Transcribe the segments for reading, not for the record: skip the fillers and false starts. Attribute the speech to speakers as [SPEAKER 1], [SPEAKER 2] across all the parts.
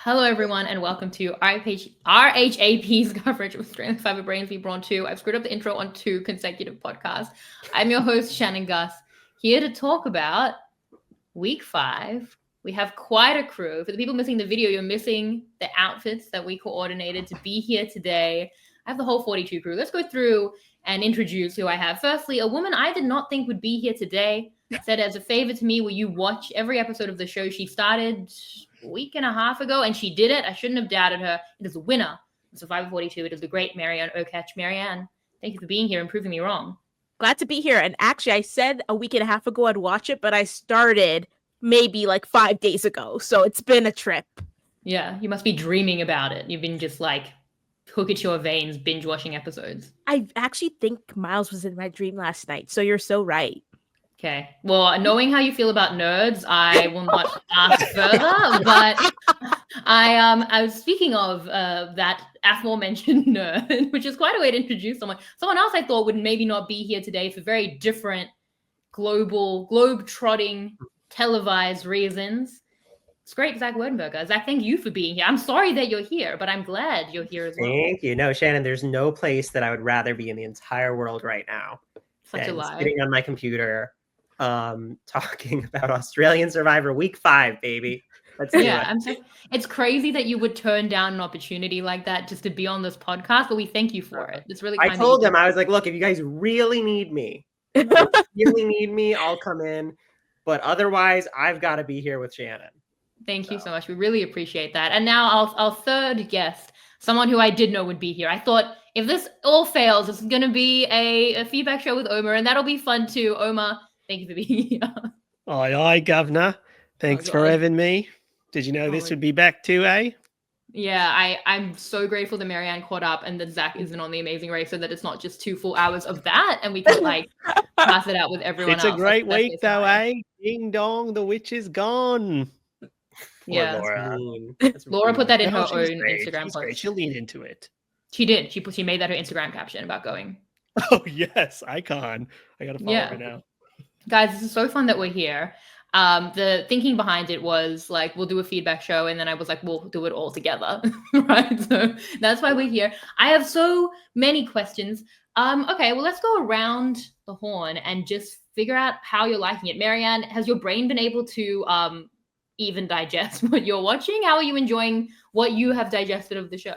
[SPEAKER 1] Hello, everyone, and welcome to RHAP's coverage of Australian Survivor V Brawn II. I've screwed up the intro on 2 consecutive podcasts. I'm your host, Shannon Guss, here to talk about week 5. We have quite a crew. For the people missing the video, you're missing the outfits that we coordinated to be here today. I have the whole 42 crew. Let's go through and introduce who I have. Firstly, a woman I did not think would be here today. Said as a favor to me, will you watch every episode of the show? She started a week and a half ago, and she did it. I shouldn't have doubted her. It is a winner of Survivor 42. It is the great Maryanne Oketch. Maryanne, thank you for being here and proving me wrong.
[SPEAKER 2] Glad to be here. And actually, I said a week and a half ago I'd watch it, but I started maybe like 5 days ago. So it's been a trip.
[SPEAKER 1] Yeah, you must be dreaming about it. You've been just like hook it to your veins, binge watching episodes.
[SPEAKER 2] I actually think Miles was in my dream last night. So you're so right.
[SPEAKER 1] Okay. Well, knowing how you feel about nerds, I will not ask further. But I was speaking of that aforementioned nerd, which is quite a way to introduce someone. Someone else I thought would maybe not be here today for very different globe-trotting, televised reasons. It's great, Zach Wurtenberger. Zach, thank you for being here. I'm sorry that you're here, but I'm glad you're here as well.
[SPEAKER 3] Thank you. No, Shannon, there's no place that I would rather be in the entire world right now.
[SPEAKER 1] Such a lie.
[SPEAKER 3] Sitting on my computer, talking about Australian Survivor week 5, baby. Let's do it.
[SPEAKER 1] It's crazy that you would turn down an opportunity like that just to be on this podcast, but we thank you for it. It's really kind
[SPEAKER 3] I told them, I was like, look, if you guys really need me, I'll come in. But otherwise, I've got to be here with Shannon.
[SPEAKER 1] Thank you so much. We really appreciate that. And now our third guest, someone who I did know would be here. I thought if this all fails, this is going to be a feedback show with Omar, and that'll be fun too. Omar, thank you for being here.
[SPEAKER 4] Aye, Governor. Thanks for having me. Did you know this would be back too, eh?
[SPEAKER 1] Yeah, I'm so grateful that Maryanne caught up and that Zach isn't on The Amazing Race, so that it's not just 2 full hours of that, and we can like pass it out with everyone else.
[SPEAKER 4] It's a great week though, eh? Ding dong, the witch is gone.
[SPEAKER 1] Yeah,
[SPEAKER 3] Laura
[SPEAKER 1] put that in her own Instagram post.
[SPEAKER 4] She'll lean into it.
[SPEAKER 1] She did. She made that her Instagram caption about going.
[SPEAKER 4] Oh yes, icon. I gotta follow her now.
[SPEAKER 1] Guys, this is so fun that we're here. The thinking behind it was like we'll do a feedback show, and then I was like we'll do it all together, right? So that's why we're here. I have so many questions. Okay, well let's go around the horn and just figure out how you're liking it. Maryanne, has your brain been able to even digest what you're watching? How are you enjoying what you have digested of the show?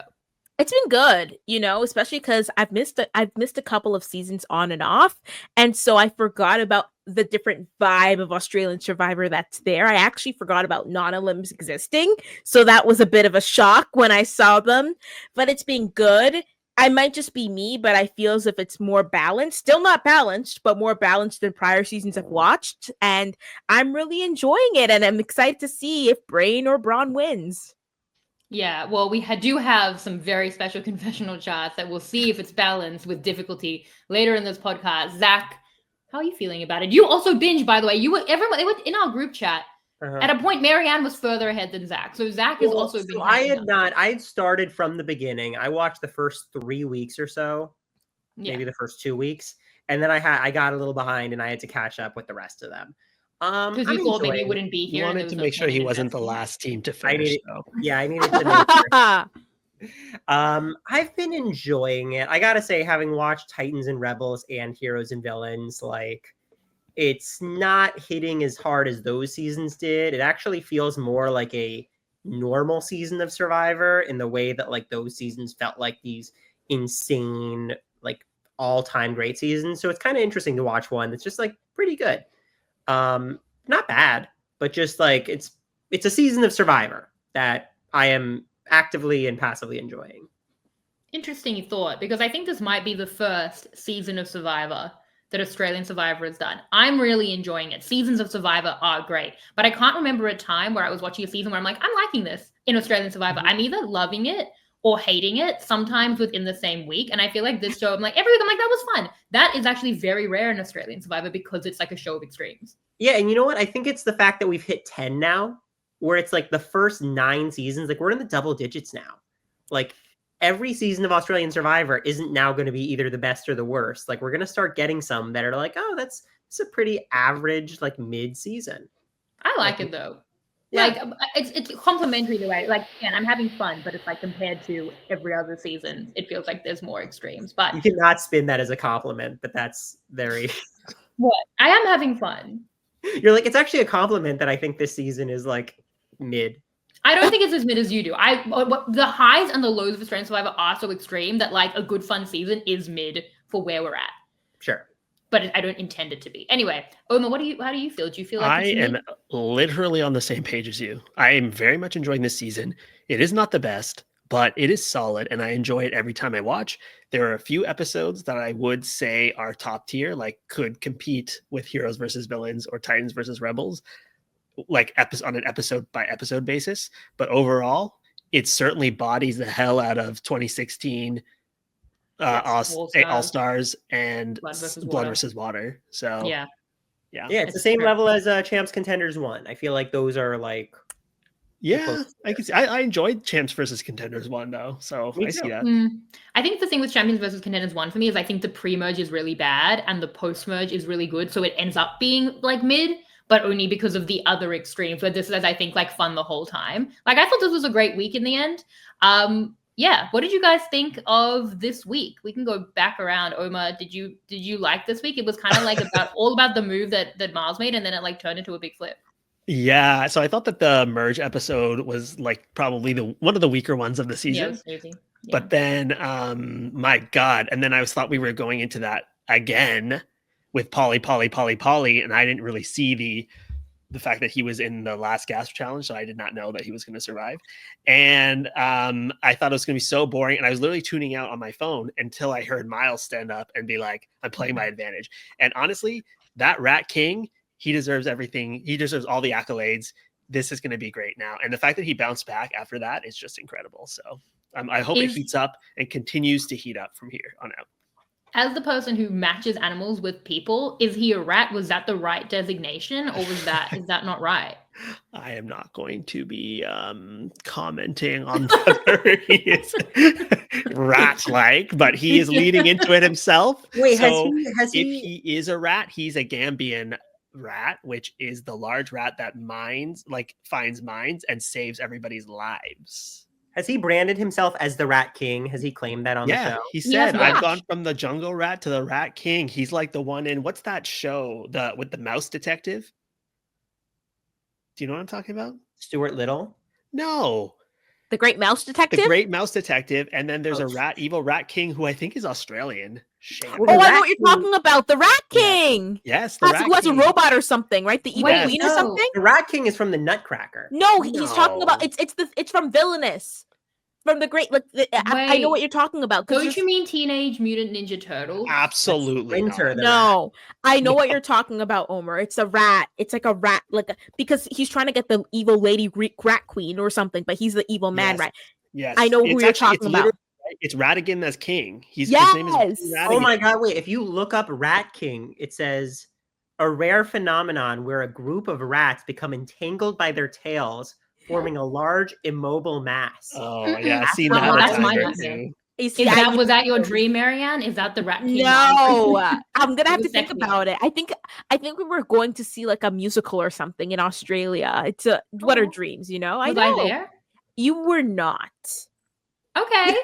[SPEAKER 2] It's been good, especially because I've missed a couple of seasons on and off. And so I forgot about the different vibe of Australian Survivor that's there. I actually forgot about non-Olymps existing. So that was a bit of a shock when I saw them, but it's been good. I might just be me, but I feel as if it's more balanced. Still not balanced, but more balanced than prior seasons I've watched. And I'm really enjoying it. And I'm excited to see if Brain or Brawn wins.
[SPEAKER 1] Yeah, well, we do have some very special confessional charts that we'll see if it's balanced with difficulty later in this podcast. Zach, how are you feeling about it? You also binge, by the way. They were in our group chat. At a point, Maryanne was further ahead than Zach. So Zach is also being.
[SPEAKER 3] I had started from the beginning. I watched the first 3 weeks or so, maybe the first 2 weeks, and then I got a little behind, and I had to catch up with the rest of them.
[SPEAKER 1] Because you thought maybe he wouldn't be here.
[SPEAKER 4] You wanted to make sure he wasn't the last team to finish.
[SPEAKER 3] I needed to make sure. I've been enjoying it. I gotta say, having watched Titans and Rebels and Heroes and Villains, like it's not hitting as hard as those seasons did. It actually feels more like a normal season of Survivor in the way that like those seasons felt like these insane, like all-time great seasons. So it's kind of interesting to watch one that's just like pretty good. Not bad, but just like it's a season of Survivor that I am actively and passively enjoying.
[SPEAKER 1] Interesting thought, because I think this might be the first season of Survivor that Australian Survivor has done. I'm really enjoying it. Seasons of Survivor are great, but I can't remember a time where I was watching a season where I'm like, I'm liking this in Australian Survivor. I'm either loving it or hating it, sometimes within the same week. And I feel like this show, I'm like, every week I'm like, that was fun. That is actually very rare in Australian Survivor because it's like a show of extremes.
[SPEAKER 3] Yeah, and you know what? I think it's the fact that we've hit 10 now, where it's like the first 9 seasons, like we're in the double digits now. Like every season of Australian Survivor isn't now going to be either the best or the worst. Like we're going to start getting some that are like, oh, it's a pretty average, like mid-season.
[SPEAKER 1] I like it though. Like it's complimentary the way. Like, again, I'm having fun, but it's like compared to every other season, it feels like there's more extremes. But
[SPEAKER 3] You cannot spin that as a compliment, but that's very.
[SPEAKER 1] what? I am having fun.
[SPEAKER 3] You're like, it's actually a compliment that I think this season is like mid.
[SPEAKER 1] I don't think it's as mid as you do. The highs and the lows of Australian Survivor are so extreme that like a good fun season is mid for where we're at.
[SPEAKER 3] Sure.
[SPEAKER 1] But I don't intend it to be. Anyway, Omar, how do you feel? Do you feel like
[SPEAKER 4] I am literally on the same page as you? I am very much enjoying this season. It is not the best, but it is solid, and I enjoy it every time I watch. There are a few episodes that I would say are top tier, like could compete with Heroes versus Villains or Titans versus Rebels, like on an episode by episode basis. But overall, it certainly bodies the hell out of 2016 All Stars and Blood versus Water. So
[SPEAKER 1] yeah,
[SPEAKER 3] it's the same level as Champs Contenders 1. I feel like those are like
[SPEAKER 4] I can see. I enjoyed Champs versus Contenders 1 though, so I see that.
[SPEAKER 1] I think the thing with Champions versus Contenders 1 for me is I think the pre-merge is really bad and the post-merge is really good, so it ends up being like mid, but only because of the other extremes. Where this is, I think, like fun the whole time. Like I thought this was a great week in the end. Yeah, what did you guys think of this week? We can go back around. Omar, did you like this week? It was kind of like all about the move that Miles made, and then it like turned into a big flip.
[SPEAKER 4] Yeah, so I thought that the merge episode was like probably one of the weaker ones of the season.
[SPEAKER 1] Yeah.
[SPEAKER 4] But then, my God, and then I thought we were going into that again with Polly, and I didn't really see the fact that he was in the last gasp challenge, so I did not know that he was going to survive. And I thought it was going to be so boring, and I was literally tuning out on my phone until I heard Miles stand up and be like, I'm playing my advantage. And honestly, that Rat King, he deserves everything. He deserves all the accolades. This is going to be great now. And the fact that he bounced back after that is just incredible. So I hope it heats up and continues to heat up from here on out.
[SPEAKER 1] As the person who matches animals with people, is he a rat? Was that the right designation, or is that not right?
[SPEAKER 4] I am not going to be commenting on whether he is rat-like, but he is leading into it himself.
[SPEAKER 3] Wait,
[SPEAKER 4] so
[SPEAKER 3] has he?
[SPEAKER 4] If he is a rat, he's a Gambian rat, which is the large rat that finds mines and saves everybody's lives.
[SPEAKER 3] Has he branded himself as the Rat King? Has he claimed that on the show?
[SPEAKER 4] He said, I've gone from the jungle rat to the Rat King. He's like the one in, what's that show with the mouse detective? Do you know what I'm talking about?
[SPEAKER 3] Stuart Little?
[SPEAKER 4] No.
[SPEAKER 2] The Great Mouse Detective?
[SPEAKER 4] The Great Mouse Detective. And then there's evil Rat King, who I think is Australian.
[SPEAKER 2] I know what you're talking about. The Rat King.
[SPEAKER 4] Yes,
[SPEAKER 2] the Rat King. Who has a robot or something, right? The evil queen or something?
[SPEAKER 3] The Rat King is from the Nutcracker.
[SPEAKER 2] No, he's talking about it's from Villainous. From the great, I know what you're talking about.
[SPEAKER 1] Don't you mean Teenage Mutant Ninja Turtles?
[SPEAKER 4] Absolutely.
[SPEAKER 2] No, I know what you're talking about, Omar. It's a rat. It's like a rat, because he's trying to get the evil lady rat queen or something, but he's the evil man rat.
[SPEAKER 4] Yes,
[SPEAKER 2] I know who you're talking about.
[SPEAKER 4] It's Ratigan as king. His name is Ratigan.
[SPEAKER 3] Oh my God! Wait, if you look up Rat King, it says a rare phenomenon where a group of rats become entangled by their tails, forming a large immobile mass.
[SPEAKER 4] Oh yeah, I've seen that.
[SPEAKER 1] That's my nightmare. Was that your dream, Maryanne? Is that the Rat King?
[SPEAKER 2] No, I'm gonna have to think about it. I think we were going to see like a musical or something in Australia. It's what are dreams, you know?
[SPEAKER 1] Was I there?
[SPEAKER 2] You were not.
[SPEAKER 1] Okay.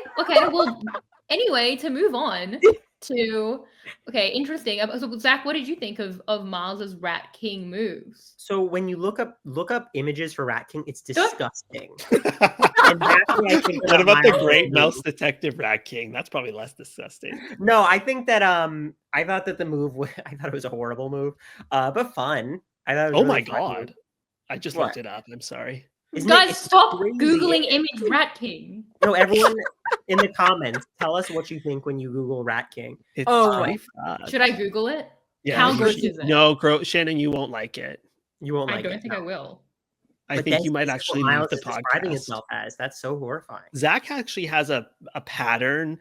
[SPEAKER 1] Well, anyway, to move on to interesting. So, Zach, what did you think of Miles's Rat King moves?
[SPEAKER 3] So when you look up images for Rat King, it's disgusting. And that's
[SPEAKER 4] what about the Great Mouse Detective Rat King? That's probably less disgusting.
[SPEAKER 3] No, I think that I thought that the move I thought it was a horrible move, but fun. I thought. It was
[SPEAKER 4] my God! I just looked it up. I'm sorry.
[SPEAKER 1] Guys, stop Googling image Rat King.
[SPEAKER 3] No, everyone in the comments, tell us what you think when you Google Rat King.
[SPEAKER 1] Should I Google it?
[SPEAKER 4] Yeah,
[SPEAKER 1] how gross is it?
[SPEAKER 4] No, Shannon, you won't like it.
[SPEAKER 3] You won't like it.
[SPEAKER 1] I don't think I will.
[SPEAKER 4] I think you might actually leave the podcast.
[SPEAKER 3] Describing itself as that's so horrifying.
[SPEAKER 4] Zach actually has a pattern.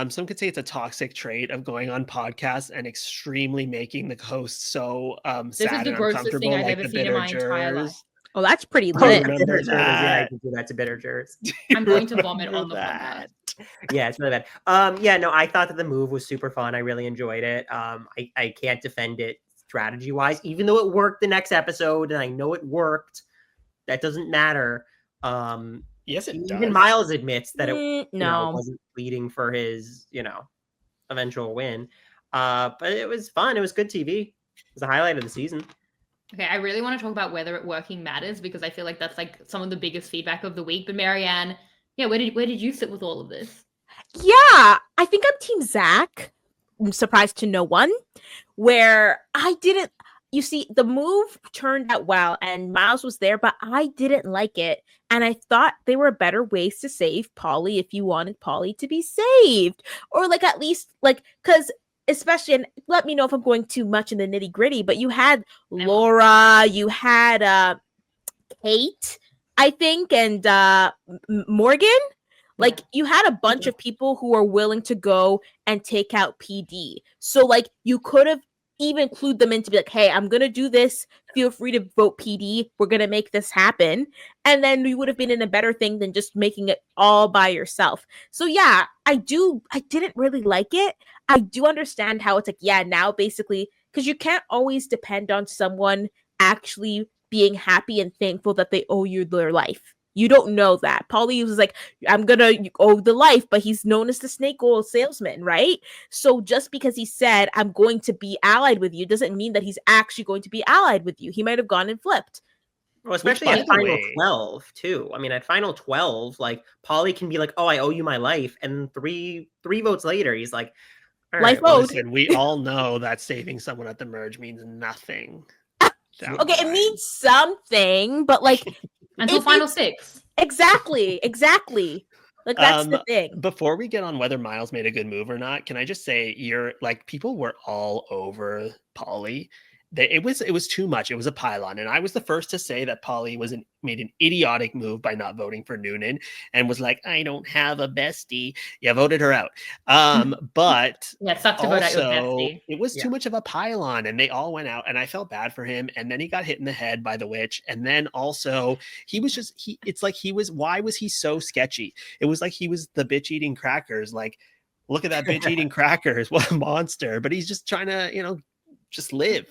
[SPEAKER 4] Some could say it's a toxic trait of going on podcasts and extremely making the host so sad and uncomfortable,
[SPEAKER 1] thing I've ever seen in my entire life.
[SPEAKER 2] Oh, that's pretty lit.
[SPEAKER 3] Yeah, I can do that to bitter jurors.
[SPEAKER 1] I'm going to vomit on the podcast.
[SPEAKER 3] Yeah, it's really bad. Yeah, no, I thought that the move was super fun. I really enjoyed it. I can't defend it strategy-wise, even though it worked the next episode, and I know it worked. that doesn't matter.
[SPEAKER 4] Yes, it
[SPEAKER 3] Even
[SPEAKER 4] does.
[SPEAKER 3] Miles admits that it
[SPEAKER 2] No.
[SPEAKER 3] wasn't leading for his eventual win. But it was fun. It was good TV. It was a highlight of the season.
[SPEAKER 1] Okay, I really want to talk about whether it working matters because I feel like that's like some of the biggest feedback of the week. But Maryanne, yeah, where did you sit with all of this?
[SPEAKER 2] Yeah, I think I'm Team Zach. I'm surprised to no one. Where I didn't, you see, the move turned out well, and Miles was there, but I didn't like it, and I thought there were better ways to save Polly if you wanted Polly to be saved, or like at least like because. Especially, and let me know if I'm going too much in the nitty gritty, but you had Laura, you had Kate, I think, and Morgan. Like you had a bunch of people who are willing to go and take out PD. So like you could have even include them in to be like, hey, I'm gonna do this. Feel free to vote PD. We're gonna make this happen. And then you would have been in a better thing than just making it all by yourself. So yeah, I didn't really like it. I do understand how it's like, yeah, now basically, because you can't always depend on someone actually being happy and thankful that they owe you their life. You don't know that. Paulie was like, I'm gonna owe the life, but he's known as the snake oil salesman, right? So just because he said, I'm going to be allied with you, doesn't mean that he's actually going to be allied with you. He might have gone and flipped.
[SPEAKER 3] Well, especially at Final 12, too. I mean, at Final 12, like, Paulie can be like, oh, I owe you my life. And three votes later, he's like, all
[SPEAKER 2] life
[SPEAKER 3] right,
[SPEAKER 2] owed.
[SPEAKER 4] Listen, we all know that saving someone at the merge means nothing.
[SPEAKER 2] Okay, it means something, but like
[SPEAKER 1] until Final 6.
[SPEAKER 2] Exactly. Like that's the thing.
[SPEAKER 4] Before we get on whether Miles made a good move or not, can I just say people were all over Polly. It was too much. It was a pylon, and I was the first to say that Polly made an idiotic move by not voting for Noonan and was like, I don't have a bestie. Yeah, voted her out. But
[SPEAKER 1] yeah, it sucked to vote out your bestie.
[SPEAKER 4] It was too much of a pylon, and they all went out, and I felt bad for him. And then he got hit in the head by the witch, and then also it's like why was he so sketchy? It was like he was the bitch eating crackers. Like, look at that bitch eating crackers. What a monster. But he's just trying to, just live,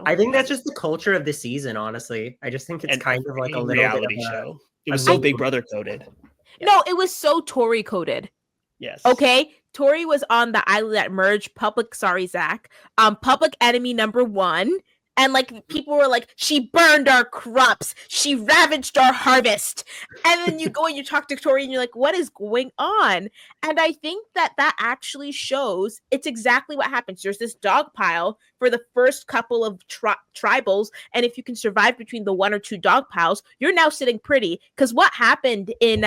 [SPEAKER 3] I think that's just the culture of the season, honestly. I just think it's kind of like a little
[SPEAKER 4] reality show. It was so Big Brother coded.
[SPEAKER 2] No, it was so Tori coded.
[SPEAKER 4] Yes.
[SPEAKER 2] Okay. Tori was on the island that merged Zach. Public enemy number 1. And like people were like, she burned our crops, she ravaged our harvest. And then you go and you talk to Tori and you're like, what is going on? And I think that actually shows it's exactly what happens. There's this dog pile for the first couple of tribals. And if you can survive between the 1 or 2 dog piles, you're now sitting pretty. Because what happened in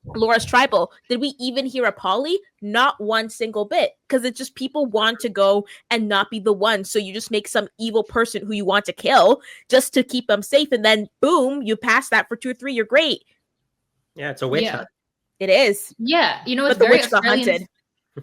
[SPEAKER 2] Laura's tribal, did we even hear a Polly? Not one single bit. Because it's just people want to go and not be the one. So you just make some evil person who you want to kill just to keep them safe. And then boom, you pass that for 2 or 3. You're great.
[SPEAKER 3] Yeah, it's a witch hunt.
[SPEAKER 2] It is.
[SPEAKER 1] Yeah, it's
[SPEAKER 2] but the
[SPEAKER 1] very
[SPEAKER 2] witch got hunted.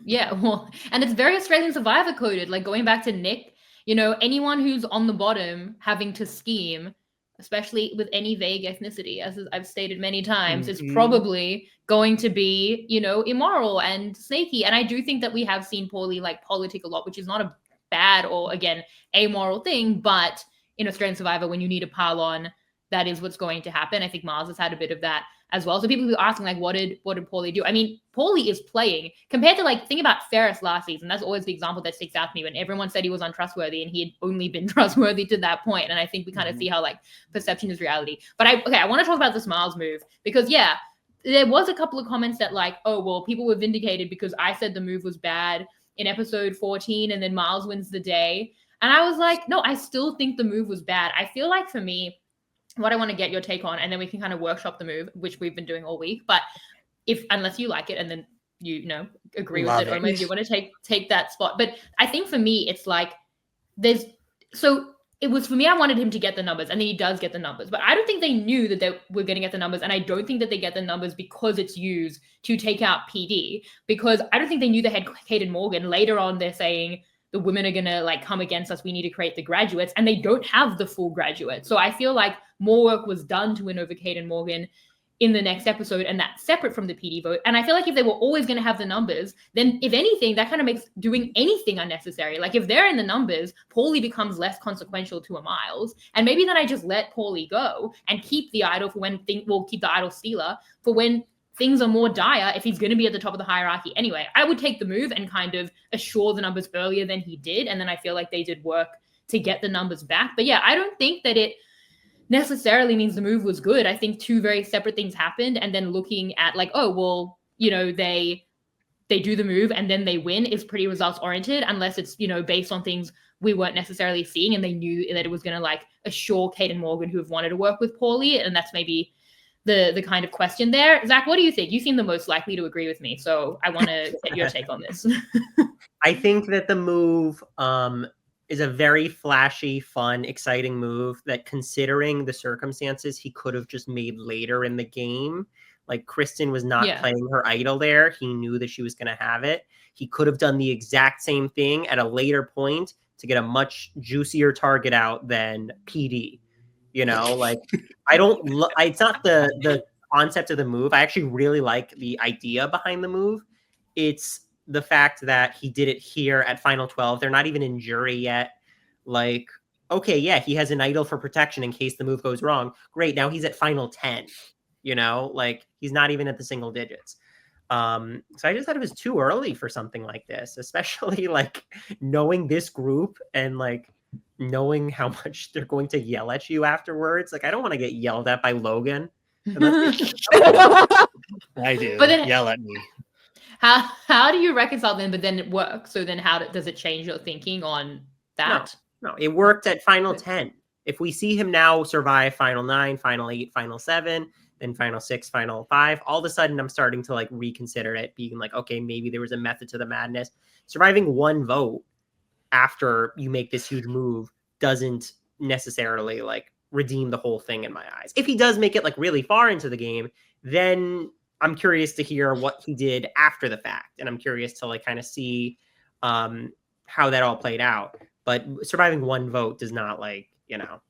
[SPEAKER 1] Yeah, well, and it's very Australian Survivor coded. Like going back to Nick, anyone who's on the bottom having to scheme, especially with any vague ethnicity, as I've stated many times, is probably going to be, immoral and snaky. And I do think that we have seen Paulie like politic a lot, which is not a bad or, again, amoral thing. But in Australian Survivor, when you need a pylon, that is what's going to happen. I think Mars has had a bit of that as well. So people who are asking, like, what did Paulie do? I mean, Paulie is playing compared to, like, think about Ferris last season. That's always the example that sticks out to me when everyone said he was untrustworthy and he had only been trustworthy to that point. And I think we kind of see how, like, perception is reality. But I want to talk about this Miles move because, yeah, there was a couple of comments that, like, oh, well, people were vindicated because I said the move was bad in episode 14 and then Miles wins the day. And I was like, no, I still think the move was bad. I feel like for me, what I want to get your take on, and then we can kind of workshop the move, which we've been doing all week. But unless you like it, and then agree with it, or maybe you want to take that spot. But I think for me, it's like it was for me. I wanted him to get the numbers, and then he does get the numbers. But I don't think they knew that they were going to get the numbers, and I don't think that they get the numbers because it's used to take out PD. Because I don't think they knew they had Kate and Morgan. Later on, they're saying the women are going to like come against us. We need to create the graduates, and they don't have the full graduates. So I feel like more work was done to win over Kate and Morgan in the next episode, and that's separate from the PD vote. And I feel like if they were always going to have the numbers, then if anything, that kind of makes doing anything unnecessary. Like if they're in the numbers, Paulie becomes less consequential to a Miles, and maybe then I just let Paulie go and keep the idol for when keep the idol stealer for when things are more dire, if he's going to be at the top of the hierarchy anyway. I would take the move and kind of assure the numbers earlier than he did, and then I feel like they did work to get the numbers back. But yeah, I don't think that it necessarily means the move was good. I think two very separate things happened, and then looking at like, oh, well, you know, they do the move and then they win is pretty results oriented, unless it's, you know, based on things we weren't necessarily seeing and they knew that it was going to like assure Kate and Morgan who have wanted to work with Paulie, and that's maybe the kind of question there. Zach, what do you think? You seem the most likely to agree with me, so I want to get your take on this.
[SPEAKER 3] I think that the move is a very flashy, fun, exciting move that, considering the circumstances, he could have just made later in the game. Like Kristen was not playing her idol there. He knew that she was going to have it. He could have done the exact same thing at a later point to get a much juicier target out than PD. You know, like it's not the concept of the move. I actually really like the idea behind the move. It's the fact that he did it here at Final 12. They're not even in jury yet. Like, okay, yeah, he has an idol for protection in case the move goes wrong. Great, now he's at Final 10. You know, like he's not even at the single digits. So I just thought it was too early for something like this, especially like knowing this group and like knowing how much they're going to yell at you afterwards. Like, I don't want to get yelled at by Logan.
[SPEAKER 4] I do.
[SPEAKER 1] But then,
[SPEAKER 4] yell at me.
[SPEAKER 1] How do you reconcile them? But then it works. So then does it change your thinking on that?
[SPEAKER 3] No, it worked at Final 10. If we see him now survive Final 9, Final 8, Final 7, then Final 6, Final 5, all of a sudden I'm starting to like reconsider it, being like, okay, maybe there was a method to the madness. Surviving one vote after you make this huge move doesn't necessarily like redeem the whole thing in my eyes. If he does make it like really far into the game, then I'm curious to hear what he did after the fact. And I'm curious to like kind of see how that all played out. But surviving one vote does not like, you know,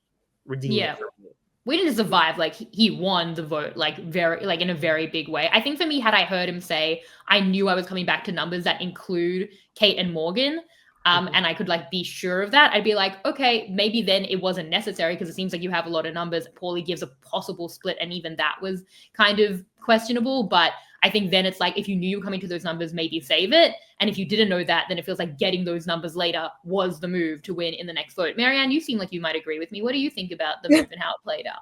[SPEAKER 3] redeem it for me.
[SPEAKER 1] We didn't survive. Like he won the vote, like in a very big way. I think for me, had I heard him say, I knew I was coming back to numbers that include Kate and Morgan, and I could like be sure of that, I'd be like, okay, maybe then it wasn't necessary because it seems like you have a lot of numbers. Paulie gives a possible split, and even that was kind of questionable. But I think then it's like, if you knew you were coming to those numbers, maybe save it. And if you didn't know that, then it feels like getting those numbers later was the move to win in the next vote. Maryanne, you seem like you might agree with me. What do you think about the move and how it played out?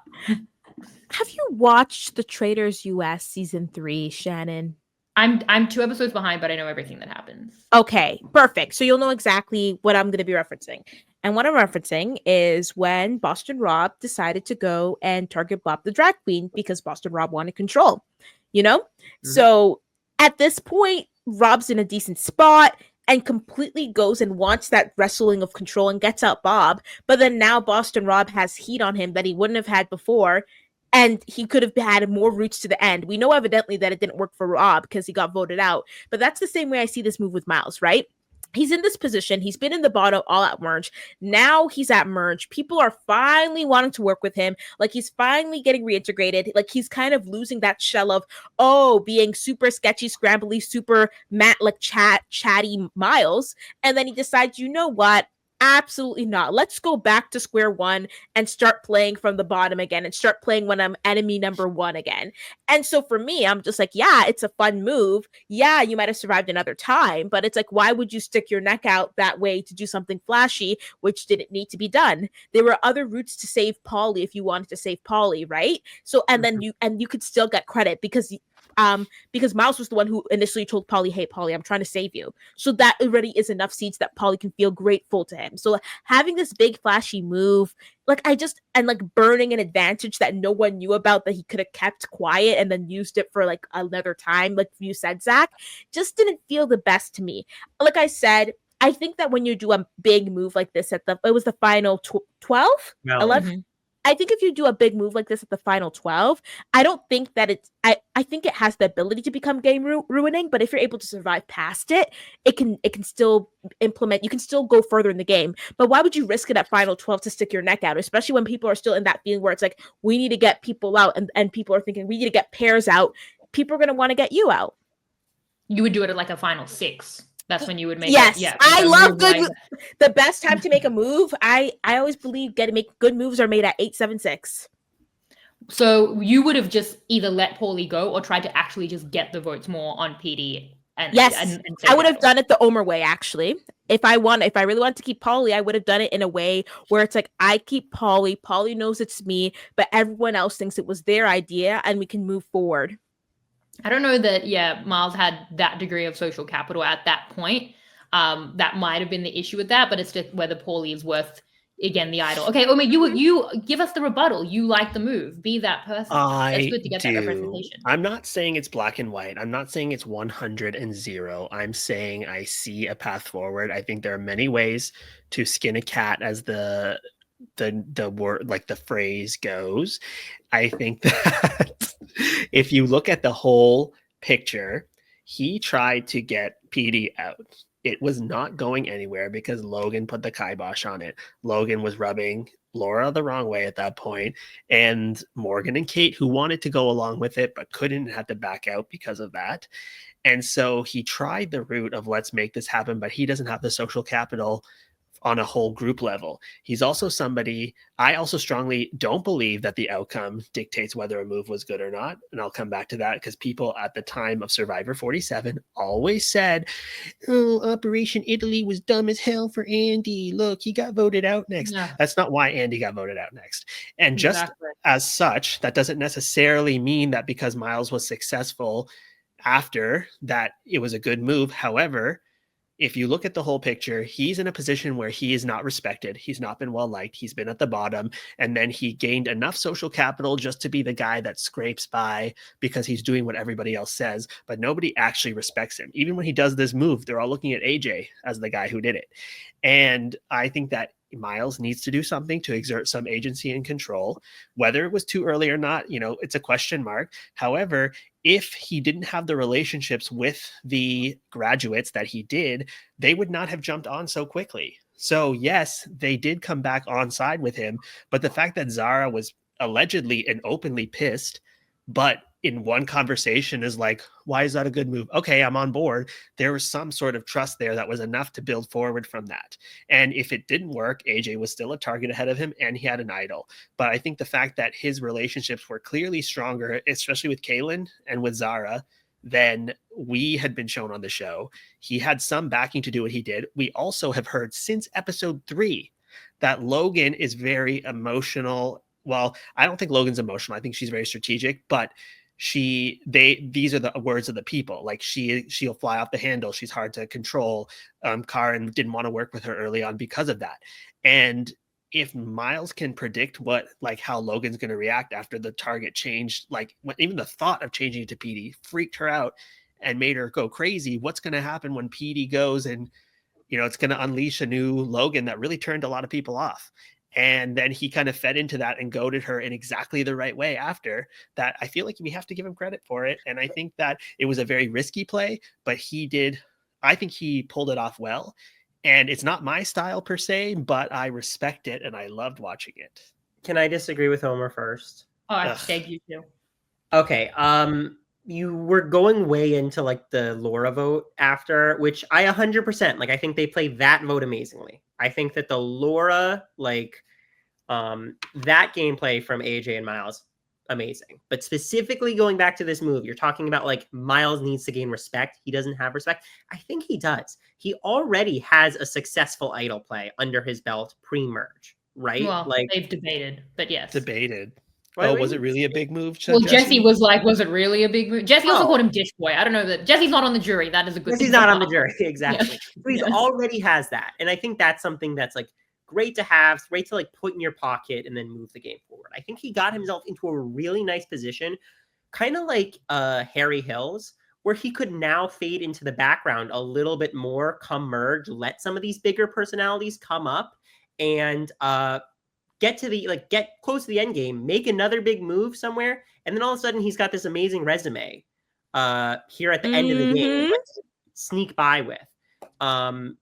[SPEAKER 2] Have you watched The Traitors US season 3, Shannon?
[SPEAKER 1] I'm 2 episodes behind, but I know everything that happens.
[SPEAKER 2] Okay, perfect. So you'll know exactly what I'm going to be referencing. And what I'm referencing is when Boston Rob decided to go and target Bob the drag queen because Boston Rob wanted control, you know? Mm-hmm. So at this point, Rob's in a decent spot and completely goes and wants that wrestling of control and gets out Bob. But then now Boston Rob has heat on him that he wouldn't have had before. And he could have had more roots to the end. We know evidently that it didn't work for Rob because he got voted out. But that's the same way I see this move with Miles, right? He's in this position. He's been in the bottom all at merge. Now he's at merge. People are finally wanting to work with him. Like he's finally getting reintegrated. Like he's kind of losing that shell of, being super sketchy, scrambly, super chatty Miles. And then he decides, you know what? Absolutely not. Let's go back to square one and start playing from the bottom again and start playing when I'm enemy number 1 again. And so for me, I'm just like, yeah, it's a fun move. Yeah, you might have survived another time, but it's like, why would you stick your neck out that way to do something flashy, which didn't need to be done? There were other routes to save Paulie if you wanted to save Paulie, right? So, and then you could still get credit because Miles was the one who initially told Paulie, hey, Paulie, I'm trying to save you. So that already is enough seeds that Paulie can feel grateful to him. So having this big flashy move, burning an advantage that no one knew about that he could have kept quiet and then used it for like another time, like you said, Zach, just didn't feel the best to me. Like I said, I think that when you do a big move like this it was the final 12? No. 11? Mm-hmm. I think if you do a big move like this at the final 12, I don't think that I think it has the ability to become game ruining, but if you're able to survive past it, it can still implement. You can still go further in the game. But why would you risk it at final 12 to stick your neck out, especially when people are still in that feeling where it's like we need to get people out, and people are thinking we need to get pairs out. People are going to want to get you out.
[SPEAKER 1] You would do it at like a final 6. That's when you would make
[SPEAKER 2] yes,
[SPEAKER 1] it. Yeah,
[SPEAKER 2] I love good.
[SPEAKER 1] like...
[SPEAKER 2] The best time to make a move, I always believe make good moves are made at 8, 7, 6.
[SPEAKER 1] So you would have just either let Paulie go or tried to actually just get the votes more on PD. And
[SPEAKER 2] yes, I would have done it the Omar way. Actually, if I really want to keep Paulie, I would have done it in a way where it's like I keep Paulie. Paulie knows it's me, but everyone else thinks it was their idea, and we can move forward.
[SPEAKER 1] I don't know that. Yeah, Miles had that degree of social capital at that point. That might have been the issue with that, but it's just whether Paulie is worth. Again, the idol. Okay, Omar, you give us the rebuttal. You like the move. Be that person. It's good to get that representation.
[SPEAKER 4] I'm not saying it's black and white. I'm not saying it's 100 and 0. I'm saying I see a path forward. I think there are many ways to skin a cat, as the word, like the phrase goes. I think that if you look at the whole picture, he tried to get PD out. It was not going anywhere because Logan put the kibosh on it. Logan was rubbing Laura the wrong way at that point, and Morgan and Kate, who wanted to go along with it but couldn't, had to back out because of that. And so he tried the route of let's make this happen, but he doesn't have the social capital on a whole group level. He's also somebody, I also strongly don't believe that the outcome dictates whether a move was good or not. And I'll come back to that because people at the time of Survivor 47 always said, oh, Operation Italy was dumb as hell for Andy. Look, he got voted out next. Yeah. That's not why Andy got voted out next. And just as such, that doesn't necessarily mean that because Miles was successful after that, it was a good move. However, if you look at the whole picture, he's in a position where he is not respected. He's not been well liked. He's been at the bottom. And then he gained enough social capital just to be the guy that scrapes by because he's doing what everybody else says, but nobody actually respects him. Even when he does this move, they're all looking at AJ as the guy who did it. And I think that Miles needs to do something to exert some agency and control. Whether it was too early or not, it's a question mark. However, if he didn't have the relationships with the graduates that he did, they would not have jumped on so quickly. So yes, they did come back on side with him, but the fact that Zara was allegedly and openly pissed, but in one conversation is like, why is that a good move? Okay, I'm on board. There was some sort of trust there that was enough to build forward from that. And if it didn't work, AJ was still a target ahead of him and he had an idol. But I think the fact that his relationships were clearly stronger, especially with Kaylin and with Zara, than we had been shown on the show. He had some backing to do what he did. We also have heard since episode 3 that Logan is very emotional. Well, I don't think Logan's emotional. I think she's very strategic, but these are the words of the people. Like she'll fly off the handle. She's hard to control. Karen didn't want to work with her early on because of that. And if Miles can predict how Logan's going to react after the target changed, even the thought of changing it to PD freaked her out and made her go crazy. What's going to happen when PD goes and, it's going to unleash a new Logan that really turned a lot of people off. And then he kind of fed into that and goaded her in exactly the right way after that. I feel like we have to give him credit for it. And I think that it was a very risky play, but I think he pulled it off well. And it's not my style per se, but I respect it and I loved watching it.
[SPEAKER 3] Can I disagree with Omar first?
[SPEAKER 1] Oh, I beg you to.
[SPEAKER 3] Okay. You were going way into the Laura vote after, which I 100%, I think they played that vote amazingly. I think that the Laura, that gameplay from AJ and Miles, amazing. But specifically going back to this move, you're talking about Miles needs to gain respect. He doesn't have respect. I think he does. He already has a successful idol play under his belt pre-merge, right?
[SPEAKER 1] Well, they've debated, but yes.
[SPEAKER 4] Debated. Was it really a big move?
[SPEAKER 1] Well, Jesse was was it really a big move? Jesse also called him Dish Boy. I don't know that Jesse's not on the jury. That is a good thing.
[SPEAKER 3] He's not on the jury. Exactly. Yeah. So he's already has that. And I think that's something that's great to have. It's great to put in your pocket and then move the game forward. I think he got himself into a really nice position, kind of like Harry Hills, where he could now fade into the background a little bit more, come merge, let some of these bigger personalities come up and get close to the end game, make another big move somewhere, and then all of a sudden he's got this amazing resume here at the end of the game, like, to sneak by with,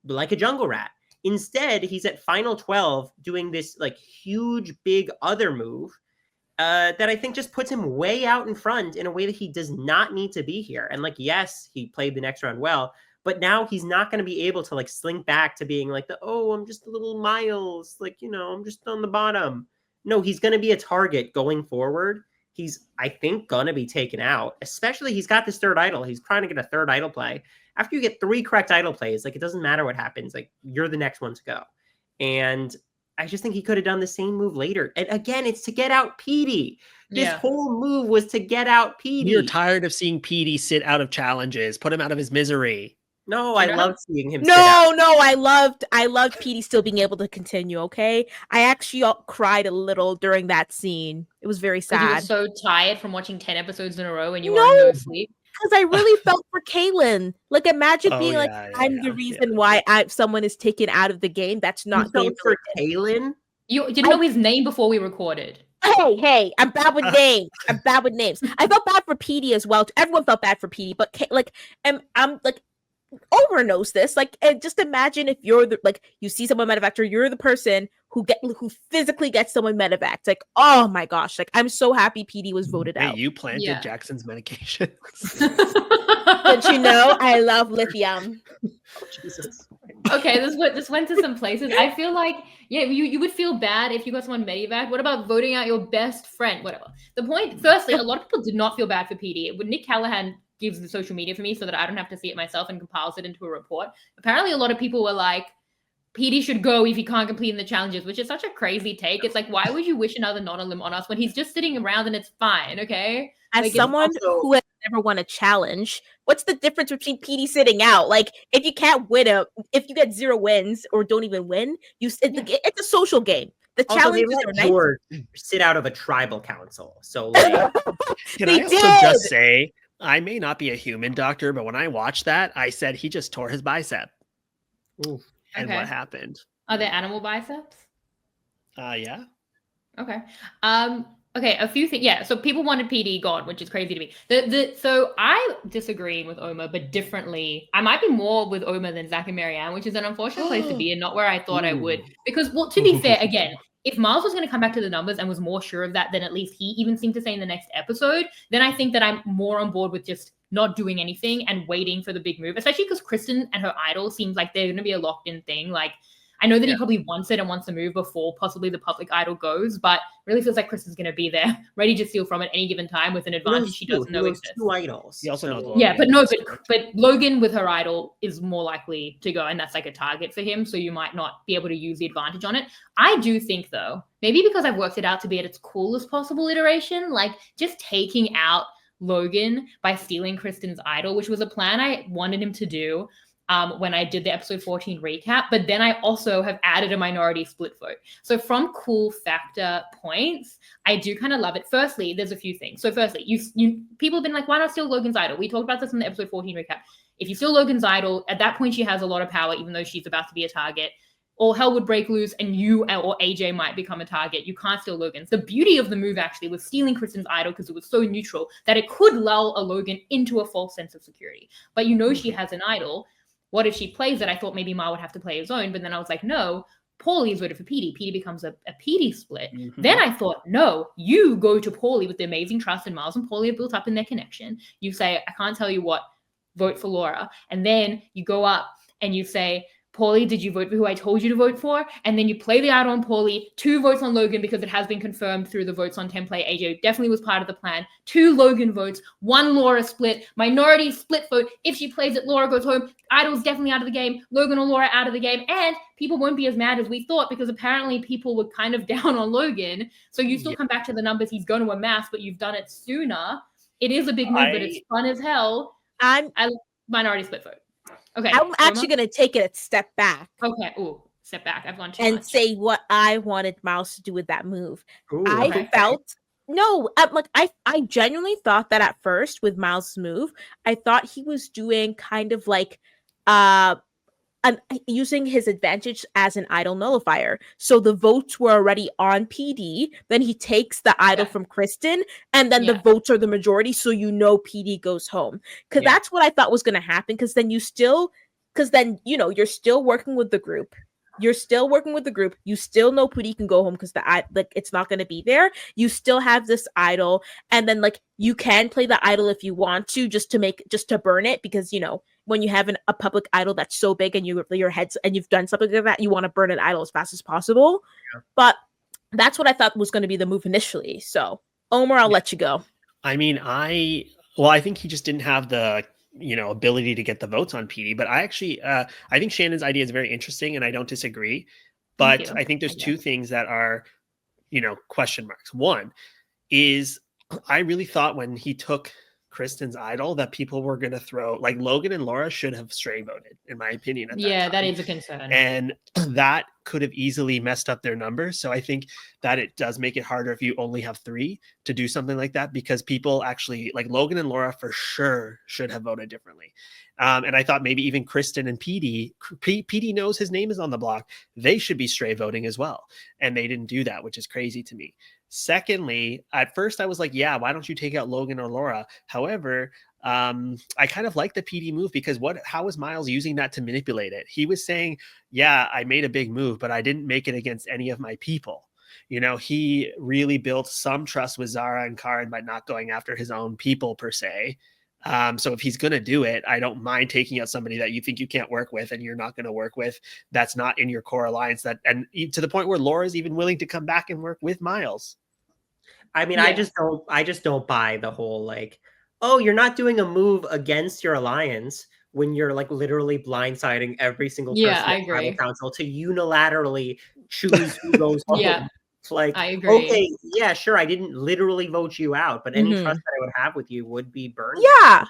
[SPEAKER 3] like a jungle rat. Instead, he's at final 12 doing this like huge big other move that I think just puts him way out in front in a way that he does not need to be here. And like, yes, he played the next round well, but now he's not going to be able to like slink back to being like I'm just a little Miles, like, I'm just on the bottom. No, he's going to be a target going forward. He's, I think, going to be taken out, especially he's got this third idol. He's trying to get a third idol play. After you get 3 correct idol plays, like, it doesn't matter what happens. Like, you're the next one to go. And I just think he could have done the same move later. And again, it's to get out Petey. This whole move was to get out Petey.
[SPEAKER 4] You're tired of seeing Petey sit out of challenges. Put him out of his misery.
[SPEAKER 3] No, I loved seeing him.
[SPEAKER 2] No, I loved Petey still being able to continue. Okay, I actually cried a little during that scene. It was very sad.
[SPEAKER 1] You were so tired from watching 10 episodes in a row and you were on no sleep.
[SPEAKER 2] Because I really felt for Kaylin. Like, imagine being I'm the reason why someone is taken out of the game. That's not
[SPEAKER 3] good for Kaylin.
[SPEAKER 1] You didn't know his name before we recorded.
[SPEAKER 2] Hey, I'm bad with names. I felt bad for Petey as well. Everyone felt bad for Petey, but I'm like, Omar knows this. Like, and just imagine if you're you see someone medevac, or you're the person who physically gets someone medevac. Like, oh my gosh! Like, I'm so happy Petey was voted out.
[SPEAKER 4] You planted Jackson's medication.
[SPEAKER 2] But I love lithium.
[SPEAKER 3] Oh, Jesus.
[SPEAKER 1] Okay, this went to some places. I feel like you would feel bad if you got someone medevac. What about voting out your best friend? Whatever. The point, firstly, a lot of people did not feel bad for Petey. When Nick Callahan gives the social media for me so that I don't have to see it myself and compiles it into a report. Apparently, a lot of people were like, Petey should go if he can't complete in the challenges, which is such a crazy take. It's like, why would you wish another non-elim on us when he's just sitting around and it's fine, okay?
[SPEAKER 2] As someone who has never won a challenge, what's the difference between Petey sitting out? Like, if you can't win if you get 0 wins or don't even win, it's a social game. The challenges are nice.
[SPEAKER 3] George sit out of a tribal council. So, like,
[SPEAKER 4] can I also just say, I may not be a human doctor, but when I watched that, I said he just tore his bicep.
[SPEAKER 3] Ooh.
[SPEAKER 4] And what happened?
[SPEAKER 1] Are there animal biceps?
[SPEAKER 4] Yeah.
[SPEAKER 1] Okay. Okay, a few things. Yeah, so people wanted PD gone, which is crazy to me. So I disagree with Omar, but differently. I might be more with Omar than Zach and Maryanne, which is an unfortunate place to be and not where I thought I would. Because, well, to be fair, again, if Miles was going to come back to the numbers and was more sure of that than at least he even seemed to say in the next episode, then I think that I'm more on board with just not doing anything and waiting for the big move, especially because Kristen and her idol seems like they're going to be a locked-in thing. Like, I know that he probably wants it and wants to move before possibly the public idol goes, but really feels like Kristen's going to be there, ready to steal from at any given time with an advantage she doesn't know exists.
[SPEAKER 3] 2 idols.
[SPEAKER 4] He also knows.
[SPEAKER 1] Yeah, but Logan with her idol is more likely to go, and that's like a target for him, so you might not be able to use the advantage on it. I do think, though, maybe because I've worked it out to be at its coolest possible iteration, like just taking out Logan by stealing Kristen's idol, which was a plan I wanted him to do when I did the episode 14 recap, but then I also have added a minority split vote. So from cool factor points, I do kind of love it. Firstly, there's a few things. So firstly, you people have been like, why not steal Logan's idol? We talked about this in the episode 14 recap. If you steal Logan's idol, at that point she has a lot of power, even though she's about to be a target. All hell would break loose and you or AJ might become a target. You can't steal Logan's. The beauty of the move actually was stealing Kristen's idol because it was so neutral that it could lull a Logan into a false sense of security. But she has an idol. What if she plays it? I thought maybe Ma would have to play his own, but then I was like, no, Paulie is voted for Petey. Petey becomes a Petey split. Mm-hmm. Then I thought, no, you go to Paulie with the amazing trust and Miles and Paulie are built up in their connection. You say, I can't tell you what, vote for Laura. And then you go up and you say, Paulie, did you vote for who I told you to vote for? And then you play the idol on Paulie, 2 votes on Logan because it has been confirmed through the votes on template. AJ definitely was part of the plan. 2 Logan votes, 1 Laura split, minority split vote. If she plays it, Laura goes home. Idol's definitely out of the game. Logan or Laura out of the game. And people won't be as mad as we thought because apparently people were kind of down on Logan. So you still come back to the numbers he's going to amass, but you've done it sooner. It is a big move, but it's fun as hell. I minority split vote. Okay,
[SPEAKER 2] I'm actually going to take it a step back.
[SPEAKER 1] Okay, step back. I've gone too
[SPEAKER 2] and
[SPEAKER 1] much.
[SPEAKER 2] Say what I wanted Miles to do with that move.
[SPEAKER 3] Ooh,
[SPEAKER 2] I genuinely thought that at first with Miles' move, I thought he was doing kind of like using his advantage as an idol nullifier. So the votes were already on PD. Then he takes the idol from Kristen, and then the votes are the majority. So PD goes home. Because that's what I thought was going to happen. Because then you're still working with the group. You still know PD can go home because it's not going to be there. You still have this idol, and then you can play the idol if you want to, just to burn it, because when you have a public idol that's so big and your heads and you've done something like that, you want to burn an idol as fast as possible. Yeah. But that's what I thought was going to be the move initially. So Omar, I'll let you go.
[SPEAKER 4] I mean, I think he just didn't have the ability to get the votes on PD. But I think Shannon's idea is very interesting, and I don't disagree. But I think there's two things that are, question marks. One is, I really thought when he took Kristen's idol that people were going to throw, Logan and Laura should have stray voted, in my opinion.
[SPEAKER 1] That is a concern.
[SPEAKER 4] And that could have easily messed up their numbers. So I think that it does make it harder if you only have 3 to do something like that, because people actually, Logan and Laura for sure should have voted differently. And I thought maybe even Kristen and PD knows his name is on the block. They should be stray voting as well. And they didn't do that, which is crazy to me. Secondly, at first I was like, yeah, why don't you take out Logan or Laura? However, I kind of like the PD move, because how was Miles using that to manipulate it? He was saying, yeah, I made a big move, but I didn't make it against any of my people. He really built some trust with Zara and Karen by not going after his own people per se. So if he's going to do it, I don't mind taking out somebody that you think you can't work with and you're not going to work with. That's not in your core alliance, and to the point where Laura's even willing to come back and work with Miles.
[SPEAKER 3] I mean, I just don't buy the whole oh, you're not doing a move against your alliance when you're literally blindsiding every single person
[SPEAKER 1] I agree.
[SPEAKER 3] Council to unilaterally choose who goes home.
[SPEAKER 1] I agree.
[SPEAKER 3] Okay, yeah, sure, I didn't literally vote you out, but any trust that I would have with you would be burned.
[SPEAKER 2] Yeah.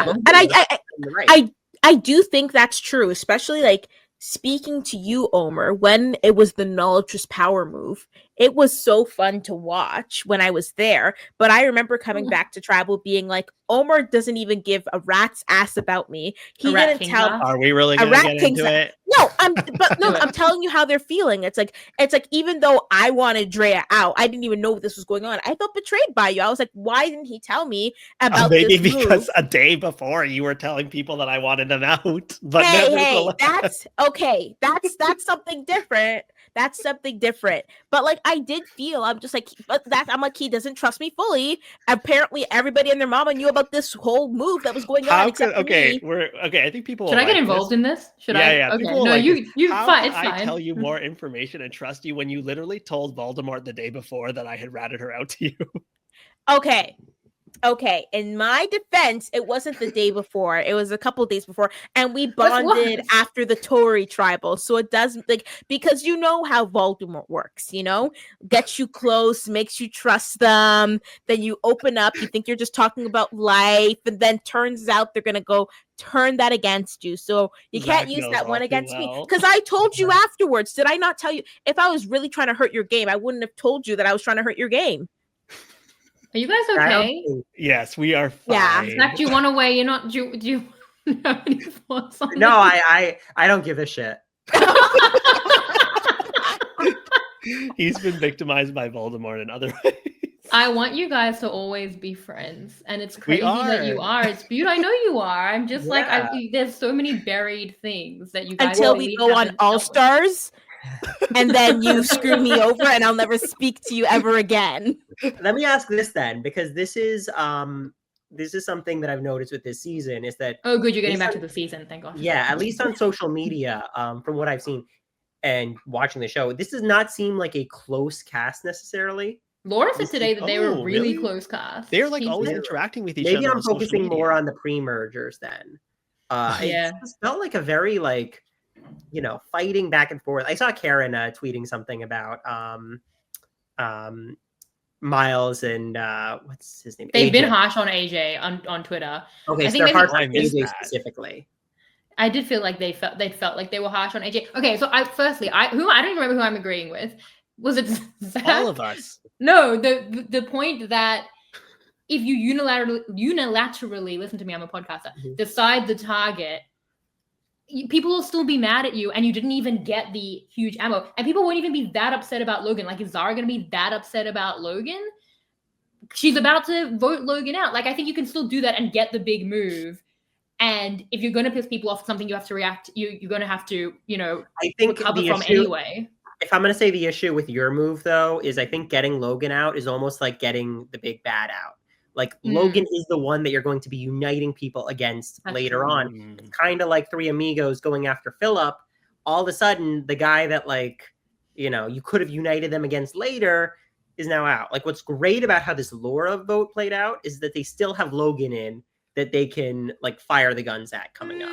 [SPEAKER 2] And I do think that's true, especially speaking to you, Omar, when it was the Nulltress power move. It was so fun to watch when I was there. But I remember coming back to Tribal being like, Omar doesn't even give a rat's ass about me. He didn't tell.
[SPEAKER 4] Are we really going to get into it?
[SPEAKER 2] No, I'm telling you how they're feeling. It's like even though I wanted Drea out, I didn't even know what this was going on. I felt betrayed by you. I was like, why didn't he tell me about
[SPEAKER 4] maybe
[SPEAKER 2] this
[SPEAKER 4] because
[SPEAKER 2] move?
[SPEAKER 4] a day before you were telling people that I wanted them out. But
[SPEAKER 2] hey, that's okay. That's something different. That's something different. But I did feel, I'm just I'm like, he doesn't trust me fully. Apparently everybody and their mama knew about this whole move that was going on.
[SPEAKER 4] Okay, I think people
[SPEAKER 1] should I get involved in this? Should I?
[SPEAKER 4] Yeah.
[SPEAKER 1] Okay. No, you fine. It's fine.
[SPEAKER 4] I tell you more information and trust you when you literally told Voldemort the day before that I had ratted her out to you.
[SPEAKER 2] Okay, in my defense, it wasn't the day before. It was a couple of days before, and we bonded after the Tory tribal. So it does because you know how Voldemort works, gets you close, makes you trust them. Then you open up, you think you're just talking about life, and then turns out they're gonna go turn that against you. So you can't use that one against me, because I told you afterwards. Did I not tell you? If I was really trying to hurt your game, I wouldn't have told you that I was trying to hurt your game.
[SPEAKER 1] Are you guys okay?
[SPEAKER 4] Yes, we are fine.
[SPEAKER 1] Yeah. Zach, do you want to weigh in on? Do you have any thoughts on
[SPEAKER 3] No, I don't give a shit.
[SPEAKER 4] He's been victimized by Voldemort in other ways.
[SPEAKER 1] I want you guys to always be friends, and it's crazy that you are. It's beautiful. I know you are. I'm just there's so many buried things that you guys
[SPEAKER 2] until we go on All Stars. And then you screw me over and I'll never speak to you ever again.
[SPEAKER 3] Let me ask this then, because this is something that I've noticed with this season, is that
[SPEAKER 1] you're getting back to the season, thank God.
[SPEAKER 3] Yeah, at least on social media, from what I've seen and watching the show, this does not seem like a close cast necessarily.
[SPEAKER 1] Laura said today that they were really close cast.
[SPEAKER 4] They're always interacting with each other.
[SPEAKER 3] Maybe I'm focusing more on the pre-mergers then. It just felt like a very fighting back and forth. I saw Karen tweeting something about Miles and what's his name?
[SPEAKER 1] They've
[SPEAKER 3] AJ.
[SPEAKER 1] been harsh on AJ on Twitter.
[SPEAKER 3] Okay, so they're harsh on AJ specifically.
[SPEAKER 1] I did feel like they felt like they were harsh on AJ. Okay, so I don't even remember who I'm agreeing with. Was it Zach?
[SPEAKER 4] All of us?
[SPEAKER 1] No, the point that if you unilaterally listen to me, I'm a podcaster, decide the target, people will still be mad at you, and you didn't even get the huge ammo, and people won't even be that upset about Logan. Like, is Zara gonna be that upset about Logan? She's about to vote Logan out. Like, I think you can still do that and get the big move. And if you're going to piss people off, something you have to react, you're going to have to,
[SPEAKER 3] I think
[SPEAKER 1] recover
[SPEAKER 3] the
[SPEAKER 1] from
[SPEAKER 3] issue,
[SPEAKER 1] anyway.
[SPEAKER 3] If I'm going to say the issue with your move, though, is I think getting Logan out is almost like getting the big bad out. Like, Logan is the one that you're going to be uniting people against later on. It's kind of like Three Amigos going after Philip. All of a sudden, the guy that, like, you could have united them against later is now out. Like, what's great about how this Laura vote played out is that they still have Logan in that they can, like, fire the guns at coming up.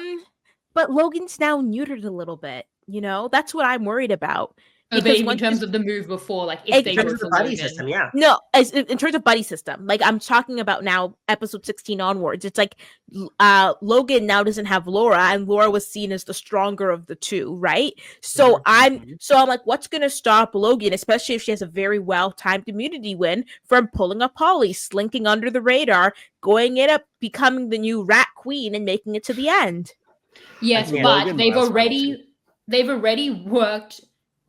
[SPEAKER 2] But Logan's now neutered a little bit. That's what I'm worried about.
[SPEAKER 1] Because in terms of the move before, like, if they go for
[SPEAKER 3] buddy
[SPEAKER 1] Logan.
[SPEAKER 3] system, yeah.
[SPEAKER 2] No, in terms of buddy system, like, I'm talking about now, episode 16 onwards. It's like Logan now doesn't have Laura, and Laura was seen as the stronger of the two, right? So I'm like, what's gonna stop Logan, especially if she has a very well-timed immunity win, from pulling a Polly, slinking under the radar, going in up, becoming the new rat queen, and making it to the end?
[SPEAKER 1] Yes, but they've already worked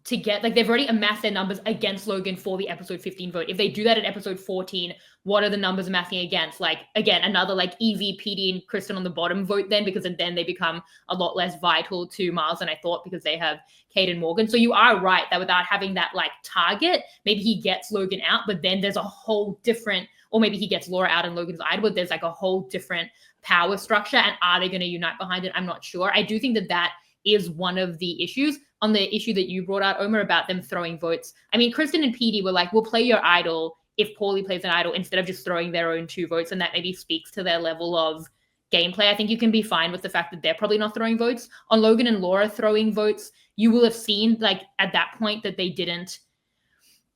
[SPEAKER 1] to get, like, they've already amassed their numbers against Logan for the episode 15 vote. If they do that at episode 14, what are the numbers amassing against? Like, again, another, like, Evie, PD, and Kristen on the bottom vote then, because then they become a lot less vital to Miles than I thought, because they have Kate and Morgan. So you are right that without having that, like, target, maybe he gets Logan out, but then there's a whole different, or maybe he gets Laura out and Logan's eyed, but there's, like, a whole different power structure. And are they going to unite behind it? I'm not sure. I do think that is one of the issues. On the issue that you brought out, Omar, about them throwing votes, I mean, Kristen and PD were like, we'll play your idol if Paulie plays an idol, instead of just throwing their own 2 votes, and that maybe speaks to their level of gameplay. I think you can be fine with the fact that they're probably not throwing votes. On Logan and Laura throwing votes, you will have seen, like, at that point that they didn't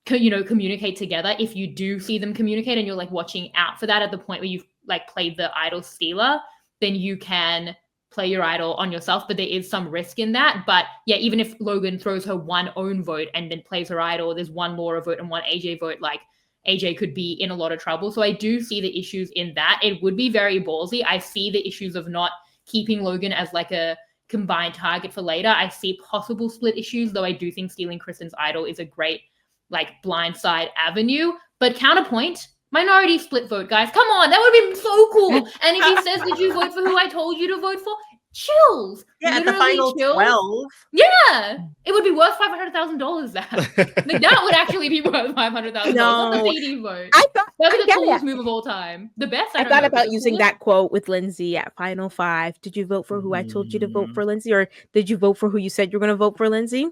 [SPEAKER 1] communicate together. If you do see them communicate and you're, like, watching out for that at the point where you've, like, played the idol stealer, then you can play your idol on yourself, but there is some risk in that. But yeah, even if Logan throws her one own vote and then plays her idol, there's one Laura vote and one AJ vote, like, AJ could be in a lot of trouble. So I do see the issues in that. It would be very ballsy. I see the issues of not keeping Logan as, like, a combined target for later. I see possible split issues, though I do think stealing Kristen's idol is a great, like, blindside avenue. But counterpoint, minority split vote, guys. Come on, that would be so cool. And if he says, did you vote for who I told you to vote for? Chills.
[SPEAKER 3] Yeah, at the final
[SPEAKER 1] chills.
[SPEAKER 3] 12.
[SPEAKER 1] Yeah, it would be worth $500,000. That would actually be worth $500,000.
[SPEAKER 2] No.
[SPEAKER 1] Not the PD vote.
[SPEAKER 2] I thought
[SPEAKER 1] that was the coolest move of all time. The best.
[SPEAKER 2] I thought about using that quote with Lindsay at Final 5. Did you vote for who I told you to vote for, Lindsay, or did you vote for who you said you're going to vote for, Lindsay?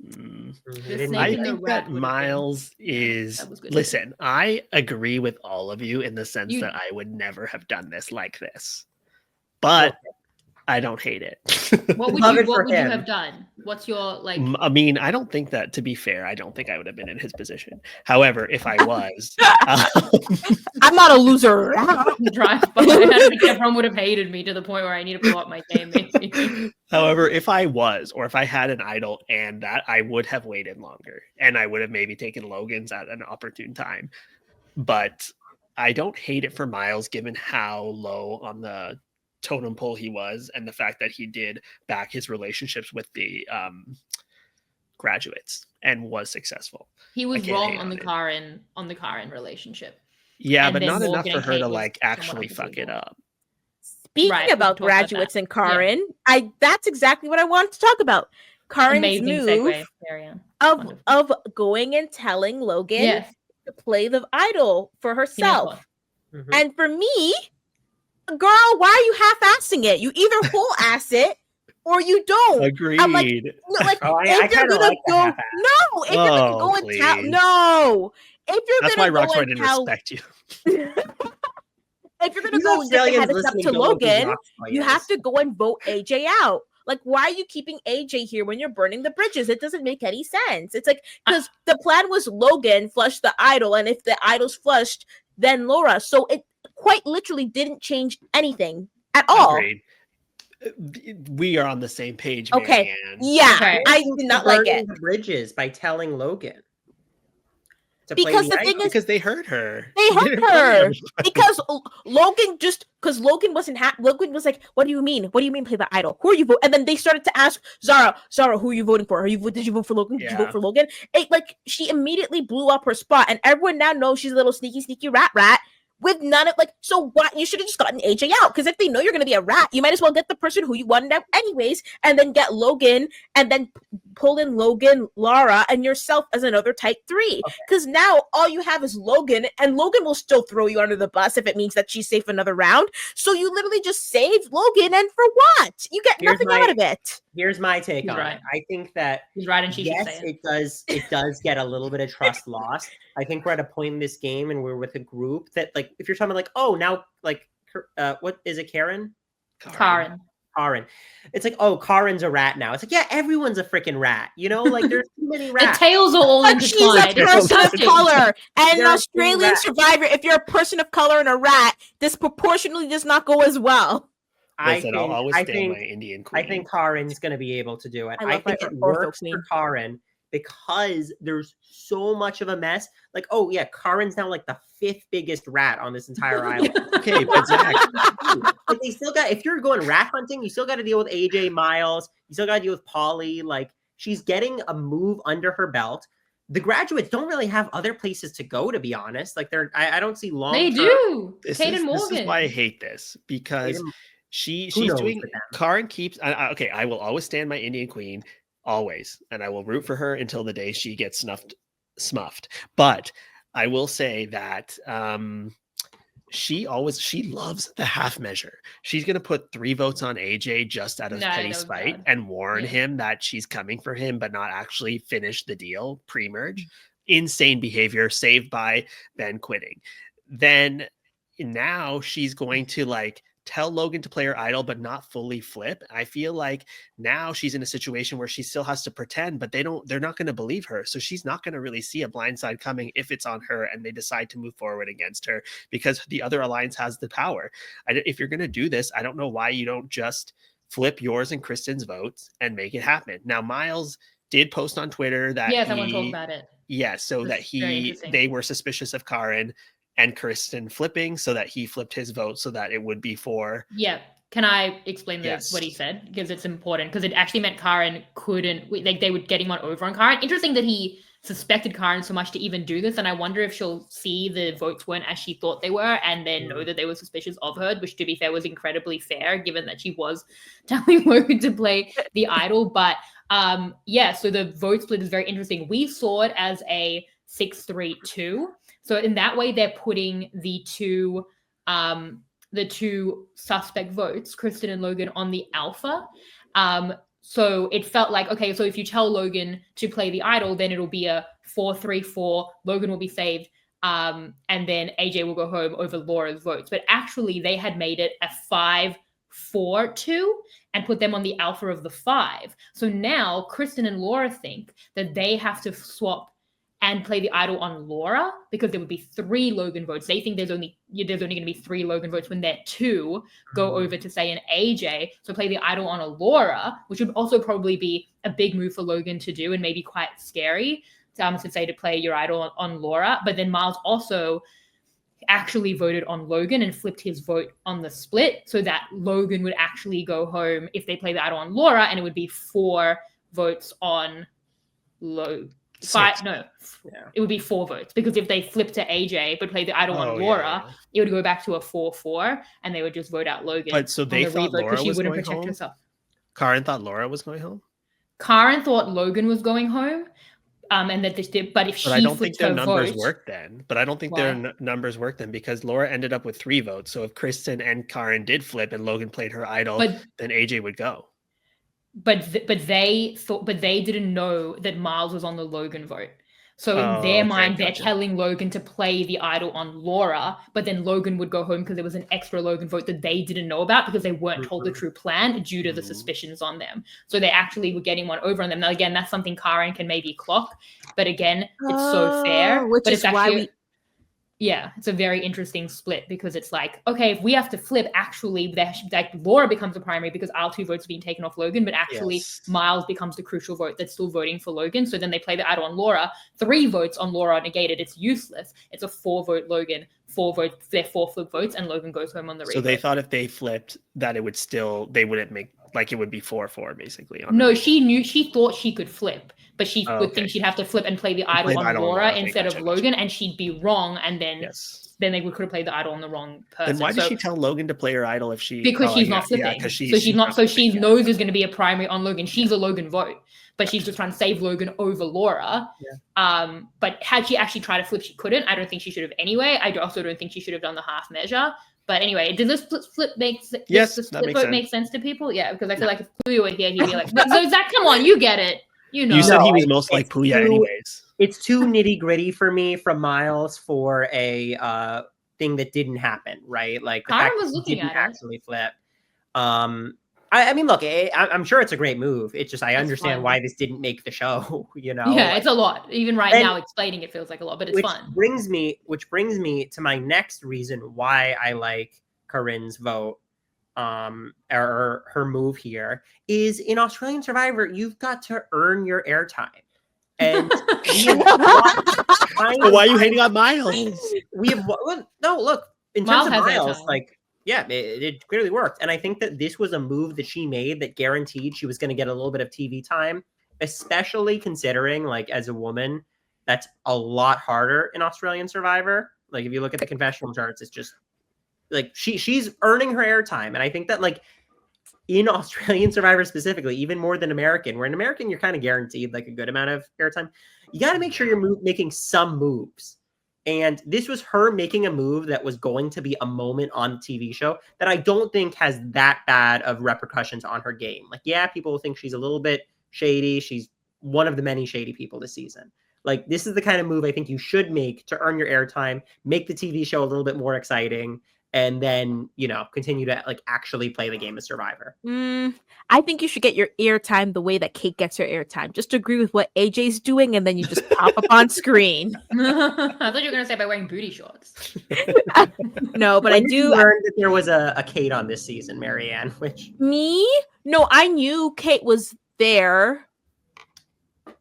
[SPEAKER 4] I think that Miles is. Listen, I agree with all of you in the sense that I would never have done this like this, but I don't hate it.
[SPEAKER 1] What would you have done? What's your, like?
[SPEAKER 4] I mean, I don't think that, to be fair, I don't think I would have been in his position. However, if I was,
[SPEAKER 2] I'm not a loser.
[SPEAKER 1] Drive by, everyone would have hated me to the point where I need to pull up my game. Maybe.
[SPEAKER 4] However, if I was, or if I had an idol and that, I would have waited longer, and I would have maybe taken Logan's at an opportune time. But I don't hate it for Miles, given how low on the totem pole he was, and the fact that he did back his relationships with the graduates and was successful.
[SPEAKER 1] He was wrong on the Karen relationship.
[SPEAKER 4] Yeah, but not enough for her to, like, actually fuck it up.
[SPEAKER 2] Speaking about graduates and Karen, that's exactly what I wanted to talk about. Karen's move of going and telling Logan to play the idol for herself. And for me, girl, why are you half-assing it? You either full-ass it or you don't.
[SPEAKER 4] Agreed.
[SPEAKER 2] I'm like, no, like, if you're gonna go, no, if you're gonna go and tell, no, if you're
[SPEAKER 4] that's
[SPEAKER 2] gonna
[SPEAKER 4] why
[SPEAKER 2] go
[SPEAKER 4] Rockstar
[SPEAKER 2] and
[SPEAKER 4] didn't
[SPEAKER 2] tell,
[SPEAKER 4] respect you.
[SPEAKER 2] If you're gonna go and get the heads up to Logan, you have to go and vote AJ out. Like, why are you keeping AJ here when you're burning the bridges? It doesn't make any sense. It's like, because the plan was Logan flush the idol, and if the idol's flushed, then Laura. So it quite literally didn't change anything at all.
[SPEAKER 4] Agreed. We are on the same page.
[SPEAKER 2] Okay.
[SPEAKER 4] Maryanne.
[SPEAKER 2] Yeah. Okay. I did not like it.
[SPEAKER 3] The bridges by telling Logan. to play
[SPEAKER 2] Because
[SPEAKER 3] the
[SPEAKER 2] the thing
[SPEAKER 3] idol.
[SPEAKER 2] is,
[SPEAKER 4] Because they heard her.
[SPEAKER 2] they
[SPEAKER 4] She
[SPEAKER 2] hurt
[SPEAKER 4] didn't play
[SPEAKER 2] her
[SPEAKER 4] everybody.
[SPEAKER 2] because Logan wasn't happy. Logan was like, "What do you mean? What do you mean play the idol? Who are you voting?" And then they started to ask Zara, who are you voting for? Did you vote for Logan? Did you
[SPEAKER 4] Yeah.
[SPEAKER 2] vote for Logan? Like she immediately blew up her spot, and everyone now knows she's a little sneaky rat. With none of so what? You should have just gotten AJ out, because if they know you're gonna be a rat, you might as well get the person who you wanted out anyways, and then get Logan, and then pull in Logan, Laura, and yourself as another type 3. Because now all you have is Logan, and Logan will still throw you under the bus if it means that she's safe another round. So you literally just saved Logan, and for what? You get nothing out of it.
[SPEAKER 3] Here's my take
[SPEAKER 1] He's
[SPEAKER 3] on
[SPEAKER 1] right.
[SPEAKER 3] it. I think that
[SPEAKER 1] He's right, and she should
[SPEAKER 3] yes,
[SPEAKER 1] say it.
[SPEAKER 3] it does get a little bit of trust lost. I think we're at a point in this game, and we're with a group that, like, if you're talking like, oh, now, like, what is it, Karen?
[SPEAKER 1] Karen.
[SPEAKER 3] It's like, oh, Karen's a rat now. It's like, yeah, everyone's a freaking rat. You know, like there's too many rats.
[SPEAKER 1] The tails are all
[SPEAKER 2] But she's a
[SPEAKER 1] intertwined. It's
[SPEAKER 2] person of
[SPEAKER 1] disgusting.
[SPEAKER 2] color, and
[SPEAKER 3] There
[SPEAKER 2] an
[SPEAKER 3] are
[SPEAKER 2] Australian
[SPEAKER 3] two rats.
[SPEAKER 2] survivor. If you're a person of color and a rat, this proportionally does not go as well.
[SPEAKER 4] Listen, I'll always
[SPEAKER 3] I
[SPEAKER 4] stand
[SPEAKER 3] think,
[SPEAKER 4] my Indian queen.
[SPEAKER 3] I think Karen's going to be able to do it.
[SPEAKER 2] I
[SPEAKER 3] I
[SPEAKER 2] love
[SPEAKER 3] think
[SPEAKER 2] my
[SPEAKER 3] it
[SPEAKER 2] ortho
[SPEAKER 3] works
[SPEAKER 2] queen.
[SPEAKER 3] for Karen because there's so much of a mess. Like, oh yeah, Karen's now like the 5th biggest rat on this entire island.
[SPEAKER 4] Okay, but Zach,
[SPEAKER 3] But they still got, if you're going rat hunting, you still got to deal with AJ, Miles. You still got to deal with Polly. Like, she's getting a move under her belt. The graduates don't really have other places to go, to be honest. Like, I don't see long.
[SPEAKER 1] They do.
[SPEAKER 4] this
[SPEAKER 1] Kate and
[SPEAKER 4] is
[SPEAKER 1] Morgan.
[SPEAKER 4] why I hate this, because
[SPEAKER 3] Who
[SPEAKER 4] she's
[SPEAKER 3] knows
[SPEAKER 4] doing.
[SPEAKER 3] with them?
[SPEAKER 4] Karen keeps. Okay, I will always stand my Indian queen, always, and I will root for her until the day she gets smuffed. But I will say that she loves the half measure. She's gonna put 3 votes on AJ just out of petty spite and warn him that she's coming for him, but not actually finish the deal pre-merge. Insane behavior, saved by Ben quitting. Then now she's going to like tell Logan to play her idol, but not fully flip. I feel like now she's in a situation where she still has to pretend, but they're not going to believe her. So she's not going to really see a blindside coming if it's on her and they decide to move forward against her, because the other alliance has the power. If you're going to do this, I don't know why you don't just flip yours and Kristen's votes and make it happen. Now, Miles did post on Twitter that
[SPEAKER 1] someone talked about it.
[SPEAKER 4] Yeah, so
[SPEAKER 1] That's
[SPEAKER 4] that they were suspicious of Karen and Kristen flipping, so that he flipped his vote so that it would be for.
[SPEAKER 1] Yeah. Can I explain
[SPEAKER 4] Yes.
[SPEAKER 1] what he said? Because it's important. Because it actually meant Karen couldn't, like, they were getting one over on Karen. Interesting that he suspected Karen so much to even do this. And I wonder if she'll see the votes weren't as she thought they were and then know that they were suspicious of her, which, to be fair, was incredibly fair, given that she was telling Logan to play the idol. But so the vote split is very interesting. We saw it as a 6-3-2. So in that way, they're putting the two suspect votes, Kristen and Logan, on the alpha. So it felt like, okay, so if you tell Logan to play the idol, then it'll be a 4-3-4. Logan will be saved. And then AJ will go home over Laura's votes. But actually, they had made it a 5-4-2 and put them on the alpha of the 5. So now Kristen and Laura think that they have to swap and play the idol on Laura, because there would be 3 Logan votes. They think there's only going to be 3 Logan votes when their 2 go over to, say, an AJ. So play the idol on a Laura, which would also probably be a big move for Logan to do and maybe quite scary to say to play your idol on Laura. But then Miles also actually voted on Logan and flipped his vote on the split, so that Logan would actually go home if they play the idol on Laura, and it would be 4 votes on Logan. It would be 4 votes, because if they flip to AJ but play the idol on Laura, it would go back to a 4-4, and they would just vote out Logan.
[SPEAKER 4] But so they thought Laura was going home?
[SPEAKER 1] Herself.
[SPEAKER 4] Karen thought Laura was going home?
[SPEAKER 1] Karen thought Logan was going home, and that this did. But if she
[SPEAKER 4] I don't
[SPEAKER 1] flipped
[SPEAKER 4] think their
[SPEAKER 1] her
[SPEAKER 4] numbers
[SPEAKER 1] vote,
[SPEAKER 4] worked then. But I don't think their numbers worked then, because Laura ended up with 3 votes. So if Kristen and Karen did flip and Logan played her idol, then AJ would go.
[SPEAKER 1] But they didn't know that Miles was on the Logan vote. So in their mind, they're telling Logan to play the idol on Laura, but then Logan would go home because there was an extra Logan vote that they didn't know about, because they weren't told the true plan due to the suspicions on them. So they actually were getting one over on them. Now, again, that's something Karen can maybe clock, but again, it's so fair.
[SPEAKER 2] Which
[SPEAKER 1] but
[SPEAKER 2] is
[SPEAKER 1] it's actually, Yeah, it's a very interesting split because it's like, okay, if we have to flip, actually, like Laura becomes the primary because our 2 votes have been taken off Logan, but actually
[SPEAKER 4] Yes.
[SPEAKER 1] Miles becomes the crucial vote that's still voting for Logan. So then they play the idol on Laura. 3 votes on Laura are negated. It's useless. It's a 4-vote Logan. 4 votes, they're 4 flip votes, and Logan goes home on the
[SPEAKER 4] So they
[SPEAKER 1] revote.
[SPEAKER 4] thought if they flipped that it would still, they wouldn't make, like it would be 4-4 basically. On
[SPEAKER 1] No,
[SPEAKER 4] the
[SPEAKER 1] she thought she could flip, but she
[SPEAKER 4] Oh,
[SPEAKER 1] would
[SPEAKER 4] okay.
[SPEAKER 1] think she'd have to flip and play the idol
[SPEAKER 4] play the
[SPEAKER 1] on
[SPEAKER 4] idol on
[SPEAKER 1] Laura
[SPEAKER 4] Laura. Okay,
[SPEAKER 1] instead
[SPEAKER 4] gotcha,
[SPEAKER 1] of
[SPEAKER 4] gotcha.
[SPEAKER 1] Logan, and she'd be wrong, and then
[SPEAKER 4] Yes.
[SPEAKER 1] they could have played the idol on the wrong person.
[SPEAKER 4] Then why did
[SPEAKER 1] So-
[SPEAKER 4] she tell Logan to play her idol if she?
[SPEAKER 1] because she's not
[SPEAKER 4] Yeah,
[SPEAKER 1] flipping.
[SPEAKER 4] because
[SPEAKER 1] so she's not. So she
[SPEAKER 4] flipping,
[SPEAKER 1] knows there's going to be a primary on Logan. She's a Logan vote, but she's just trying to save Logan over Laura.
[SPEAKER 3] Yeah.
[SPEAKER 1] But had she actually tried to flip, she couldn't. I don't think she should have anyway. I also don't think she should have done the half measure. But anyway, did this flip make sense?
[SPEAKER 4] Yes,
[SPEAKER 1] the
[SPEAKER 4] that
[SPEAKER 1] split
[SPEAKER 4] makes
[SPEAKER 1] vote
[SPEAKER 4] sense.
[SPEAKER 1] make sense to people? Yeah, because I feel like if Puyo were here, he'd be like, "So Zach, come on, you get it." You know.
[SPEAKER 4] You said
[SPEAKER 3] No,
[SPEAKER 4] he was
[SPEAKER 3] it's-
[SPEAKER 4] most like
[SPEAKER 3] it's
[SPEAKER 4] Puya,
[SPEAKER 3] too-
[SPEAKER 4] anyways.
[SPEAKER 3] It's too nitty gritty for me from Miles for a thing that didn't happen, right? Like the
[SPEAKER 1] Karen
[SPEAKER 3] fact
[SPEAKER 1] was
[SPEAKER 3] that he
[SPEAKER 1] looking
[SPEAKER 3] didn't
[SPEAKER 1] at it.
[SPEAKER 3] actually flip. I mean, look, I'm sure it's a great move. It's just I
[SPEAKER 1] It's
[SPEAKER 3] understand
[SPEAKER 1] fun.
[SPEAKER 3] why this didn't make the show. You know,
[SPEAKER 1] Yeah,
[SPEAKER 3] like,
[SPEAKER 1] it's a lot. Even right
[SPEAKER 3] And-
[SPEAKER 1] now, explaining it feels like a lot, but it's
[SPEAKER 3] which
[SPEAKER 1] fun.
[SPEAKER 3] brings me to my next reason why I like Corinne's vote, or her move here is in Australian Survivor. You've got to earn your airtime, and we have watched
[SPEAKER 4] So why are you hating on Miles?
[SPEAKER 3] we have well, no look in
[SPEAKER 1] Miles
[SPEAKER 3] terms of
[SPEAKER 1] has
[SPEAKER 3] Miles,
[SPEAKER 1] airtime.
[SPEAKER 3] like yeah, it clearly worked, and I think that this was a move that she made that guaranteed she was going to get a little bit of TV time, especially considering like as a woman, that's a lot harder in Australian Survivor. Like if you look at the confessional charts, it's just like she's earning her airtime, and I think that like in Australian Survivor specifically, even more than American, where in American you're kind of guaranteed like a good amount of airtime, you got to make sure you're making some moves. And this was her making a move that was going to be a moment on the TV show that I don't think has that bad of repercussions on her game. Like, yeah, people will think she's a little bit shady. She's one of the many shady people this season. Like, this is the kind of move I think you should make to earn your airtime, make the TV show a little bit more exciting, and then, you know, continue to like actually play the game of Survivor.
[SPEAKER 2] I think you should get your airtime the way that Kate gets her airtime. Just agree with what AJ's doing, and then you just pop up on screen.
[SPEAKER 1] I thought you were gonna say by wearing booty shorts.
[SPEAKER 2] No, but
[SPEAKER 3] When
[SPEAKER 2] I
[SPEAKER 3] did
[SPEAKER 2] do.
[SPEAKER 3] you learn that there was a Kate on this season, Maryanne, which
[SPEAKER 2] Me? No, I knew Kate was there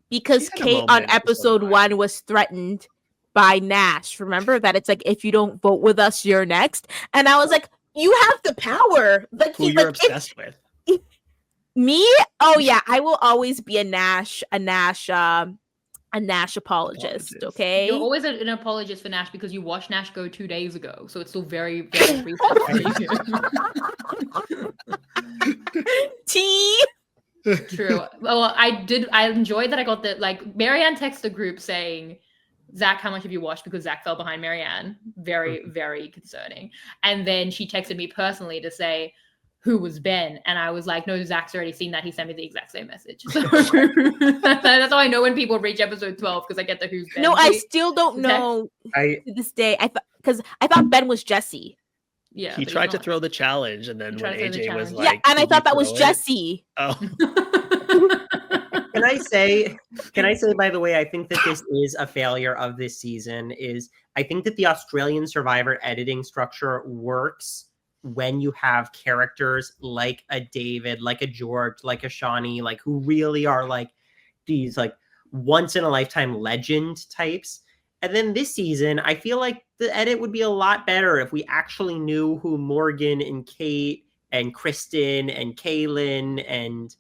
[SPEAKER 2] because
[SPEAKER 4] She had a
[SPEAKER 2] Kate
[SPEAKER 4] moment
[SPEAKER 2] on
[SPEAKER 4] in episode
[SPEAKER 2] episode 1 was threatened by Nash. Remember that it's like, if you don't vote with us, you're next. And I was like, you have the power. Like,
[SPEAKER 4] Who
[SPEAKER 2] he's
[SPEAKER 4] you're
[SPEAKER 2] like,
[SPEAKER 4] obsessed with.
[SPEAKER 2] me? Oh yeah, I will always be a Nash apologist. Okay.
[SPEAKER 1] You're always an apologist for Nash because you watched Nash go 2 days ago, so it's still very, very recent for you.
[SPEAKER 2] T.
[SPEAKER 1] True. Well, I enjoyed that I got the like Maryanne texted the group saying, Zach, how much have you watched? Because Zach fell behind Maryanne. Very, very concerning. And then she texted me personally to say, who was Ben? And I was like, no, Zach's already seen that. He sent me the exact same message. So that's how I know when people reach episode 12 because I get the who's Ben.
[SPEAKER 2] No, I
[SPEAKER 1] tweet.
[SPEAKER 2] still don't
[SPEAKER 1] Text.
[SPEAKER 2] know
[SPEAKER 3] I
[SPEAKER 2] to this day. Because I thought Ben was Jesse.
[SPEAKER 1] Yeah,
[SPEAKER 4] He
[SPEAKER 1] but
[SPEAKER 4] tried
[SPEAKER 1] he's
[SPEAKER 4] to
[SPEAKER 1] not.
[SPEAKER 4] throw the challenge, and then
[SPEAKER 1] He
[SPEAKER 4] when
[SPEAKER 1] tried to throw the
[SPEAKER 4] AJ was
[SPEAKER 1] challenge.
[SPEAKER 4] like,
[SPEAKER 2] Yeah, and I
[SPEAKER 4] "Did
[SPEAKER 2] thought
[SPEAKER 4] you
[SPEAKER 2] that was
[SPEAKER 4] throw it?"
[SPEAKER 2] Jesse.
[SPEAKER 4] Oh,
[SPEAKER 3] Can I say, by the way, I think that this is a failure of this season. Is I think that the Australian Survivor editing structure works when you have characters like a David, like a George, like a Shawnee, like who really are like these like once in a lifetime legend types. And then this season, I feel like the edit would be a lot better if we actually knew who Morgan and Kate and Kristen and Kaylin and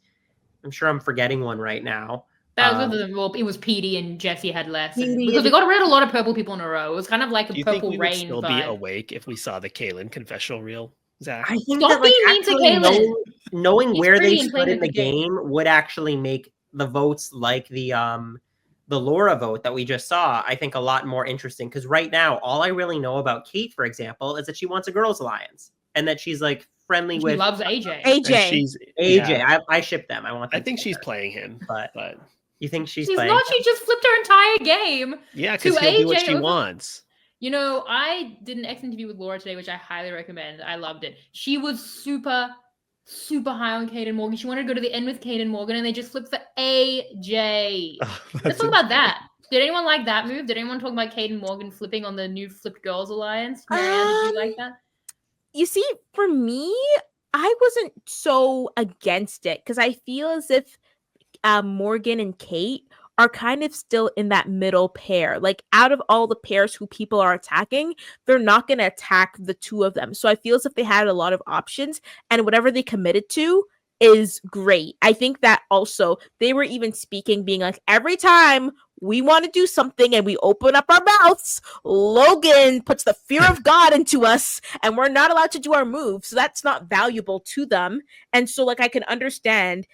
[SPEAKER 3] I'm sure I'm forgetting one right now.
[SPEAKER 1] That was well, it was Petey and Jesse had less.
[SPEAKER 3] Petey
[SPEAKER 1] Because
[SPEAKER 3] and-
[SPEAKER 1] they got rid of a lot of purple people in a row. It was kind of like a
[SPEAKER 4] do you think
[SPEAKER 1] purple
[SPEAKER 4] we would
[SPEAKER 1] rain
[SPEAKER 4] still be
[SPEAKER 1] vibe.
[SPEAKER 4] awake if we saw the Kaylin confessional reel, Zach?
[SPEAKER 3] I think
[SPEAKER 1] Stop
[SPEAKER 3] that like
[SPEAKER 1] being mean to
[SPEAKER 3] actually
[SPEAKER 1] Kaylin.
[SPEAKER 3] knowing
[SPEAKER 1] He's
[SPEAKER 3] where they
[SPEAKER 1] pretty and
[SPEAKER 3] stood
[SPEAKER 1] playing
[SPEAKER 3] in
[SPEAKER 1] a
[SPEAKER 3] the
[SPEAKER 1] good game.
[SPEAKER 3] game would actually make the votes like the Laura vote that we just saw, I think a lot more interesting. Because right now, all I really know about Kate, for example, is that she wants a girls' alliance and that she's like friendly
[SPEAKER 1] She
[SPEAKER 3] with
[SPEAKER 1] loves AJ.
[SPEAKER 4] And
[SPEAKER 2] AJ.
[SPEAKER 4] she's
[SPEAKER 3] AJ.
[SPEAKER 4] yeah,
[SPEAKER 3] I ship them. I want.
[SPEAKER 4] I
[SPEAKER 3] them
[SPEAKER 4] think she's
[SPEAKER 3] together.
[SPEAKER 4] playing him,
[SPEAKER 3] But
[SPEAKER 4] but
[SPEAKER 3] you think she's
[SPEAKER 1] She's
[SPEAKER 3] playing?
[SPEAKER 1] not. She just flipped her entire game.
[SPEAKER 4] yeah, because
[SPEAKER 1] To
[SPEAKER 4] he'll do what
[SPEAKER 1] AJ
[SPEAKER 4] she
[SPEAKER 1] over-
[SPEAKER 4] wants.
[SPEAKER 1] You know, I did an X interview with Laura today, which I highly recommend. I loved it. She was super, super high on Kate and Morgan. She wanted to go to the end with Kate and Morgan, and they just flipped for AJ. Let's talk about that. Did anyone like that move? Did anyone talk about Kate and Morgan flipping on the new Flipped Girls Alliance? Maryanne, did you like that?
[SPEAKER 2] You see, for me, I wasn't so against it because I feel as if Morgan and Kate are kind of still in that middle pair. Like, out of all the pairs who people are attacking, they're not going to attack the two of them. So I feel as if they had a lot of options, and whatever they committed to is great. I think that also they were even speaking, being like, every time we want to do something and we open up our mouths, Logan puts the fear of God into us and we're not allowed to do our moves. So that's not valuable to them. And so, like, I can understand,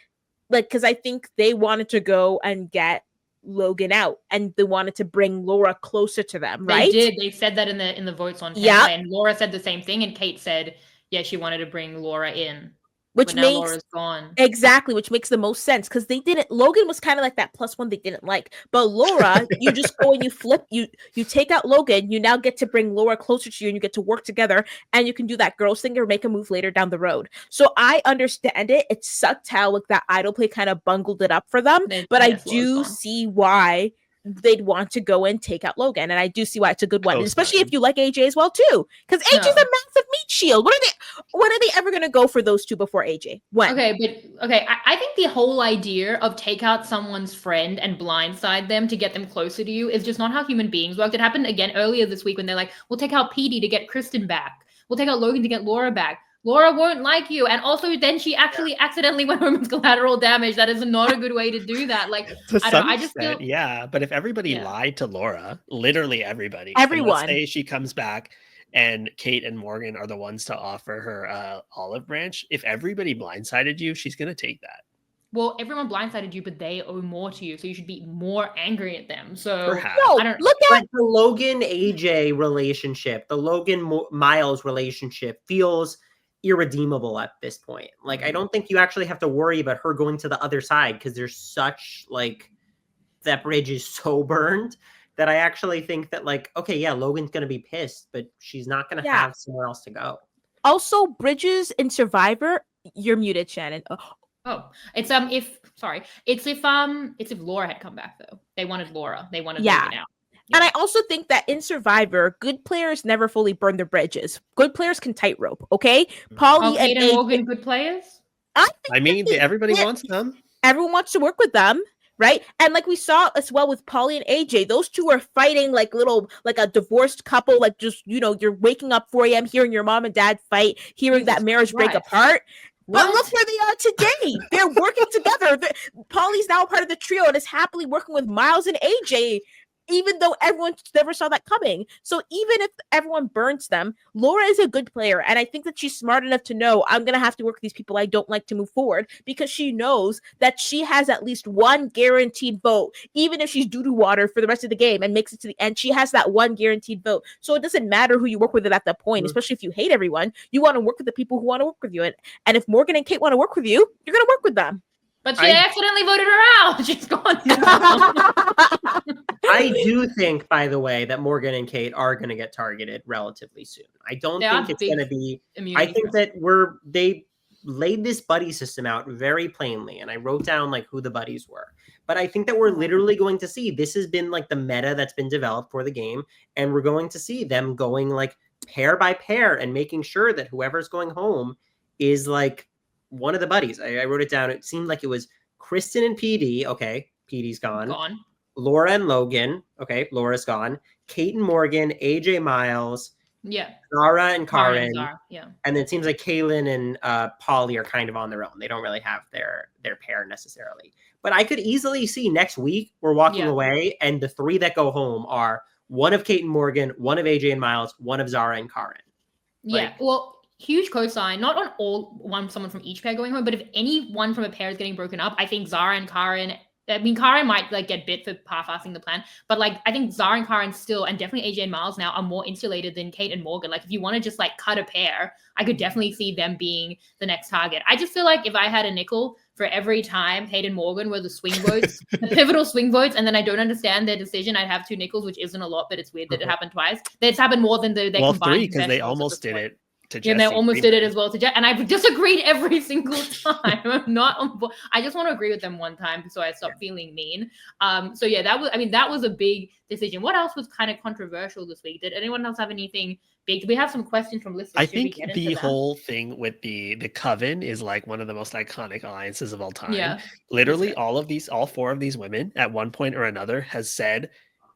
[SPEAKER 2] like, because I think they wanted to go and get Logan out, and they wanted to bring Laura closer to them, right?
[SPEAKER 1] They did. They said that in the votes on
[SPEAKER 2] Yeah.
[SPEAKER 1] Template, and Laura said the same thing, and Kate said, yeah, she wanted to bring Laura in.
[SPEAKER 2] Which
[SPEAKER 1] but now
[SPEAKER 2] makes
[SPEAKER 1] Laura's gone.
[SPEAKER 2] Exactly, which makes the most sense because they didn't. Logan was kind of like that +1 they didn't like, but Laura, you just go and you flip, you take out Logan, you now get to bring Laura closer to you, and you get to work together, and you can do that girls thing or make a move later down the road. So I understand it. It sucked how like that idol play kind of bungled it up for them, but I do see why they'd want to go and take out Logan, and I do see why it's a good one, especially if you like AJ as well too, because AJ's a massive meat shield. When are they ever going to go for those two before AJ? When?
[SPEAKER 1] I think the whole idea of take out someone's friend and blindside them to get them closer to you is just not how human beings work. It happened again earlier this week when they're like, we'll take out Petey to get Kristen back, we'll take out Logan to get Laura back. Laura won't like you. And also then she actually accidentally went home with collateral damage. That is not a good way to do that. Like,
[SPEAKER 4] I just feel... Yeah, but if everybody lied to Laura, literally everybody.
[SPEAKER 2] Everyone.
[SPEAKER 4] Let's say she comes back and Kate and Morgan are the ones to offer her olive branch. If everybody blindsided you, she's going to take that.
[SPEAKER 1] Well, everyone blindsided you, but they owe more to you. So you should be more angry at them. So
[SPEAKER 2] no, look at
[SPEAKER 3] the Logan AJ relationship, the Logan Miles relationship feels irredeemable at this point. Like, I don't think you actually have to worry about her going to the other side because there's such like that bridge is so burned that I actually think that like, okay, yeah, Logan's gonna be pissed, but she's not gonna have somewhere else to go.
[SPEAKER 2] Also, bridges in Survivor, you're muted, Shannon.
[SPEAKER 1] It's if Laura had come back though. They wanted Laura. They wanted Logan out.
[SPEAKER 2] And I also think that in Survivor, good players never fully burn their bridges. Good players can tightrope, okay? Paulie and
[SPEAKER 1] Morgan, good players?
[SPEAKER 4] I mean, everybody wants them.
[SPEAKER 2] Everyone wants to work with them, right? And like we saw as well with Paulie and AJ, those two are fighting like a divorced couple, like just, you're waking up 4 a.m. hearing your mom and dad fight, hearing that marriage break apart. But look where they are today. They're working together. Paulie's now part of the trio and is happily working with Miles and AJ, even though everyone never saw that coming. So even if everyone burns them, Laura is a good player. And I think that she's smart enough to know I'm going to have to work with these people I don't like to move forward, because she knows that she has at least one guaranteed vote. Even if she's doo-doo water for the rest of the game and makes it to the end, she has that one guaranteed vote. So it doesn't matter who you work with at that point, especially if you hate everyone. You want to work with the people who want to work with you. And if Morgan and Kate want to work with you, you're going to work with them.
[SPEAKER 1] But she accidentally voted her out. She's gone.
[SPEAKER 3] I do think, by the way, that Morgan and Kate are going to get targeted relatively soon. I don't think it's going to be. I think that they laid this buddy system out very plainly, and I wrote down like who the buddies were. But I think that we're literally going to see, this has been like the meta that's been developed for the game, and we're going to see them going like pair by pair and making sure that whoever's going home is like one of the buddies. I wrote it down. It seemed like it was Kristen and PD. Okay, PD's gone. Laura and Logan. Okay, Laura's gone. Kate and Morgan. AJ Miles.
[SPEAKER 1] Yeah.
[SPEAKER 3] Zara and Karen.
[SPEAKER 1] Yeah.
[SPEAKER 3] And then it seems like Kaylin and Polly are kind of on their own. They don't really have their pair necessarily. But I could easily see next week we're walking away, and the three that go home are one of Kate and Morgan, one of AJ and Miles, one of Zara and Karen.
[SPEAKER 1] Yeah. Well, huge cosign, not on someone from each pair going home, but if anyone from a pair is getting broken up, I think Zara and Karen, Karen might like get bit for half-assing the plan, but like I think Zara and Karen still, and definitely AJ and Miles now, are more insulated than Kate and Morgan. Like if you want to just like cut a pair, I could definitely see them being the next target. I just feel like if I had a nickel for every time Kate and Morgan were the swing votes, the pivotal swing votes, and then I don't understand their decision, I'd have 2 nickels, which isn't a lot, but it's weird that it happened twice. It's happened more than their combined.
[SPEAKER 4] 3, because they almost did it to
[SPEAKER 1] Yeah, and they
[SPEAKER 4] Jesse
[SPEAKER 1] almost did it
[SPEAKER 4] Freeman.
[SPEAKER 1] as well to Jack, and I've disagreed every single time. I'm not on board. I just want to agree with them one time, so I stopped feeling mean. So yeah, that was a big decision. What else was kind of controversial this week? Did anyone else have anything big? Do we have some questions from listeners?
[SPEAKER 4] I
[SPEAKER 1] Should we
[SPEAKER 4] think
[SPEAKER 1] get
[SPEAKER 4] the
[SPEAKER 1] into that?
[SPEAKER 4] whole thing with the coven is like one of the most iconic alliances of all time.
[SPEAKER 1] Yeah,
[SPEAKER 4] Literally,
[SPEAKER 1] that's
[SPEAKER 4] all four of these women at one point or another has said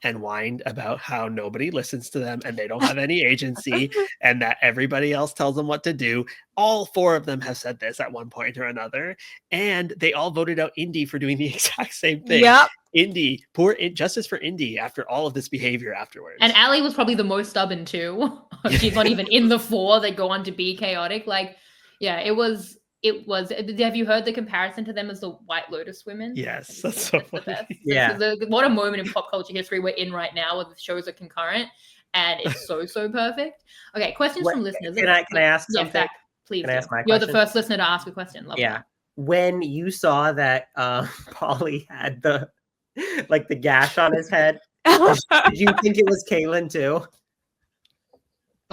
[SPEAKER 4] and whined about how nobody listens to them and they don't have any agency and that everybody else tells them what to do. All four of them have said this at one point or another, and they all voted out Indy for doing the exact same thing.
[SPEAKER 2] Yep.
[SPEAKER 4] Indy, justice for Indy after all of this behavior afterwards.
[SPEAKER 1] And Allie was probably the most stubborn too. She's not even in the four that go on to be chaotic. Like, yeah, it was. Have you heard the comparison to them as the White Lotus women?
[SPEAKER 4] Yes, that's so
[SPEAKER 1] the best.
[SPEAKER 4] funny.
[SPEAKER 3] Yeah.
[SPEAKER 1] What a moment in pop culture history we're in right now, where the shows are concurrent, and it's so perfect. Okay, questions from listeners.
[SPEAKER 3] Can I ask
[SPEAKER 1] Yeah,
[SPEAKER 3] something?
[SPEAKER 1] Zach, please.
[SPEAKER 3] Can I ask my
[SPEAKER 1] You're the
[SPEAKER 3] question?
[SPEAKER 1] first listener to ask a question. Love
[SPEAKER 3] Yeah.
[SPEAKER 1] that.
[SPEAKER 3] When you saw that Polly had the gash on his head, did you think it was Kaylin too?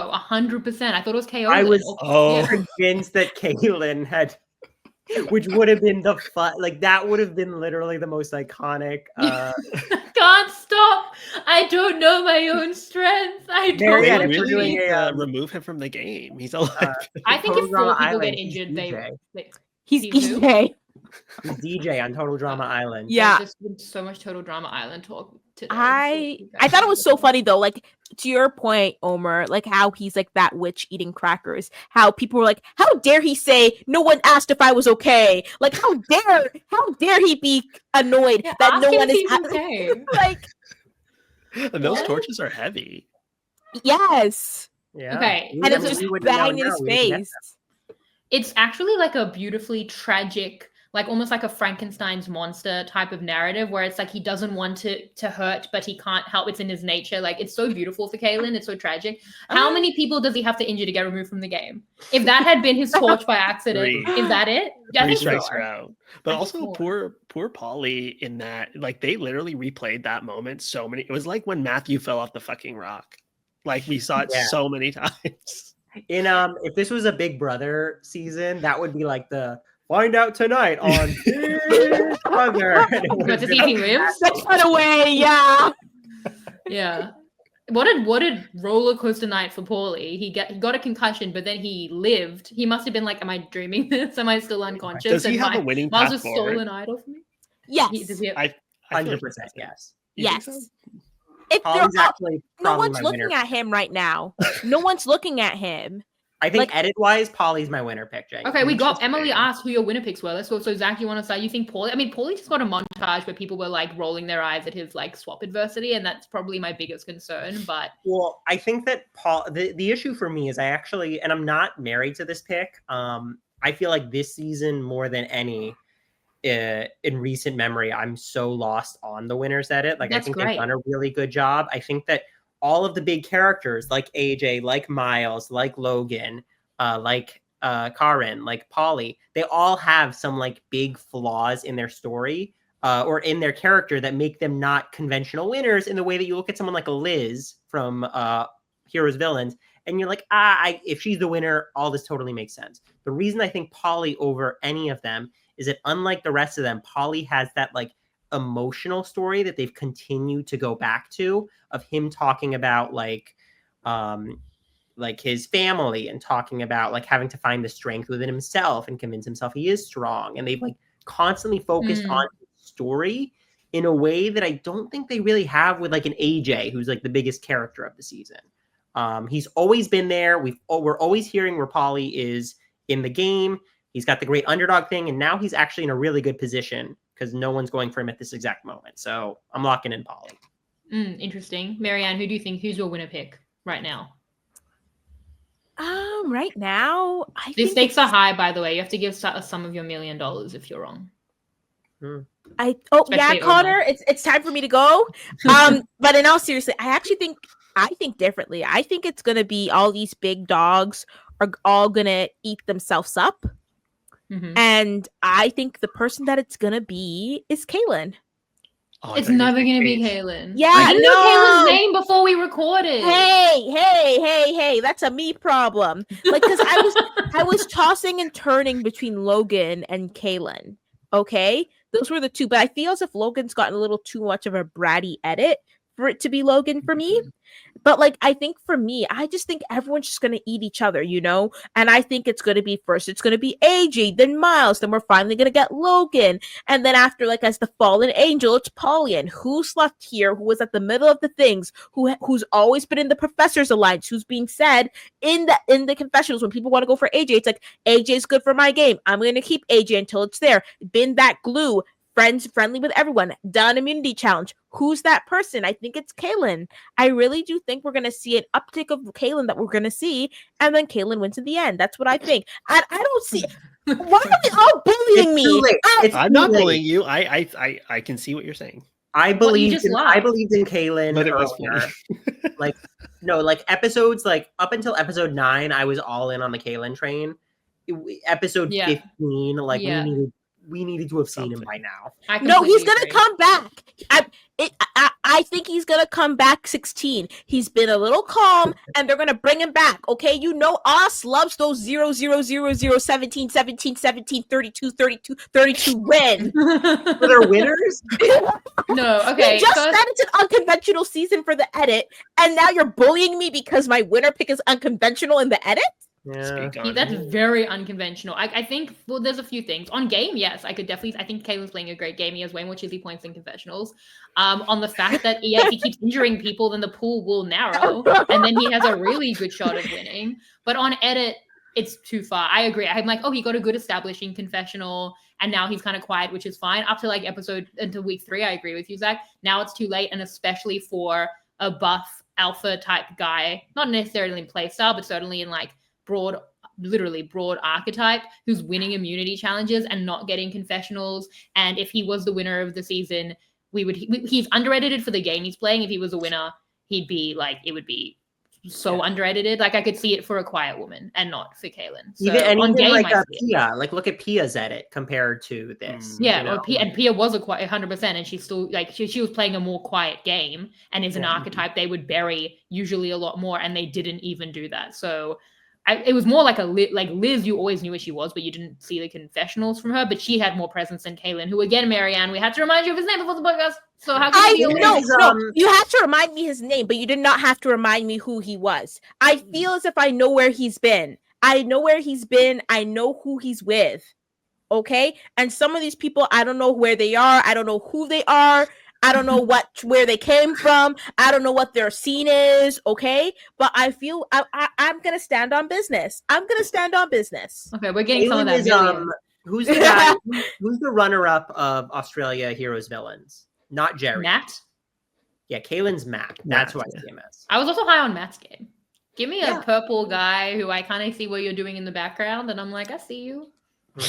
[SPEAKER 1] Oh, 100%. I thought it was KO.
[SPEAKER 3] I was
[SPEAKER 1] Yeah.
[SPEAKER 3] convinced that Kaylin had, which would have been the fun. Like that would have been literally the most iconic.
[SPEAKER 1] Can't stop. I don't know my own strength. I don't.
[SPEAKER 3] Very
[SPEAKER 4] They
[SPEAKER 3] if we're
[SPEAKER 4] really
[SPEAKER 3] doing a,
[SPEAKER 4] remove him from the game. He's alive.
[SPEAKER 1] I think if
[SPEAKER 3] Total
[SPEAKER 1] 4
[SPEAKER 3] Drama
[SPEAKER 1] people
[SPEAKER 3] Island,
[SPEAKER 1] get
[SPEAKER 3] he's
[SPEAKER 1] injured,
[SPEAKER 3] DJ.
[SPEAKER 2] He's
[SPEAKER 1] who?
[SPEAKER 2] DJ.
[SPEAKER 3] He's DJ on Total Drama Island.
[SPEAKER 2] Yeah.
[SPEAKER 1] There's just been so much Total Drama Island talk today.
[SPEAKER 2] I thought it was so funny though, like to your point, Omar, like how he's like that witch eating crackers. How people were like, "How dare he say no one asked if I was okay?" Like, how dare he be annoyed that
[SPEAKER 1] Ask
[SPEAKER 2] no
[SPEAKER 1] him
[SPEAKER 2] one
[SPEAKER 1] if
[SPEAKER 2] is
[SPEAKER 1] he's okay.
[SPEAKER 2] like,
[SPEAKER 4] And those
[SPEAKER 1] What?
[SPEAKER 4] torches are heavy.
[SPEAKER 2] yes,
[SPEAKER 3] Yeah.
[SPEAKER 1] Okay.
[SPEAKER 3] We
[SPEAKER 2] and
[SPEAKER 3] wouldn't-
[SPEAKER 2] it's just
[SPEAKER 3] we wouldn't know
[SPEAKER 2] banging in
[SPEAKER 3] now.
[SPEAKER 2] his
[SPEAKER 3] We wouldn't get
[SPEAKER 2] face.
[SPEAKER 1] It's actually like a beautifully tragic, like almost like a Frankenstein's monster type of narrative, where it's like he doesn't want to hurt, but he can't help. It's in his nature. Like, it's so beautiful for Kaylin. It's so tragic. How many people does he have to injure to get removed from the game? If that had been his torch by accident,
[SPEAKER 4] Three.
[SPEAKER 1] is that it? I
[SPEAKER 4] 3
[SPEAKER 1] think
[SPEAKER 4] strikes
[SPEAKER 1] so.
[SPEAKER 4] are out. But
[SPEAKER 1] I think
[SPEAKER 4] also poor Polly in that, like, they literally replayed that moment so many. It was like when Matthew fell off the fucking rock. Like, we saw it
[SPEAKER 3] Yeah.
[SPEAKER 4] so many times.
[SPEAKER 3] In if this was a Big Brother season, that would be like the find out tonight on Big Brother. And it would
[SPEAKER 1] But
[SPEAKER 3] have
[SPEAKER 1] to
[SPEAKER 3] been
[SPEAKER 1] see if he
[SPEAKER 3] like,
[SPEAKER 1] lives.
[SPEAKER 2] Let's run away, yeah.
[SPEAKER 1] Yeah. What a roller coaster night for Paulie. He got a concussion, but then he lived. He must have been like, "Am I dreaming this? Am I still unconscious?"
[SPEAKER 4] Does he
[SPEAKER 1] And
[SPEAKER 4] have a winning
[SPEAKER 1] Miles
[SPEAKER 4] path
[SPEAKER 1] just
[SPEAKER 4] forward?
[SPEAKER 1] stole an idol from me.
[SPEAKER 2] Yes,
[SPEAKER 1] Does he have-
[SPEAKER 4] I feel like
[SPEAKER 3] 100%
[SPEAKER 4] he does.
[SPEAKER 3] yes.
[SPEAKER 4] You think
[SPEAKER 2] yes.
[SPEAKER 4] so?
[SPEAKER 2] If
[SPEAKER 3] Polly's
[SPEAKER 2] they're all-
[SPEAKER 3] actually
[SPEAKER 2] no
[SPEAKER 3] probably
[SPEAKER 2] one's
[SPEAKER 3] my winner.
[SPEAKER 2] looking at him right now. No one's looking at him.
[SPEAKER 3] I think
[SPEAKER 2] like-
[SPEAKER 3] edit-wise, Polly's my winner pick, Jake.
[SPEAKER 1] Okay, we got
[SPEAKER 3] Just-
[SPEAKER 1] Emily asked who your winner picks were. Let's go. So Zach, you want to start? You think Paulie? I mean, Paulie just got a montage where people were like rolling their eyes at his like swap adversity, and that's probably my biggest concern. But
[SPEAKER 3] Well, I think that the issue for me is I actually, and I'm not married to this pick. I feel like this season more than any in recent memory, I'm so lost on the winners edit. Like,
[SPEAKER 1] That's
[SPEAKER 3] I think
[SPEAKER 1] great.
[SPEAKER 3] they've done a really good job. I think that all of the big characters like AJ, like Miles, like Logan, like Karin, like Polly, they all have some like big flaws in their story or in their character that make them not conventional winners in the way that you look at someone like a Liz from Heroes Villains and you're like, if she's the winner, all this totally makes sense. The reason I think Polly over any of them is that unlike the rest of them, Polly has that like emotional story that they've continued to go back to of him talking about like his family and talking about like having to find the strength within himself and convince himself he is strong. And they've like constantly focused on his story in a way that I don't think they really have with like an AJ, who's like the biggest character of the season. He's always been there. We're always hearing where Polly is in the game. He's got the great underdog thing, and now he's actually in a really good position because no one's going for him at this exact moment. So I'm locking in Polly.
[SPEAKER 1] Interesting. Maryanne, who do you think? Who's your winner pick right now?
[SPEAKER 2] Right now, I
[SPEAKER 1] The
[SPEAKER 2] think
[SPEAKER 1] stakes are high, by the way. You have to give some of your $1 million if you're wrong. Especially
[SPEAKER 2] Connor, it's time for me to go. But in all seriousness, I think differently. I think it's gonna be all these big dogs are all gonna eat themselves up.
[SPEAKER 1] Mm-hmm.
[SPEAKER 2] And I think the person that it's gonna be is Kaylin.
[SPEAKER 4] Oh, I
[SPEAKER 1] It's
[SPEAKER 4] thought you were
[SPEAKER 1] never
[SPEAKER 4] saying
[SPEAKER 1] going to be
[SPEAKER 4] Paige.
[SPEAKER 1] Kaylin.
[SPEAKER 2] Yeah,
[SPEAKER 1] I didn't know
[SPEAKER 2] no!
[SPEAKER 1] Kaylin's name before we recorded. recorded.
[SPEAKER 2] Hey, that's a me problem. Like, because I was tossing and turning between Logan and Kaylin. Okay, those were the two, but I feel as if Logan's gotten a little too much of a bratty edit for it to be Logan for me. But like, I think for me, I just think everyone's just gonna eat each other, you know. And I think it's gonna be first, it's gonna be AJ, then Miles, then we're finally gonna get Logan, and then after, like, as the fallen angel, it's Polyan. Who's left here? Who was at the middle of the things? Who's always been in the Professor's Alliance? Who's being said in the confessionals when people want to go for AJ? It's like, AJ's good for my game. I'm gonna keep AJ until it's there. Been that glue. Friendly with everyone, done immunity challenge. Who's that person? I think it's Kaylin. I really do think we're going to see an uptick of Kaylin that we're going to see, and then Kaylin wins in the end. That's what I think. I don't see. Why are they all bullying me?
[SPEAKER 4] I'm not bullying you. I can see what you're saying.
[SPEAKER 3] I believed in Kaylin,
[SPEAKER 4] but it was
[SPEAKER 3] like episodes, like up until episode 9, I was all in on the Kaylin train. Episode 15, like we needed to have seen him by now.
[SPEAKER 2] No, he's gonna come back. I think he's gonna come back 16. He's been a little calm, and they're gonna bring him back. Okay, you know, us loves those 0, 0, 0, 0, 17, 17, 17, 32, 32, 32 win.
[SPEAKER 3] For their winners?
[SPEAKER 1] No, okay.
[SPEAKER 2] You just said it's an unconventional season for the edit, and now you're bullying me because my winner pick is unconventional in the edit?
[SPEAKER 3] Yeah.
[SPEAKER 1] That's very unconventional. I think, well, there's a few things. On game, yes, I think Kaylin's playing a great game. He has way more cheesy points than confessionals. On the fact that if he keeps injuring people, then the pool will narrow, and then he has a really good shot of winning. But on edit, it's too far. I agree. I'm like, oh, he got a good establishing confessional, and now he's kind of quiet, which is fine. Up to like into week 3, I agree with you, Zach. Now it's too late, and especially for a buff alpha type guy, not necessarily in playstyle, but certainly in like broad archetype, who's winning immunity challenges and not getting confessionals. And if he was the winner of the season, he's underedited for the game he's playing. If he was a winner, he'd be like, it would be so underedited. Like, I could see it for a quiet woman and not for Kaylin. So
[SPEAKER 3] even
[SPEAKER 1] on game,
[SPEAKER 3] like Pia, like look at Pia's edit compared to this.
[SPEAKER 1] Yeah, well, Pia was a quiet 100%, and she's still like she was playing a more quiet game, and is an archetype they would bury usually a lot more, and they didn't even do that. So it was more like Liz, you always knew where she was, but you didn't see the confessionals from her. But she had more presence than Kaylin, who, again, Maryanne, we had to remind you of his name before the podcast. So how can you
[SPEAKER 2] you had to remind me his name, but you did not have to remind me who he was. I feel as if I know where he's been. I know where he's been. I know who he's with. Okay? And some of these people, I don't know where they are. I don't know who they are. I don't know where they came from. I don't know what their scene is, okay? But I feel I'm going to stand on business. I'm going to stand on business.
[SPEAKER 1] Okay, we're getting some of that.
[SPEAKER 3] Who's the guy? Who's the runner-up of Australia Heroes Villains? Not Jerry.
[SPEAKER 1] Matt?
[SPEAKER 3] Yeah, Kaylin's Matt. That's who I see him as.
[SPEAKER 1] I was also high on Matt's game. Give me a purple guy who I kind of see what you're doing in the background, and I'm like, I see you.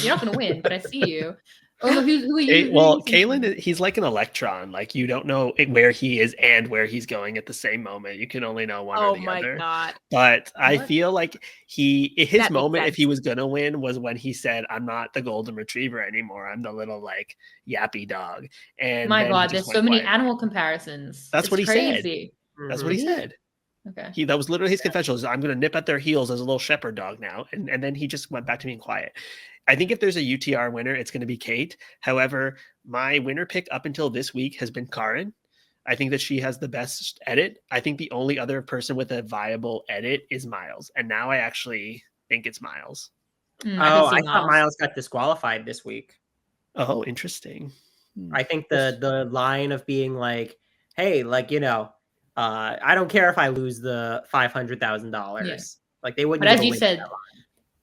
[SPEAKER 1] You're not going to win, but I see you. Oh, who are you?
[SPEAKER 4] Well, Kaylin, he's like an electron. Like, you don't know where he is and where he's going at the same moment. You can only know one or the other. Oh my God. But I feel like his moment, if he was going to win, was when he said, I'm not the golden retriever anymore. I'm the little, like, yappy dog. And
[SPEAKER 1] my God, there's so many animal comparisons.
[SPEAKER 4] That's what he said. That's what he said.
[SPEAKER 1] Okay.
[SPEAKER 4] That was literally his confessional. I'm going to nip at their heels as a little shepherd dog now. And then he just went back to being quiet. I think if there's a UTR winner, it's going to be Kate. However, my winner pick up until this week has been Karin. I think that she has the best edit. I think the only other person with a viable edit is Miles. And now I actually think it's Miles.
[SPEAKER 3] I thought Miles got disqualified this week.
[SPEAKER 4] Oh, interesting.
[SPEAKER 3] I think the line of being like, hey, like, you know, I don't care if I lose the $500,000. Yeah. Like, they wouldn't.
[SPEAKER 1] But as you said,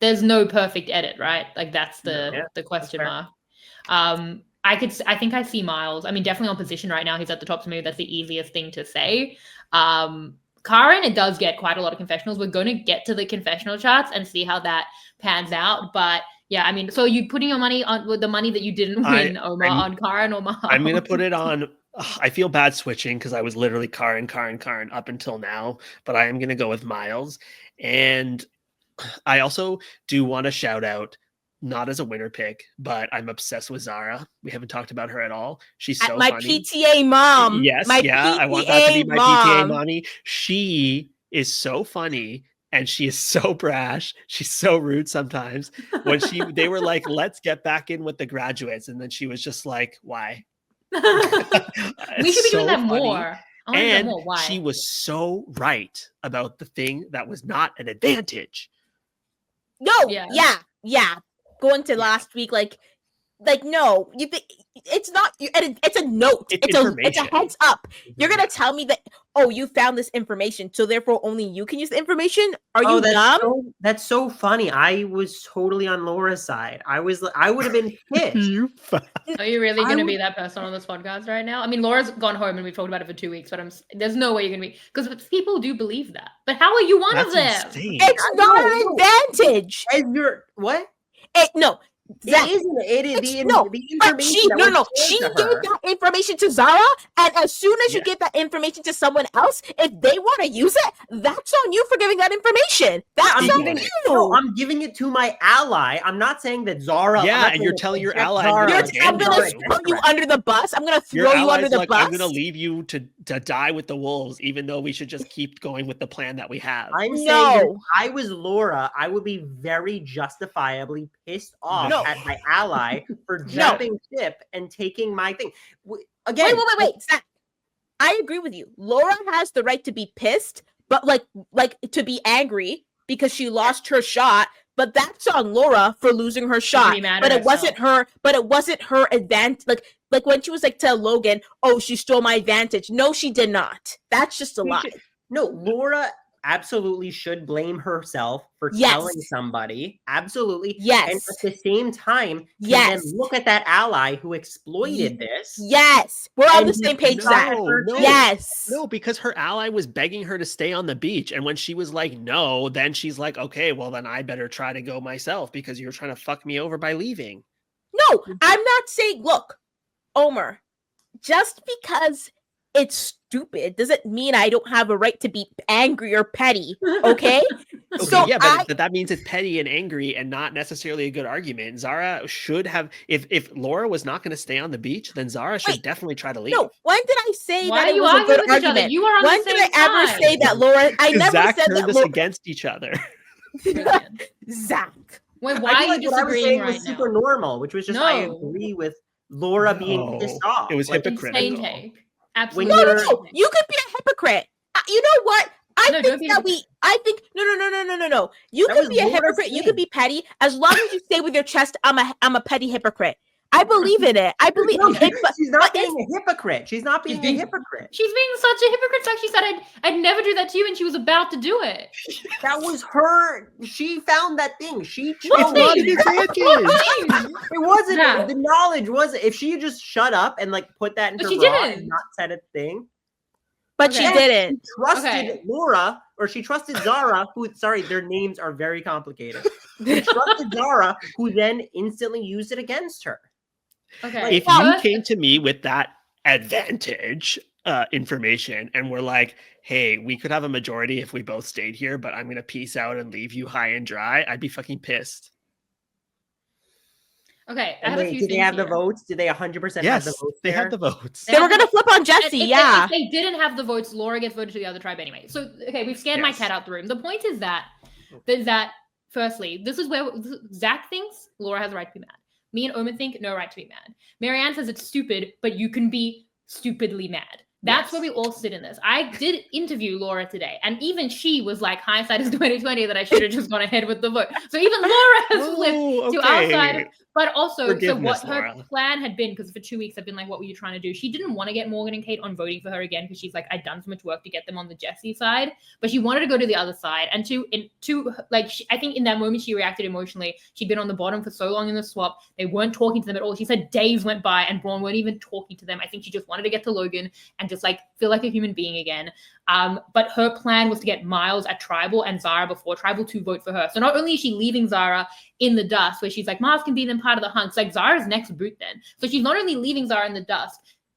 [SPEAKER 1] there's no perfect edit, right? Like, that's the question mark. I think I see Miles. I mean, definitely on position right now. He's at the top, so maybe that's the easiest thing to say. Karin, it does get quite a lot of confessionals. We're going to get to the confessional charts and see how that pans out. But yeah, I mean, so you putting your money on with the money that you didn't win, Omar, on Karin or Miles?
[SPEAKER 4] I'm going to put it on. I feel bad switching because I was literally Karin up until now, but I am going to go with Miles. And I also do want to shout out not as a winner pick, but I'm obsessed with Zara. We haven't talked about her at all. She's so
[SPEAKER 2] my
[SPEAKER 4] funny.
[SPEAKER 2] PTA mom.
[SPEAKER 4] Yes,
[SPEAKER 2] my
[SPEAKER 4] yeah,
[SPEAKER 2] PTA
[SPEAKER 4] I want that to be my PTA
[SPEAKER 2] mom.
[SPEAKER 4] mommy. She is so funny and she is so brash. She's so rude sometimes. When they were like, let's get back in with the graduates, and then she was just like, why?
[SPEAKER 1] We should be doing that
[SPEAKER 4] funny.
[SPEAKER 1] more. I want to do that more. Why?
[SPEAKER 4] She was so right about the thing that was not an advantage.
[SPEAKER 2] No, yeah. Going to last week, like no, it's not. It's a note. It's a heads up. You're gonna tell me that you found this information, so therefore only you can use the information. Are you dumb?
[SPEAKER 3] That's so funny. I was totally on Laura's side. I would have been pissed.
[SPEAKER 1] Are you really going to be that person on this podcast right now? I mean, Laura's gone home and we've talked about it for 2 weeks, but there's no way you're going to be, because people do believe that. But how are you one of them?
[SPEAKER 4] Insane.
[SPEAKER 2] It's not an advantage.
[SPEAKER 3] As your what?
[SPEAKER 2] No.
[SPEAKER 3] It isn't. It is the information.
[SPEAKER 2] She gave that information to Zara, and as soon as you give that information to someone else, if they want to use it, that's on you for giving that information. That's on you.
[SPEAKER 3] No, I'm giving it to my ally. I'm not saying that Zara.
[SPEAKER 4] Yeah, and you're telling your ally.
[SPEAKER 2] I'm gonna throw you under the bus. I'm gonna throw you under the bus.
[SPEAKER 4] I'm gonna leave you to die with the wolves, even though we should just keep going with the plan that we have.
[SPEAKER 3] I'm saying if I was Laura, I would be very justifiably pissed off at my ally for jumping ship and taking my thing. Again,
[SPEAKER 2] wait. Zach, I agree with you. Laura has the right to be pissed, but like to be angry because she lost her shot. But that's on Laura for losing her shot. But it wasn't her. But it wasn't her advantage. Like when she was like to Logan, she stole my advantage. No, she did not. That's just a lie.
[SPEAKER 3] No, Laura absolutely should blame herself for telling somebody. Absolutely.
[SPEAKER 2] Yes.
[SPEAKER 3] And at the same time, then look at that ally who exploited this.
[SPEAKER 2] Yes. We're on the same page, Zach. Yes.
[SPEAKER 4] No, because her ally was begging her to stay on the beach. And when she was like, no, then she's like, okay, well, then I better try to go myself because you're trying to fuck me over by leaving.
[SPEAKER 2] No, I'm not saying, look, Omar, just because it's stupid doesn't mean I don't have a right to be angry or petty. Okay.
[SPEAKER 4] So but that means it's petty and angry and not necessarily a good argument. Zara should have, if Laura was not going to stay on the beach, then Zara should definitely try to leave.
[SPEAKER 2] No, when did I say that it was a good argument?
[SPEAKER 1] You are on
[SPEAKER 2] when
[SPEAKER 1] the same
[SPEAKER 2] did I ever say that, Laura? I never
[SPEAKER 4] Zach
[SPEAKER 2] said
[SPEAKER 4] turned
[SPEAKER 2] that.
[SPEAKER 4] us against each other.
[SPEAKER 2] Zach.
[SPEAKER 1] Wait, why are you disagreeing right now?
[SPEAKER 3] Super normal, which was just I agree with Laura being pissed off.
[SPEAKER 4] It was hypocritical.
[SPEAKER 1] Absolutely.
[SPEAKER 2] No. You could be a hypocrite. You know what? I think no. You could be a hypocrite. You could be petty as long as you stay with your chest. I'm a petty hypocrite. I believe in it. I believe
[SPEAKER 3] she's not being a hypocrite. She's not being a hypocrite.
[SPEAKER 1] She's being such a hypocrite. Like she said, I'd never do that to you, and she was about to do it.
[SPEAKER 3] That was her. She found that thing. She chose. It wasn't the knowledge. Wasn't if she just shut up and like put that into raw and not said a thing.
[SPEAKER 2] But she didn't.
[SPEAKER 3] She trusted Laura, or she trusted Zara, who, their names are very complicated. She trusted Zara, who then instantly used it against her.
[SPEAKER 1] Okay.
[SPEAKER 4] If you came to me with that advantage information and were like, hey, we could have a majority if we both stayed here, but I'm going to peace out and leave you high and dry, I'd be fucking pissed.
[SPEAKER 1] Okay.
[SPEAKER 3] Did they have the votes? Did they 100% have the votes?
[SPEAKER 4] They had the votes.
[SPEAKER 2] They were going to flip on Jesse,
[SPEAKER 1] If they didn't have the votes, Laura gets voted to the other tribe anyway. So, okay, we've scanned my cat out the room. The point is that firstly, this is where Zach thinks Laura has the right to be mad. Me and Omar think no right to be mad. Maryanne says it's stupid, but you can be stupidly mad. That's where we all sit in this. I did interview Laura today, and even she was like, hindsight is 2020, that I should have just gone ahead with the vote. So even Laura has flipped to our side. But also, so what her plan had been, because for 2 weeks I've been like, what were you trying to do? She didn't want to get Morgan and Kate on voting for her again, because she's like, I'd done so much work to get them on the Jesse side, but she wanted to go to the other side. And I think in that moment she reacted emotionally. She'd been on the bottom for so long in the swap. They weren't talking to them at all. She said days went by and Braun weren't even talking to them. I think she just wanted to get to Logan and just like feel like a human being again. But her plan was to get Miles at Tribal and Zara before Tribal to vote for her. So not only is she leaving Zara in the dust, where she's like, Miles can be then part of the hunt. It's like Zara's next boot then. So she's not only leaving Zara in the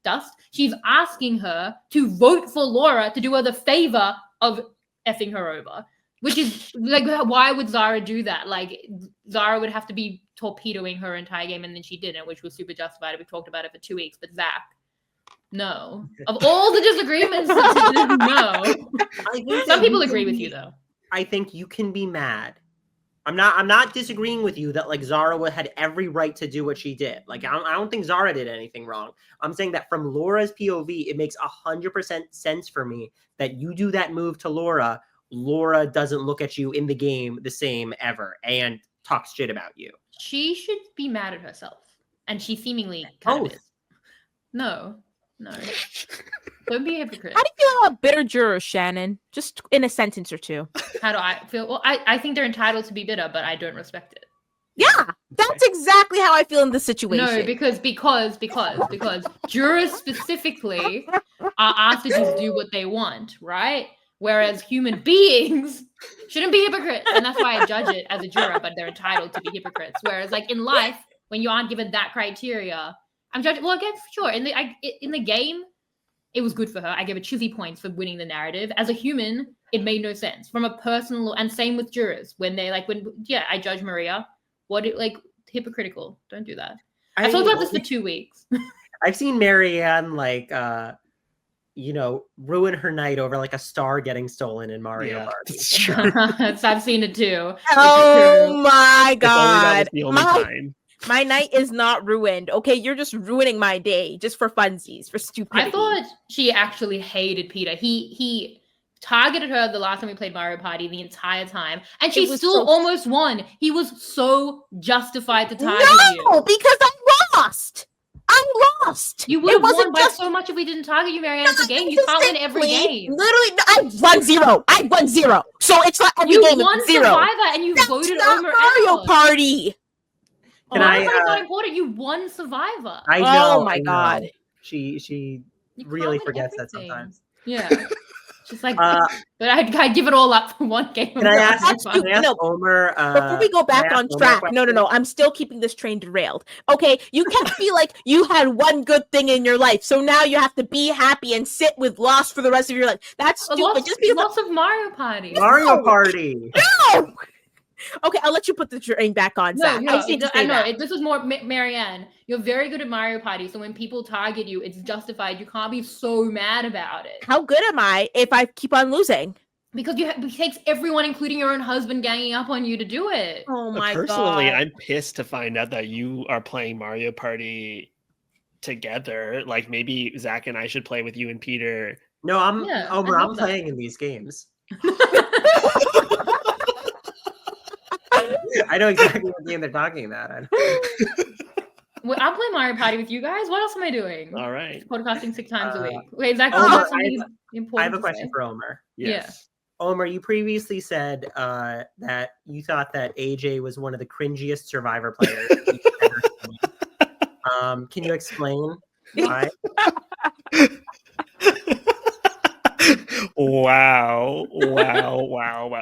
[SPEAKER 1] dust, she's asking her to vote for Laura to do her the favor of effing her over. Which is like, why would Zara do that? Like, Zara would have to be torpedoing her entire game, and then she didn't, which was super justified. We talked about it for 2 weeks, but Zach, no. Of all the disagreements, no.
[SPEAKER 3] I think
[SPEAKER 1] Some
[SPEAKER 3] that
[SPEAKER 1] people
[SPEAKER 3] you
[SPEAKER 1] agree
[SPEAKER 3] can
[SPEAKER 1] with
[SPEAKER 3] be-
[SPEAKER 1] you, though.
[SPEAKER 3] I think you can be mad. I'm not disagreeing with you that like Zara had every right to do what she did. Like I don't think Zara did anything wrong. I'm saying that from Laura's POV, it makes 100% sense for me that you do that move to Laura. Laura doesn't look at you in the game the same ever and talks shit about you.
[SPEAKER 1] She should be mad at herself, and she seemingly kind of
[SPEAKER 3] Both.
[SPEAKER 1] is. No. Don't be a hypocrite.
[SPEAKER 2] How do you feel about bitter jurors, Shannon? Just in a sentence or two.
[SPEAKER 1] How do I feel? Well, I think they're entitled to be bitter, but I don't respect it.
[SPEAKER 2] Yeah, that's exactly how I feel in this situation.
[SPEAKER 1] No, because jurors specifically are asked to just do what they want, right? Whereas human beings shouldn't be hypocrites, and that's why I judge it as a juror. But they're entitled to be hypocrites. Whereas, like in life, when you aren't given that criteria, I'm judging. Well, again, sure. In the game, it was good for her. I gave her chizzy points for winning the narrative. As a human, it made no sense. From a personal, and same with jurors when they I judge Maria. Hypocritical. Don't do that. I talked about this for 2 weeks.
[SPEAKER 3] I've seen Maryanne ruin her night over like a star getting stolen in Mario Kart.
[SPEAKER 4] It's true.
[SPEAKER 1] I've seen it too.
[SPEAKER 2] Oh my
[SPEAKER 4] If only that was
[SPEAKER 2] god.
[SPEAKER 4] the only time.
[SPEAKER 2] My night is not ruined. Okay, you're just ruining my day just for funsies, for stupidity.
[SPEAKER 1] I thought she actually hated Peter. He targeted her the last time we played Mario Party the entire time, and she still almost won. He was so justified to target you.
[SPEAKER 2] No, because I lost.
[SPEAKER 1] You would have won by so much if we didn't target you, Maryanne. It's a game. You can't win every game.
[SPEAKER 2] Literally, I won 0. I won 0. So it's not every
[SPEAKER 1] You
[SPEAKER 2] game.
[SPEAKER 1] won
[SPEAKER 2] It's 0.
[SPEAKER 1] Survivor, and you
[SPEAKER 2] That's
[SPEAKER 1] voted
[SPEAKER 2] not
[SPEAKER 1] Omar
[SPEAKER 2] Mario
[SPEAKER 1] out.
[SPEAKER 2] Party.
[SPEAKER 3] Can
[SPEAKER 1] Why is that not important? You won Survivor.
[SPEAKER 3] I know.
[SPEAKER 2] Oh my god.
[SPEAKER 3] She
[SPEAKER 1] You
[SPEAKER 3] really
[SPEAKER 1] can't win
[SPEAKER 3] forgets that
[SPEAKER 1] everything.
[SPEAKER 3] sometimes.
[SPEAKER 1] Yeah. Just like, but I'd give it all up for one game.
[SPEAKER 3] Can I ask
[SPEAKER 2] No.
[SPEAKER 3] Omar?
[SPEAKER 2] Before we go back on track, no, I'm still keeping this train derailed. Okay, you can't feel like you had one good thing in your life, so now you have to be happy and sit with loss for the rest of your life. That's stupid. Just because
[SPEAKER 1] lots of Mario Party.
[SPEAKER 3] Mario Party.
[SPEAKER 2] No. Okay, I'll let you put the train back on, Zach.
[SPEAKER 1] I know. This is more Maryanne. You're very good at Mario Party, so when people target you, it's justified. You can't be so mad about it.
[SPEAKER 2] How good am I if I keep on losing?
[SPEAKER 1] Because it takes everyone, including your own husband, ganging up on you to do it.
[SPEAKER 2] Oh my god.
[SPEAKER 4] Personally, I'm pissed to find out that you are playing Mario Party together. Like maybe Zach and I should play with you and Peter.
[SPEAKER 3] No, I'm playing in these games. I know exactly what game they're talking about.
[SPEAKER 1] Well, I'm playing Mario Party with you guys. What else am I doing?
[SPEAKER 4] All right.
[SPEAKER 1] Podcasting 6 times a week. Wait, Zach,
[SPEAKER 3] Omar,
[SPEAKER 1] important
[SPEAKER 3] I have a question for Omar.
[SPEAKER 4] Yes.
[SPEAKER 3] Omar, you previously said that you thought that AJ was one of the cringiest Survivor players you've ever seen. Can you explain why?
[SPEAKER 4] Wow.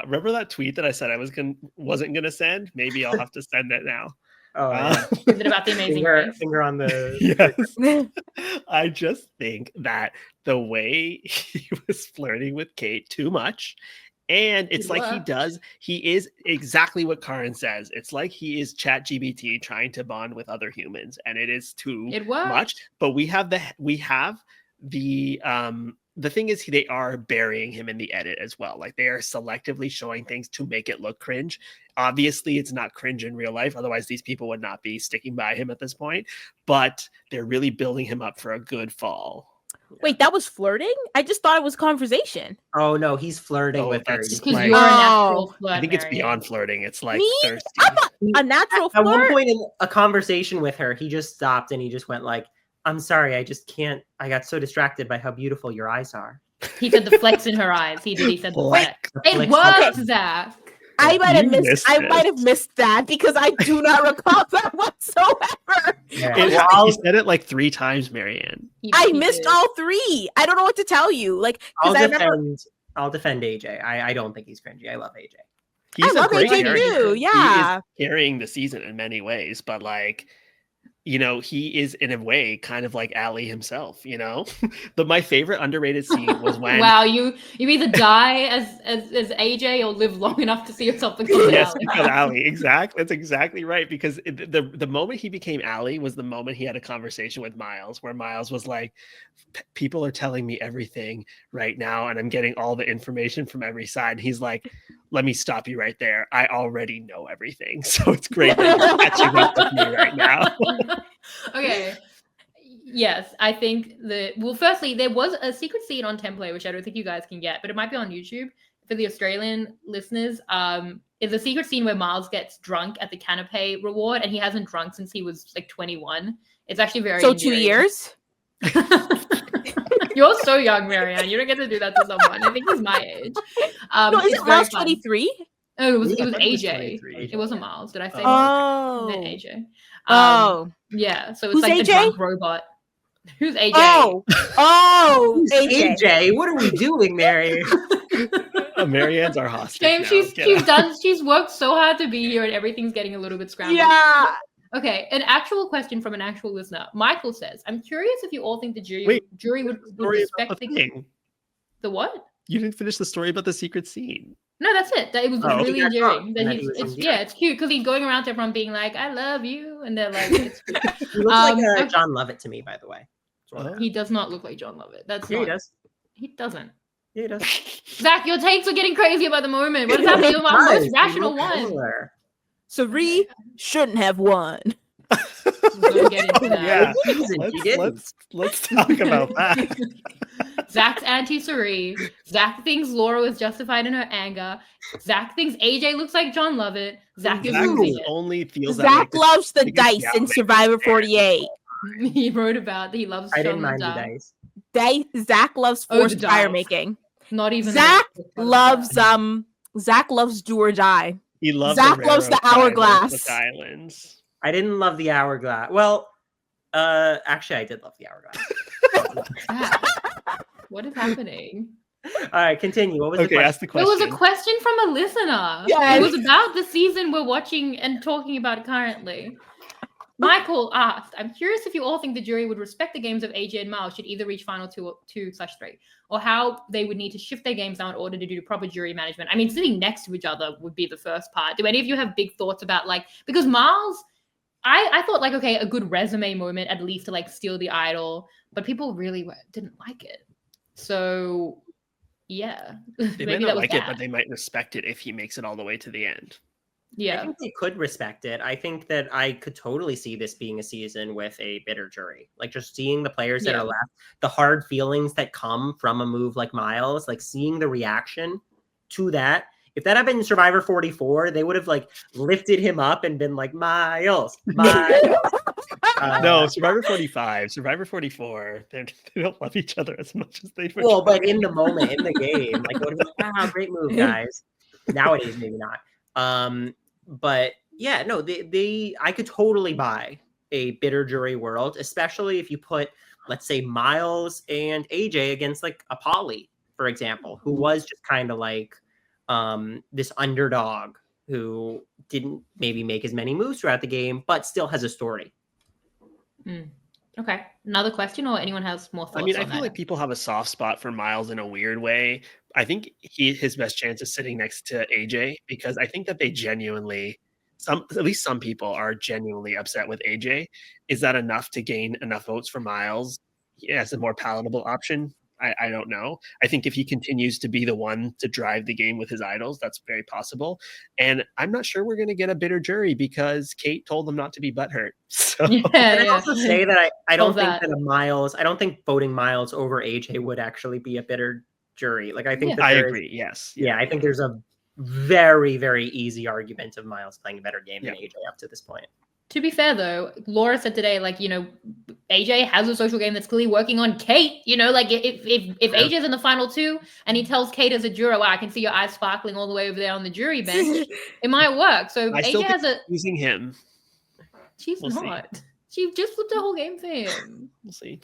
[SPEAKER 4] Remember that tweet that I said I wasn't gonna send? Maybe I'll have to send it now.
[SPEAKER 3] Oh, yeah.
[SPEAKER 1] Is it about the amazing race?
[SPEAKER 3] Finger on the...
[SPEAKER 4] Yes. I just think that the way he was flirting with Kate too much, and it's he is exactly what Karin says. It's like he is ChatGPT trying to bond with other humans, and it is too much. But we have the thing is they are burying him in the edit as well. Like they are selectively showing things to make it look cringe. Obviously it's not cringe in real life. Otherwise these people would not be sticking by him at this point, but they're really building him up for a good fall.
[SPEAKER 2] Wait, that was flirting? I just thought it was conversation.
[SPEAKER 3] Oh no, he's flirting with her.
[SPEAKER 1] Just because you're a natural flirt,
[SPEAKER 4] I think it's beyond flirting. It's like thirsty.
[SPEAKER 2] I'm a natural flirt?
[SPEAKER 3] At one point in a conversation with her, he just stopped and he just went like, I'm sorry, I just can't. I got so distracted by how beautiful your eyes are.
[SPEAKER 1] He said the flex in her eyes. He said the flex. It worked, Zach.
[SPEAKER 2] I might have missed that because I do not recall that whatsoever.
[SPEAKER 3] Yeah.
[SPEAKER 4] He said it like 3 times, Maryanne.
[SPEAKER 2] I missed all 3. I don't know what to tell you. Like,
[SPEAKER 3] I'll defend AJ. I don't think he's cringy. I love AJ.
[SPEAKER 4] He's
[SPEAKER 2] I love AJ too. Yeah,
[SPEAKER 4] he is carrying the season in many ways, but like you know, he is in a way kind of like Ali himself, you know. My favorite underrated scene was when
[SPEAKER 1] wow, you either die as AJ or live long enough to see yourself become
[SPEAKER 4] yes,
[SPEAKER 1] Ali.
[SPEAKER 4] become Ali. Exactly. That's exactly right. Because the moment he became Ali was the moment he had a conversation with Miles, where Miles was like, people are telling me everything right now, and I'm getting all the information from every side. And he's like, let me stop you right there. I already know everything. So it's great that you're catching up with me right now.
[SPEAKER 1] Okay. Yes, I think firstly, there was a secret scene on Template, which I don't think you guys can get, but it might be on YouTube for the Australian listeners. Is a secret scene where Miles gets drunk at the canapé reward, and he hasn't drunk since he was like 21. It's actually very
[SPEAKER 2] So
[SPEAKER 1] endearing.
[SPEAKER 2] 2 years.
[SPEAKER 1] You're so young, Maryanne. You don't get to do that to someone. I think he's my age.
[SPEAKER 2] No,
[SPEAKER 1] it's
[SPEAKER 2] isn't
[SPEAKER 1] very
[SPEAKER 2] Miles
[SPEAKER 1] fun.
[SPEAKER 2] 23?
[SPEAKER 1] Oh, it was
[SPEAKER 3] Yeah, I thought it was
[SPEAKER 1] AJ.
[SPEAKER 3] 23.
[SPEAKER 1] It wasn't Miles. Did I say
[SPEAKER 2] Oh.
[SPEAKER 1] Miles? I meant AJ.
[SPEAKER 2] Oh.
[SPEAKER 1] Yeah. So it's
[SPEAKER 2] Who's
[SPEAKER 1] like
[SPEAKER 2] AJ?
[SPEAKER 1] a drunk robot. Who's AJ?
[SPEAKER 2] Oh,
[SPEAKER 3] Who's
[SPEAKER 2] AJ.
[SPEAKER 3] AJ? What are we doing, Mary?
[SPEAKER 4] Maryanne's our hostage.
[SPEAKER 1] Shame,
[SPEAKER 4] now.
[SPEAKER 1] she's worked so hard to be here, and everything's getting a little bit scrambled.
[SPEAKER 2] Yeah.
[SPEAKER 1] Okay, an actual question from an actual listener. Michael says, "I'm curious if you all think the jury would respect the what?
[SPEAKER 4] You didn't finish the story about the secret scene.
[SPEAKER 1] No, that's it. It was really endearing. It's cute because he's going around to everyone being like, "I love you," and they're like, "It's cute."
[SPEAKER 3] He looks like John Lovett to me, by the way.
[SPEAKER 1] He does not look like John Lovett.
[SPEAKER 3] He does.
[SPEAKER 1] He doesn't.
[SPEAKER 3] Yeah, he does.
[SPEAKER 1] Zach, your takes are getting crazy about the moment. What is happening? You're my most rational one.
[SPEAKER 2] Sari shouldn't have won.
[SPEAKER 1] We're gonna get into that.
[SPEAKER 4] Yeah. Let's talk about that.
[SPEAKER 1] Zach's anti-Sari. Zach thinks Laura was justified in her anger. Zach thinks AJ looks like John Lovett. Zach is losing it.
[SPEAKER 4] Only feels
[SPEAKER 2] Zach loves the dice in Survivor 48.
[SPEAKER 1] He wrote about he loves.
[SPEAKER 3] I didn't mind the dice.
[SPEAKER 2] Zach loves forced tire making.
[SPEAKER 1] Not even
[SPEAKER 2] Zach loves Zach loves do or die.
[SPEAKER 4] He loves
[SPEAKER 2] Zach loves the hourglass.
[SPEAKER 4] Islands.
[SPEAKER 3] I didn't love the hourglass. Well, actually, I did love the hourglass.
[SPEAKER 1] What is happening?
[SPEAKER 3] All right, continue. What was the question?
[SPEAKER 4] Ask the question.
[SPEAKER 1] It was a question from a listener.
[SPEAKER 2] Yes.
[SPEAKER 1] It was about the season we're watching and talking about currently. Michael asked, "I'm curious if you all think the jury would respect the games of AJ and Miles should either reach final 2/3, or how they would need to shift their games now in order to do proper jury management." I mean, sitting next to each other would be the first part. Do any of you have big thoughts about because Miles, I thought okay, a good resume moment at least to steal the idol, but people really didn't like it. So yeah,
[SPEAKER 4] they might not like it, but they might respect it if he makes it all the way to the end.
[SPEAKER 1] Yeah,
[SPEAKER 3] I think they could respect it. I think that I could totally see this being a season with a bitter jury. Just seeing the players that are left, the hard feelings that come from a move like Miles, seeing the reaction to that. If that had been Survivor 44, they would have lifted him up and been like, Miles.
[SPEAKER 4] No, Survivor 45, Survivor 44, they don't love each other as much as they do.
[SPEAKER 3] Well, but in the moment, in the game, it would have been, wow, great move, guys. Nowadays, maybe not. But yeah, no, I could totally buy a bitter jury world, especially if you put, let's say, Miles and AJ against a Polly, for example, who was just kind of this underdog who didn't maybe make as many moves throughout the game, but still has a story.
[SPEAKER 1] Okay. Another question, or anyone has more thoughts?
[SPEAKER 4] I mean, I feel like people have a soft spot for Miles in a weird way. I think his best chance is sitting next to AJ, because I think that they genuinely, at least some people are genuinely upset with AJ. Is that enough to gain enough votes for Miles as a more palatable option? I don't know. I think if he continues to be the one to drive the game with his idols, that's very possible. And I'm not sure we're going to get a bitter jury because Kate told them not to be butthurt. So.
[SPEAKER 3] I also say that I don't think that I don't think voting Miles over AJ would actually be a bitter jury. I think that
[SPEAKER 4] I agree. Yes.
[SPEAKER 3] Yeah, I think there's a very, very easy argument of Miles playing a better game than AJ up to this point.
[SPEAKER 1] To be fair, though, Laura said today, AJ has a social game that's clearly working on Kate. If AJ's in the final two and he tells Kate as a juror, wow, I can see your eyes sparkling all the way over there on the jury bench, it might work. So
[SPEAKER 4] I
[SPEAKER 1] AJ has
[SPEAKER 4] using him.
[SPEAKER 1] She's not. See. She just flipped the whole game for him.
[SPEAKER 4] We'll see.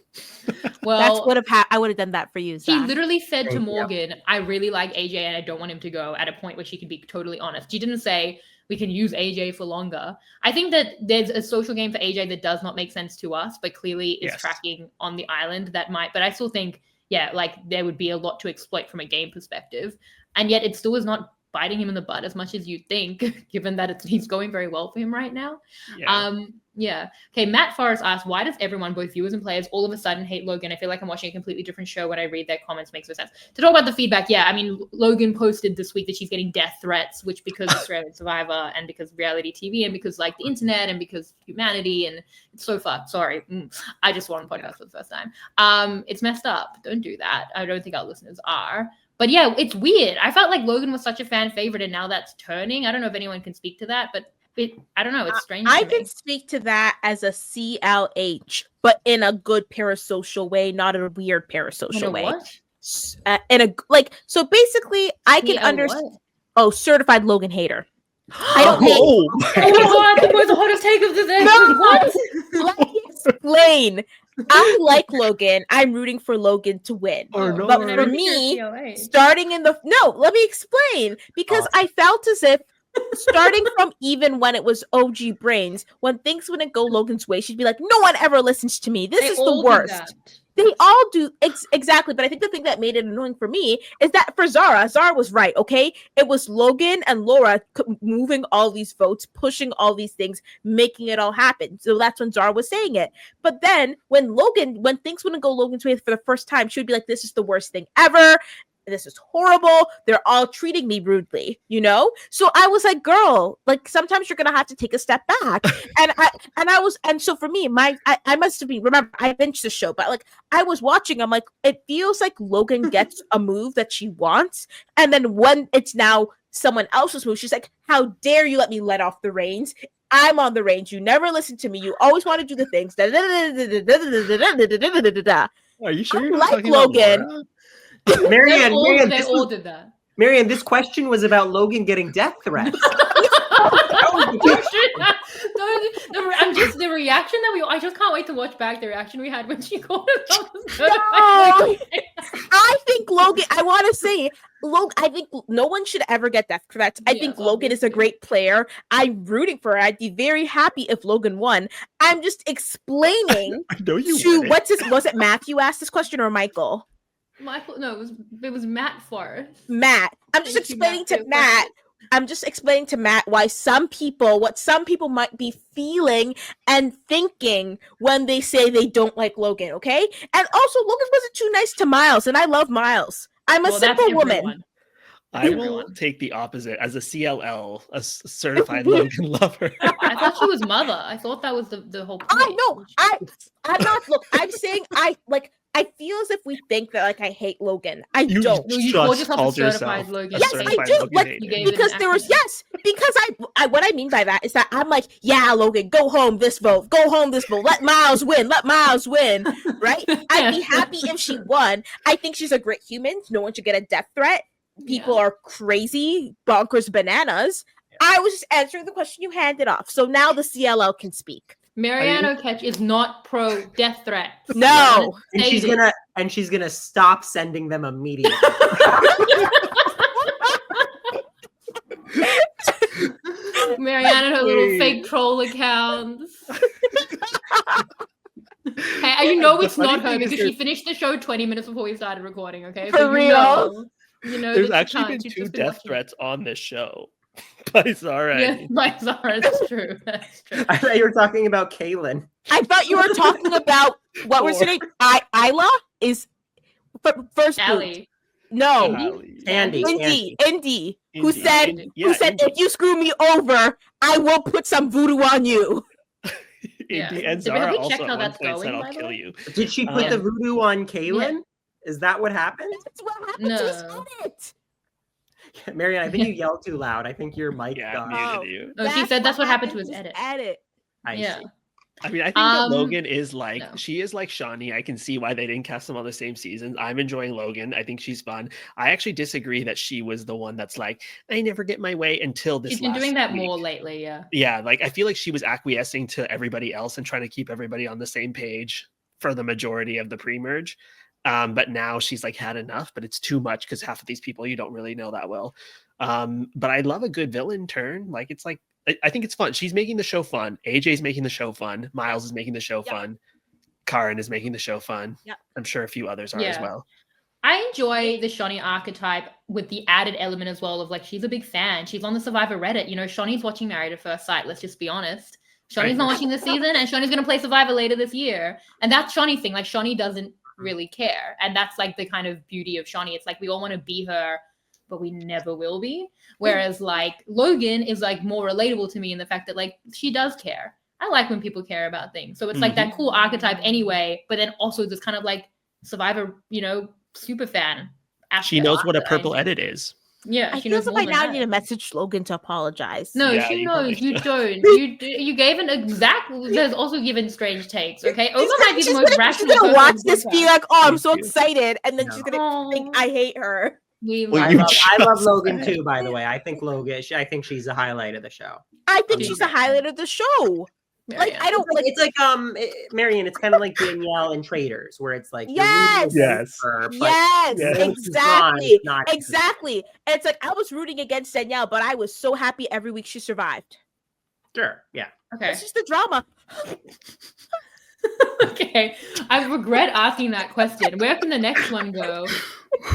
[SPEAKER 1] Well,
[SPEAKER 2] I would have done that for you, Zach.
[SPEAKER 1] She literally said to Morgan, I really like AJ and I don't want him to go, at a point where she could be totally honest. She didn't say, we can use AJ for longer. I think that there's a social game for AJ that does not make sense to us, but clearly is tracking on the island that might. But I still think, yeah, like there would be a lot to exploit from a game perspective. And yet it still is not biting him in the butt as much as you'd think, given that he's going very well for him right now. Yeah. Okay, Matt Forrest asked, why does everyone, both viewers and players, all of a sudden hate Logan? I feel like I'm watching a completely different show when I read their comments. Makes no sense. To talk about the feedback, yeah, I mean, Logan posted this week that she's getting death threats, which because Australian Survivor and because reality TV and because like the internet and because humanity, and it's so fucked. Sorry. I just won a podcast for the first time. It's messed up. Don't do that. I don't think our listeners are. But yeah, it's weird. I felt like Logan was such a fan favorite, and now that's turning. I don't know if anyone can speak to that, but I don't know. It's strange.
[SPEAKER 2] I can speak to that as a CLH, but in a good parasocial way, not a weird parasocial way.
[SPEAKER 1] What?
[SPEAKER 2] So basically, I can understand. Oh, certified Logan hater. I don't hate.
[SPEAKER 1] Oh my god, that was the hottest take of the day.
[SPEAKER 2] No!
[SPEAKER 1] What?
[SPEAKER 2] Let me explain. I like Logan. I'm rooting for Logan to win. But for me, starting in the let me explain, because I felt as if starting from even when it was OG Brains, when things wouldn't go Logan's way, she'd be like, "No one ever listens to me. This is the worst." They all do exactly, but I think the thing that made it annoying for me is that for Zara was right, okay? It was Logan and Laura moving all these votes, pushing all these things, making it all happen. So that's when Zara was saying it. But then when things wouldn't go Logan's way for the first time, she would be like, "This is the worst thing ever. This is horrible. They're all treating me rudely," you know? So I was like, girl, like sometimes you're gonna have to take a step back. And so for me, I must have been, remember, I binged the show, but like I was watching, I'm like, it feels like Logan gets a move that she wants, and then when it's now someone else's move, she's like, "How dare you let me let off the reins? I'm on the reins. You never listen to me. You always want to do the things."
[SPEAKER 4] Are you sure
[SPEAKER 2] I
[SPEAKER 4] you're
[SPEAKER 2] like
[SPEAKER 4] talking
[SPEAKER 2] Logan?
[SPEAKER 4] About Laura?
[SPEAKER 3] Maryanne,
[SPEAKER 1] they all did that.
[SPEAKER 3] Maryanne, this question was about Logan getting death threats.
[SPEAKER 1] I'm just the reaction that I just can't wait to watch back the reaction we had when she called it.
[SPEAKER 2] I think Logan. I want to say, Logan. I think no one should ever get death threats. I think Logan is a great player. I'm rooting for her. I'd be very happy if Logan won. I'm just explaining was it Matthew asked this question or Michael?
[SPEAKER 1] Michael, no, it was Matt Forrest.
[SPEAKER 2] Matt. I'm just explaining to Matt why what some people might be feeling and thinking when they say they don't like Logan, okay? And also, Logan wasn't too nice to Miles, and I love Miles. I'm a simple woman.
[SPEAKER 4] I will take the opposite as a CLL, a certified Logan lover.
[SPEAKER 1] I thought she was mother. I thought that was the whole point.
[SPEAKER 2] I'm not. Look, I'm saying I feel as if we think that like I hate Logan. I don't.
[SPEAKER 1] You called yourself a certified Logan.
[SPEAKER 2] Yes, I do. Like because there was because I what I mean by that is that I'm like, yeah, Logan, go home this vote. Let Miles win. Right? I'd be happy if she won. I think she's a great human. No one should get a death threat. People are crazy, bonkers, bananas. I was just answering the question you handed off. So now the CLL can speak.
[SPEAKER 1] Maryanne Oketch is not pro death threats.
[SPEAKER 2] No,
[SPEAKER 3] and she's gonna stop sending them immediately.
[SPEAKER 1] Maryanne and her little fake troll accounts. Hey, you know it's not her because she finished the show 20 minutes before we started recording. Okay,
[SPEAKER 2] for real.
[SPEAKER 1] You know,
[SPEAKER 4] there's actually been 2 death threats on this show. By Zara.
[SPEAKER 1] Yeah, by Zara. That's true. That's true.
[SPEAKER 3] I thought you were talking about Kaylin.
[SPEAKER 2] I thought you were talking about what was her name? Isla is first
[SPEAKER 1] Allie.
[SPEAKER 2] No, Indy. Who said if you screw me over, I will put some voodoo on you.
[SPEAKER 4] Indy and Zara also at one point said, "I'll kill you."
[SPEAKER 3] Did she put the voodoo on Kaylin? Yeah. Is that what happened?
[SPEAKER 2] That's what happened. No.
[SPEAKER 3] Maryanne, I think you yelled too loud. I think your mic got
[SPEAKER 4] muted you.
[SPEAKER 1] No, she said that's what happened to his edit.
[SPEAKER 3] I see.
[SPEAKER 4] I mean, I think that Logan is like, she is like Shawnee. I can see why they didn't cast them on the same seasons. I'm enjoying Logan. I think she's fun. I actually disagree that she was the one that's like, I never get my way until this.
[SPEAKER 1] She's been doing that more lately, yeah.
[SPEAKER 4] Yeah, like I feel like she was acquiescing to everybody else and trying to keep everybody on the same page for the majority of the pre-merge. But now she's like had enough, but it's too much because half of these people you don't really know that well. But I love a good villain turn. Like it's like I think it's fun. She's making the show fun. AJ's making the show fun. Miles is making the show fun. Karen is making the show fun.
[SPEAKER 2] Yep.
[SPEAKER 4] I'm sure a few others are as well.
[SPEAKER 1] I enjoy the Shani archetype with the added element as well of like she's a big fan. She's on the Survivor Reddit. You know, Shani's watching Married at First Sight. Let's just be honest. Shani's not watching this season, and Shani's going to play Survivor later this year. And that's Shani's thing. Like Shani doesn't really care, and that's like the kind of beauty of Shani. It's like we all want to be her, but we never will be. Whereas like Logan is like more relatable to me in the fact that like she does care. I like when people care about things. So it's like that cool archetype anyway, but then also this kind of like Survivor, you know, super fan.
[SPEAKER 4] She knows what a purple edit is.
[SPEAKER 1] Yeah,
[SPEAKER 2] I feel as if I now need to message Logan to apologize.
[SPEAKER 1] No,
[SPEAKER 4] Yeah,
[SPEAKER 1] she
[SPEAKER 4] you
[SPEAKER 1] knows.
[SPEAKER 4] probably
[SPEAKER 1] You don't. You gave an exact. There's also given strange takes. Okay, Omar might be the most rational.
[SPEAKER 2] She's gonna
[SPEAKER 1] person
[SPEAKER 2] watch
[SPEAKER 1] on the
[SPEAKER 2] this, be
[SPEAKER 1] podcast.
[SPEAKER 2] like, "Oh, I'm so
[SPEAKER 3] Thank you.
[SPEAKER 2] excited," and then she's gonna think I hate her.
[SPEAKER 3] I love Logan too. By the way, I think she's a highlight of the show.
[SPEAKER 2] I think she's a highlight of the show. Like I don't like.
[SPEAKER 3] It's like Maryanne. It's kind of like Danielle in Traders, where it's like
[SPEAKER 2] Yes, exactly, exactly. And it's like I was rooting against Danielle, but I was so happy every week she survived.
[SPEAKER 3] Sure, yeah.
[SPEAKER 1] Okay.
[SPEAKER 2] It's just the drama.
[SPEAKER 1] Okay, I regret asking that question. Where can the next one go?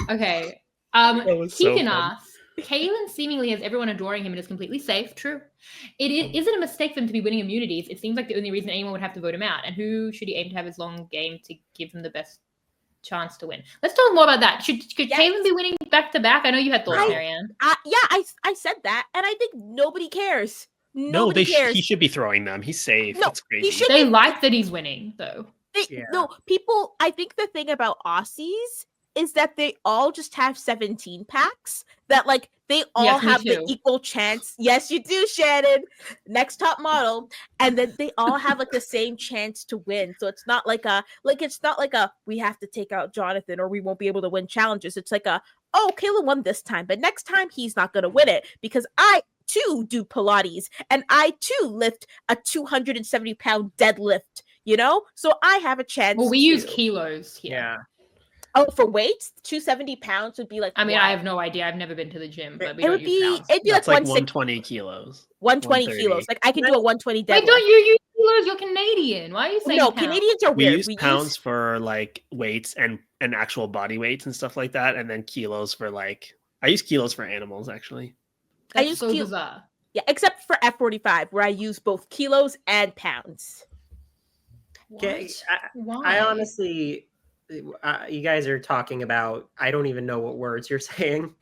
[SPEAKER 1] Okay. Keegan asks, Kaylin seemingly has everyone adoring him and is completely safe. True. Is it a mistake for him to be winning immunities? It seems like the only reason anyone would have to vote him out. And who should he aim to have his long game to give him the best chance to win? Let's talk more about that. Could Kaylin be winning back to back? I know you had thoughts, Maryanne.
[SPEAKER 2] I said that, and I think nobody cares. Nobody cares.
[SPEAKER 4] He should be throwing them. He's safe.
[SPEAKER 2] No,
[SPEAKER 4] it's crazy.
[SPEAKER 1] They like that he's winning, though.
[SPEAKER 2] No, people. I think the thing about Aussies is that they all just have 17 packs. That like they all have the equal chance. Yes, you do, Shannon. Next top model, and then they all have like the same chance to win. So it's not like we have to take out Jonathan or we won't be able to win challenges. It's like Kaylin won this time, but next time he's not going to win it because I too do Pilates and I too lift a 270-pound deadlift. You know, so I have a chance.
[SPEAKER 1] Well, we use kilos here.
[SPEAKER 3] Yeah.
[SPEAKER 2] Oh, for weights, 270 pounds would be like.
[SPEAKER 1] I mean, I have no idea. I've never been to the gym, but
[SPEAKER 2] it'd be
[SPEAKER 4] That's
[SPEAKER 2] like
[SPEAKER 4] 120 kilos.
[SPEAKER 2] 120 kilos. Like I can do a 120 deadlift.
[SPEAKER 1] Wait, don't you use kilos? You're Canadian. Why are you saying
[SPEAKER 2] no?
[SPEAKER 1] pounds?
[SPEAKER 2] Canadians are
[SPEAKER 4] We
[SPEAKER 2] weird.
[SPEAKER 4] use pounds for like weights and actual body weights and stuff like that, and then kilos for like. I use kilos for animals actually.
[SPEAKER 1] That's
[SPEAKER 2] I use
[SPEAKER 1] so bizarre.
[SPEAKER 2] Yeah, except for F45, where I use both kilos and pounds.
[SPEAKER 3] Okay, I honestly, you guys are talking about. I don't even know what words you're saying.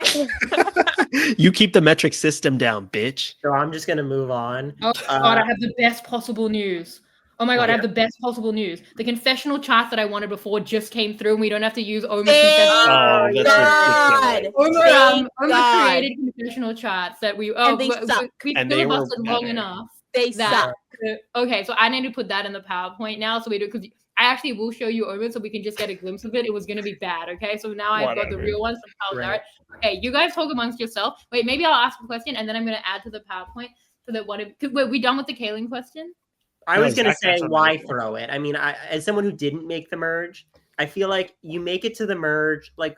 [SPEAKER 4] You keep the metric system down, bitch.
[SPEAKER 3] So I'm just gonna move on.
[SPEAKER 1] Oh God, I have the best possible news. Oh my God, I have the best possible news. The confessional chart that I wanted before just came through, and we don't have to use Omar's confessional.
[SPEAKER 4] Oh, that's ridiculous.
[SPEAKER 1] Omar created confessional charts that we filibustered long enough.
[SPEAKER 2] They suck.
[SPEAKER 1] Okay, so I need to put that in the PowerPoint now, so we do because I actually will show you Omar, so we can just get a glimpse of it. It was going to be bad, okay? So now I've got the real ones from PowerPoint. Right. Okay, you guys talk amongst yourself. Wait, maybe I'll ask a question, and then I'm going to add to the PowerPoint so that were we done with the Kaylin question?
[SPEAKER 3] I was going to say, why throw it? I mean, as someone who didn't make the merge, I feel like you make it to the merge, like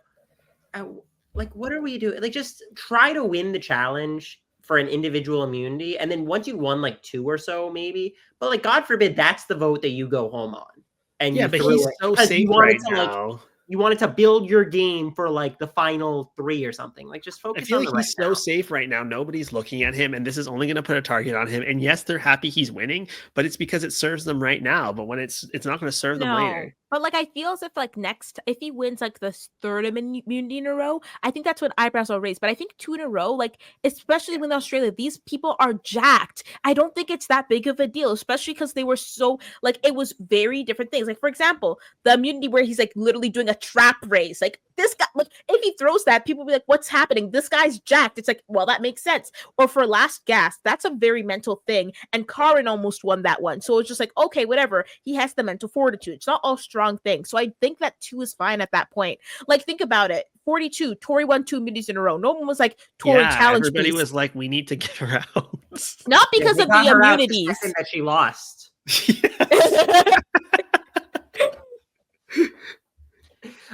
[SPEAKER 3] what are we doing? Like, just try to win the challenge for an individual immunity, and then once you won like 2 or so, maybe. But like, God forbid, that's the vote that you go home on. And
[SPEAKER 4] yeah, but he's so safe right now.
[SPEAKER 3] You wanted to build your game for like the final 3 or something. Like, just focus.
[SPEAKER 4] I feel
[SPEAKER 3] on
[SPEAKER 4] like
[SPEAKER 3] the
[SPEAKER 4] he's so safe right now. Nobody's looking at him, and this is only going to put a target on him. And yes, they're happy he's winning, but it's because it serves them right now. But when it's not going to serve them later.
[SPEAKER 2] But like, I feel as if like if he wins like the 3rd immunity in a row, I think that's when eyebrows will raise. But I think 2 in a row, like especially when Australia, these people are jacked. I don't think it's that big of a deal, especially because they were so like it was very different things. Like for example, the immunity where he's like literally doing a trap raise. Like this guy, like if he throws that, people will be like, "What's happening? This guy's jacked." It's like, well, that makes sense. Or for last gasp, that's a very mental thing. And Karen almost won that one, so it's just like, okay, whatever. He has the mental fortitude. It's not all strong thing. So I think that 2 is fine at that point. Like, think about it. 42, Tori won 2 immunities in a row. No one was like, Tori challenge.
[SPEAKER 4] Everybody was like, we need to get her out.
[SPEAKER 2] Not because of the immunities.
[SPEAKER 3] That she lost.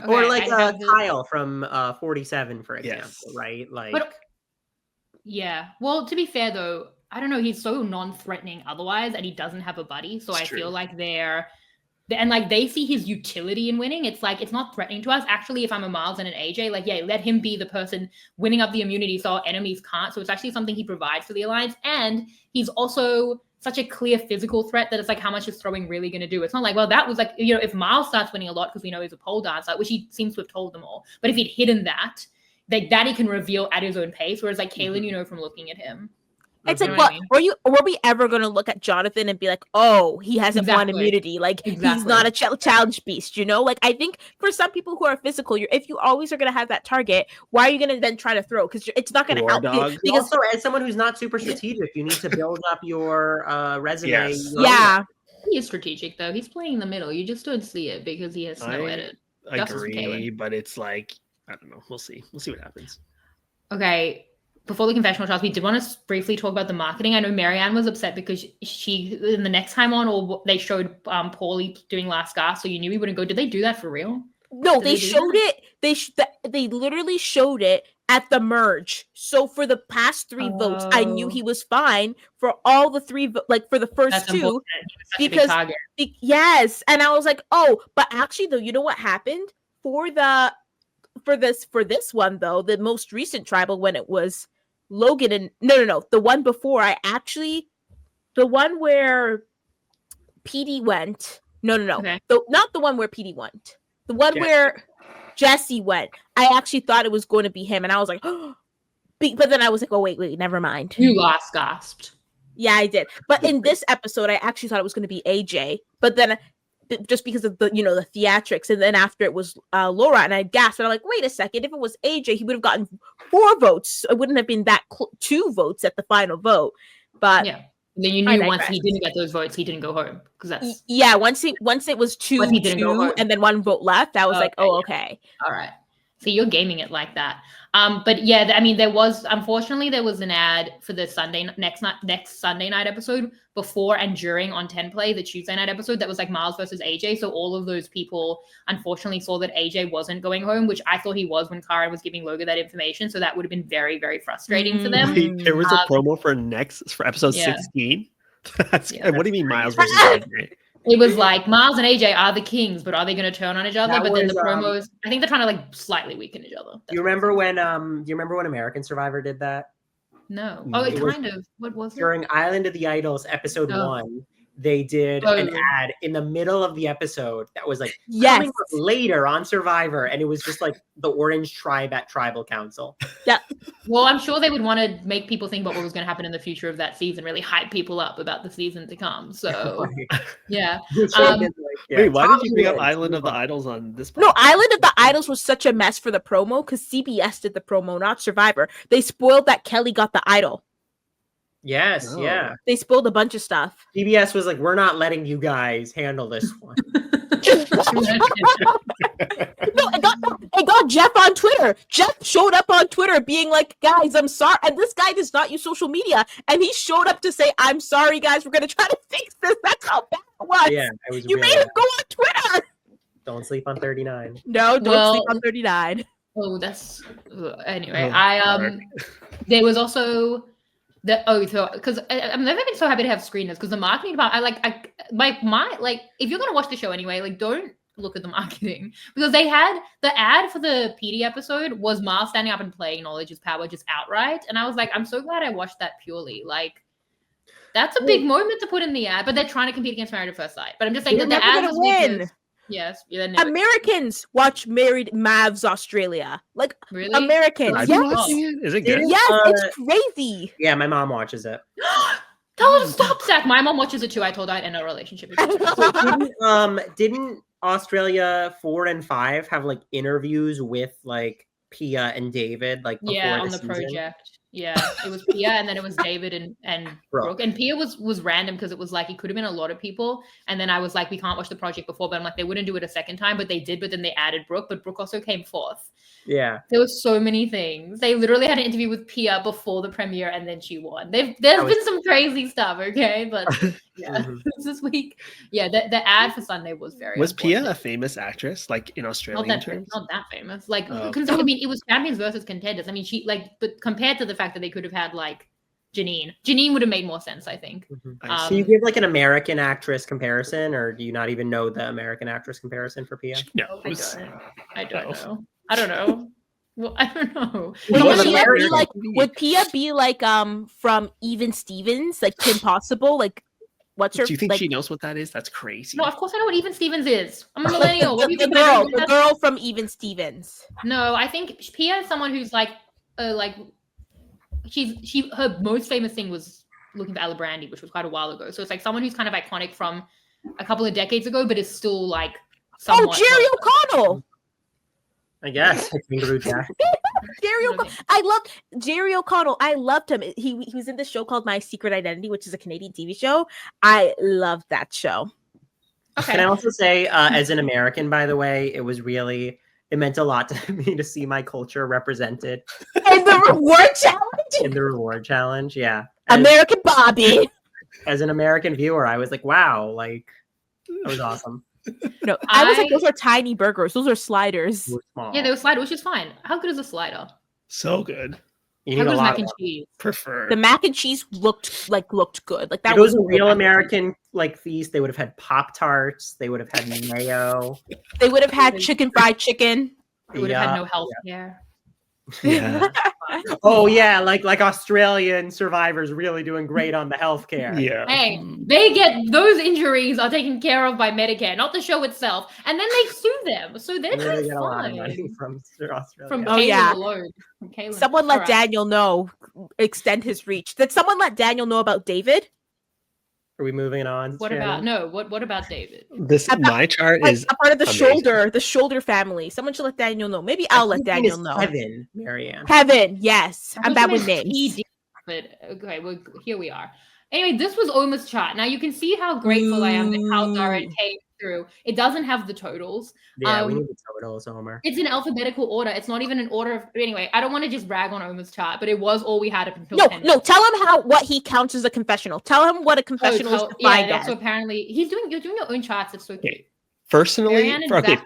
[SPEAKER 3] Or
[SPEAKER 1] Okay,
[SPEAKER 3] like
[SPEAKER 1] I have the-
[SPEAKER 3] Kyle from 47, for example,
[SPEAKER 4] Yes.
[SPEAKER 3] right? Like,
[SPEAKER 1] But yeah. Well, to be fair though, I don't know. He's so non-threatening otherwise, and he doesn't have a buddy. So
[SPEAKER 4] It's
[SPEAKER 1] I
[SPEAKER 4] true.
[SPEAKER 1] feel like and like they see his utility in winning. It's like it's not threatening to us. Actually, if I'm a Miles and an AJ, like yeah, let him be the person winning up the immunity so our enemies can't. So it's actually something he provides for the alliance, and he's also such a clear physical threat that it's like how much is throwing really going to do? It's not like, well, that was like, you know, if Miles starts winning a lot because we know he's a pole dancer, which he seems to have told them all. But if he'd hidden that, like that he can reveal at his own pace. Whereas like Kaylin, you know, from looking at him.
[SPEAKER 2] It's
[SPEAKER 1] You
[SPEAKER 2] like,
[SPEAKER 1] know
[SPEAKER 2] what
[SPEAKER 1] I mean?
[SPEAKER 2] were we ever going to look at Jonathan and be like, oh, he hasn't won
[SPEAKER 1] Exactly.
[SPEAKER 2] immunity, like he's
[SPEAKER 1] Exactly.
[SPEAKER 2] not a challenge beast, you know? Like I think for some people who are physical, if you always are going to have that target, why are you going to then try to throw? Because it's not going to
[SPEAKER 4] War
[SPEAKER 2] help
[SPEAKER 4] dog.
[SPEAKER 2] you. Because
[SPEAKER 3] also, as someone who's not super strategic, you need to build up your resume.
[SPEAKER 4] Yes.
[SPEAKER 3] your
[SPEAKER 2] yeah,
[SPEAKER 1] He is strategic though. He's playing in the middle. You just don't see it because he has no
[SPEAKER 4] I
[SPEAKER 1] edit. Justice for
[SPEAKER 4] agree,
[SPEAKER 1] Kaylin.
[SPEAKER 4] but it's like I don't know. We'll see. We'll see what happens.
[SPEAKER 1] Okay. Before the confessional trials, we did want to briefly talk about the marketing. I know Maryanne was upset because she, in the next time on, or they showed Paulie doing Last Gasp, so you knew he wouldn't go. Did they do that for real?
[SPEAKER 2] no,
[SPEAKER 1] Did
[SPEAKER 2] they
[SPEAKER 1] they do
[SPEAKER 2] showed
[SPEAKER 1] that?
[SPEAKER 2] it. They literally showed it at the merge. So for the past 3 votes, I knew
[SPEAKER 1] Oh.
[SPEAKER 2] he was fine for all the 3, like for the first
[SPEAKER 1] That's
[SPEAKER 2] 2.
[SPEAKER 1] unfortunate. He was such a big
[SPEAKER 2] because-
[SPEAKER 1] target.
[SPEAKER 2] Yes, and I was like, oh, but actually though, you know what happened for this one though, the most recent tribal when it was Logan and no, the one before the one where PD went. No,
[SPEAKER 1] Okay.
[SPEAKER 2] not the one where PD went. The one
[SPEAKER 3] Jesse.
[SPEAKER 2] where Jesse went. I actually thought it was going to be him, and I was like, oh. But then I was like, oh wait, never mind.
[SPEAKER 1] You Last Gasped.
[SPEAKER 2] Yeah, I did. But in this episode, I actually thought it was going to be AJ. But then, just because of the the theatrics, and then after it was Laura, and I gasped, and I'm like, wait a second, if it was AJ, he would have gotten 4 votes. It wouldn't have been that 2 votes at the final vote. But
[SPEAKER 1] Yeah. Then you
[SPEAKER 2] I
[SPEAKER 1] knew once
[SPEAKER 2] digress.
[SPEAKER 1] he didn't get those votes, he didn't go home because that's
[SPEAKER 2] yeah, once it was 2,
[SPEAKER 1] Once he didn't go
[SPEAKER 2] 2,
[SPEAKER 1] home.
[SPEAKER 2] and then 1 vote left, I was like,
[SPEAKER 1] Okay,
[SPEAKER 2] oh, okay.
[SPEAKER 1] all right. So you're gaming it like that. But yeah, I mean, unfortunately there was an ad for the next Sunday night episode before and during on 10 Play, the Tuesday night episode that was like Miles versus AJ. So all of those people unfortunately saw that AJ wasn't going home, which I thought he was when Kara was giving Logan that information. So that would have been very, very frustrating for them.
[SPEAKER 4] Wait, there was a
[SPEAKER 1] Um,
[SPEAKER 4] promo for episode
[SPEAKER 1] yeah.
[SPEAKER 4] 16. That's
[SPEAKER 1] Yeah,
[SPEAKER 4] what do you mean,
[SPEAKER 3] that's
[SPEAKER 4] Miles versus AJ?
[SPEAKER 1] It was like Miles and AJ are the kings, but are they going to turn on each other?
[SPEAKER 3] That
[SPEAKER 1] But then the
[SPEAKER 3] was,
[SPEAKER 1] promos, I think they're trying to like slightly weaken each other.
[SPEAKER 3] Do you remember when American Survivor did that?
[SPEAKER 1] No. Oh, it
[SPEAKER 3] It was
[SPEAKER 1] kind of. What was it?
[SPEAKER 3] During Island of the Idols episode
[SPEAKER 1] Oh.
[SPEAKER 3] 1, they did an ad in the middle of the episode that was like
[SPEAKER 2] Yes.
[SPEAKER 3] coming up later on Survivor, and it was just like the Orange Tribe at Tribal Council.
[SPEAKER 1] Well, I'm sure they would want to make people think about what was going to happen in the future of that season, really hype people up about the season to come. So, yeah.
[SPEAKER 4] Wait, why did you bring up
[SPEAKER 3] Tommy
[SPEAKER 4] Island of the
[SPEAKER 3] Woods.
[SPEAKER 4] Idols on this?
[SPEAKER 2] No,
[SPEAKER 4] podcast?
[SPEAKER 2] Island of the Idols was such a mess for the promo because CBS did the promo, not Survivor. They spoiled that Kelly got the idol.
[SPEAKER 3] Yes,
[SPEAKER 4] Oh.
[SPEAKER 3] yeah.
[SPEAKER 2] They spoiled a bunch of stuff.
[SPEAKER 3] CBS was like, we're not letting you guys handle this one.
[SPEAKER 2] No, it got Jeff on Twitter. Jeff showed up on Twitter being like, guys, I'm sorry. And this guy does not use social media. And he showed up to say, I'm sorry, guys. We're going to try to fix this. That's how bad it was.
[SPEAKER 3] Yeah, it was
[SPEAKER 2] You
[SPEAKER 3] really
[SPEAKER 2] made him
[SPEAKER 3] bad.
[SPEAKER 2] go on Twitter.
[SPEAKER 3] Don't sleep on 39.
[SPEAKER 2] No, don't
[SPEAKER 1] Well-
[SPEAKER 2] sleep on 39.
[SPEAKER 1] Oh, that's anyway.
[SPEAKER 4] Oh,
[SPEAKER 1] There was also because I've never been so happy to have screeners because the marketing department. If you're gonna watch the show anyway, like don't look at the marketing because they had the ad for the PD episode was Miles standing up and playing Knowledge is Power just outright, and I was like, I'm so glad I watched that purely. Like, that's a big moment to put in the ad, but they're trying to compete against Married at First Sight. But I'm just saying
[SPEAKER 2] They're
[SPEAKER 1] that the
[SPEAKER 2] never
[SPEAKER 1] ad
[SPEAKER 2] gonna
[SPEAKER 1] was
[SPEAKER 2] win.
[SPEAKER 1] because- Yes, yeah, they're never
[SPEAKER 2] Americans watch Married Mavs Australia. Like,
[SPEAKER 1] really.
[SPEAKER 2] Americans.
[SPEAKER 4] I've
[SPEAKER 2] Yes.
[SPEAKER 4] been watching it. Is it good?
[SPEAKER 3] Didn't-
[SPEAKER 2] Yes, it's crazy.
[SPEAKER 3] Yeah, my mom watches it.
[SPEAKER 1] Tell her to stop, Zach. My mom watches it too. I told her I'd end our relationship.
[SPEAKER 3] Didn't Australia 4 and 5 have like interviews with like Pia and David like before
[SPEAKER 1] Yeah,
[SPEAKER 3] the
[SPEAKER 1] on the
[SPEAKER 3] season?
[SPEAKER 1] project. Yeah, it was Pia, and then it was David and Brooke. And Pia was random because it was like it could have been a lot of people. And then I was like, we can't watch the project before, but I'm like, they wouldn't do it a second time, but they did. But then they added Brooke, but Brooke also came fourth.
[SPEAKER 3] Yeah,
[SPEAKER 1] there was so many things. They literally had an interview with Pia before the premiere, and then she won. There's been some crazy stuff, okay, but yeah, this week, yeah, the ad for Sunday was very.
[SPEAKER 4] Was Pia a famous actress, like in Australian terms?
[SPEAKER 1] Not that famous. Like, I mean, it was champions versus contenders. I mean, she but compared to the fact that they could have had like Janine would have made more sense, I think.
[SPEAKER 3] Can you give like an American actress comparison, or do you not even know the American actress comparison for Pia?
[SPEAKER 4] No,
[SPEAKER 1] I don't know. I don't know. Well, I don't know.
[SPEAKER 2] Would Pia be like from Even Stevens, like Kim Possible? Like, what's her?
[SPEAKER 4] Do you think
[SPEAKER 2] like,
[SPEAKER 4] she knows what that is? That's crazy.
[SPEAKER 1] No, of course I know what Even Stevens is. I'm a millennial.
[SPEAKER 2] the girl from Even Stevens.
[SPEAKER 1] No, I think Pia is someone who's like her most famous thing was Looking for Ella Brandy, which was quite a while ago. So it's like someone who's kind of iconic from a couple of decades ago, but is still like somewhat.
[SPEAKER 2] Jerry O'Connell.
[SPEAKER 3] I guess.
[SPEAKER 2] Jerry O'Connell. I loved Jerry O'Connell. I loved him. He was in this show called My Secret Identity, which is a Canadian TV show. I loved that show.
[SPEAKER 3] Okay. Can I also say, as an American, by the way, it meant a lot to me to see my culture represented
[SPEAKER 2] in the reward challenge.
[SPEAKER 3] In the reward challenge, yeah.
[SPEAKER 2] American Bobby.
[SPEAKER 3] As an American viewer, I was like, wow, like that was awesome.
[SPEAKER 2] No, I was like, those are tiny burgers. Those are sliders.
[SPEAKER 1] Yeah, they were sliders, which is fine. How good is a slider?
[SPEAKER 4] So good.
[SPEAKER 3] You need a lot
[SPEAKER 1] mac and cheese.
[SPEAKER 4] Prefer.
[SPEAKER 2] The mac and cheese looked good. Like that
[SPEAKER 3] was a real American like feast. They would have had Pop-Tarts. They would have had mayo.
[SPEAKER 2] They would have had fried chicken.
[SPEAKER 1] They would have had no health care.
[SPEAKER 4] Yeah.
[SPEAKER 3] Oh yeah, like Australian survivors really doing great on the healthcare.
[SPEAKER 4] Yeah.
[SPEAKER 1] Hey, they get those injuries are taken care of by Medicare, not the show itself, and then they sue them. So they're doing fine. A lot of money
[SPEAKER 3] from Australia.
[SPEAKER 1] From Kaylin alone. From Kaylin.
[SPEAKER 2] Someone let Daniel know, extend his reach. Did someone let Daniel know about David?
[SPEAKER 3] Are we moving on?
[SPEAKER 1] What about David?
[SPEAKER 4] My chart is
[SPEAKER 2] a part of the shoulder family. Someone should let Daniel know. Maybe I'll let Daniel know.
[SPEAKER 3] Kevin, Maryanne.
[SPEAKER 2] Kevin, yes. I'm bad with names.
[SPEAKER 1] But okay, well, here we are. Anyway, this was Omar's chart. Now you can see how grateful I am that how Dara came through. It doesn't have the totals.
[SPEAKER 3] Yeah, we need the totals, Omar.
[SPEAKER 1] It's in alphabetical order. It's not even an order of. Anyway, I don't want to just brag on Omar's chart, but it was all we had up until.
[SPEAKER 2] No. Tell him what he counts as a confessional. Tell him what a confessional is defined as.
[SPEAKER 1] So apparently you're doing your own charts. It's so cute.
[SPEAKER 4] Personally,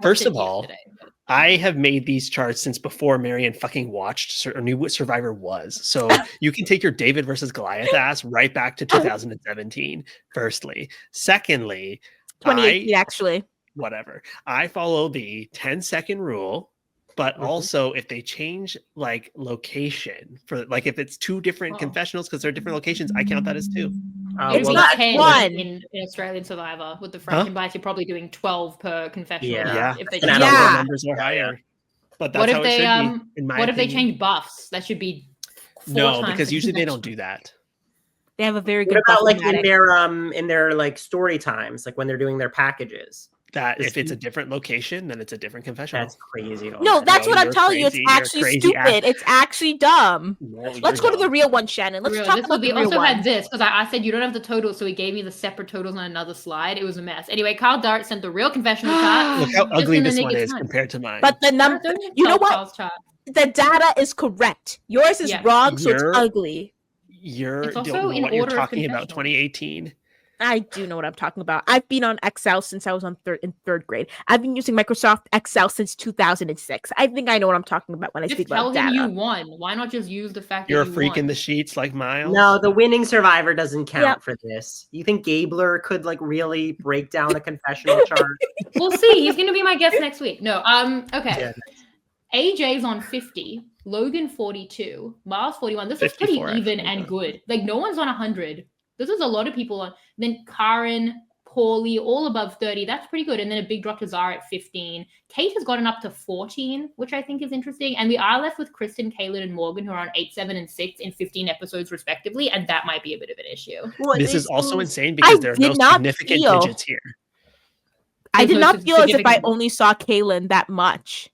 [SPEAKER 4] first of all, I have made these charts since before Maryanne fucking watched or knew what Survivor was. So you can take your David versus Goliath ass right back to 2017. Firstly, secondly.
[SPEAKER 2] 2018, actually.
[SPEAKER 4] Whatever. I follow the 10-second rule, but also if they change like location for like if it's two different confessionals because they're different locations, I count that as two.
[SPEAKER 1] It's not 10 in Australian Survivor with the French invites. You're probably doing 12 per confessional.
[SPEAKER 4] Yeah.
[SPEAKER 1] If they
[SPEAKER 4] numbers are higher. But that's how it should be. In my
[SPEAKER 1] what if they change buffs? That should be
[SPEAKER 4] because usually they don't do that.
[SPEAKER 2] They have a very good.
[SPEAKER 3] What about like in their like story times, like when they're doing their packages?
[SPEAKER 4] That if it's a different location, then it's a different confessional.
[SPEAKER 3] That's crazy.
[SPEAKER 2] No, that's what I'm telling you. It's actually stupid. It's actually dumb. Let's go to the real one, Shannon. Let's talk about the real one. We also
[SPEAKER 1] had this because I said you don't have the totals, so he gave me the separate totals on another slide. It was a mess. Anyway, Kyle Dart sent the real confessional chart.
[SPEAKER 4] Look how ugly this one is compared to mine.
[SPEAKER 2] But the number, you know what? The data is correct. Yours is wrong, so it's ugly.
[SPEAKER 4] You're what you're talking about 2018.
[SPEAKER 2] I do know what I'm talking about. I've been on Excel since I was in third grade. I've been using Microsoft Excel since 2006. I think I know what I'm talking about when I speak about data.
[SPEAKER 1] Tell him you won. Why not just use the fact
[SPEAKER 4] you're
[SPEAKER 1] that
[SPEAKER 4] a freak in the sheets like Miles?
[SPEAKER 3] No, the winning survivor doesn't count for this. You think Gabler could like really break down a confessional chart?
[SPEAKER 1] We'll see. He's going to be my guest next week. No, okay. AJ's on 50. Logan 42. Miles 41. This is pretty even and good. Like no one's on 100. This is a lot of people on. Then Karen, Paulie, all above 30. That's pretty good. And then a big drop to Zara at 15. Kate has gotten up to 14, which I think is interesting. And we are left with Kristen, Kaylin, and Morgan, who are on 8, 7, and 6 in 15 episodes respectively. And that might be a bit of an issue.
[SPEAKER 4] Well, this is also insane because there are no significant digits here.
[SPEAKER 2] I did not feel as if I only saw Kaylin that much.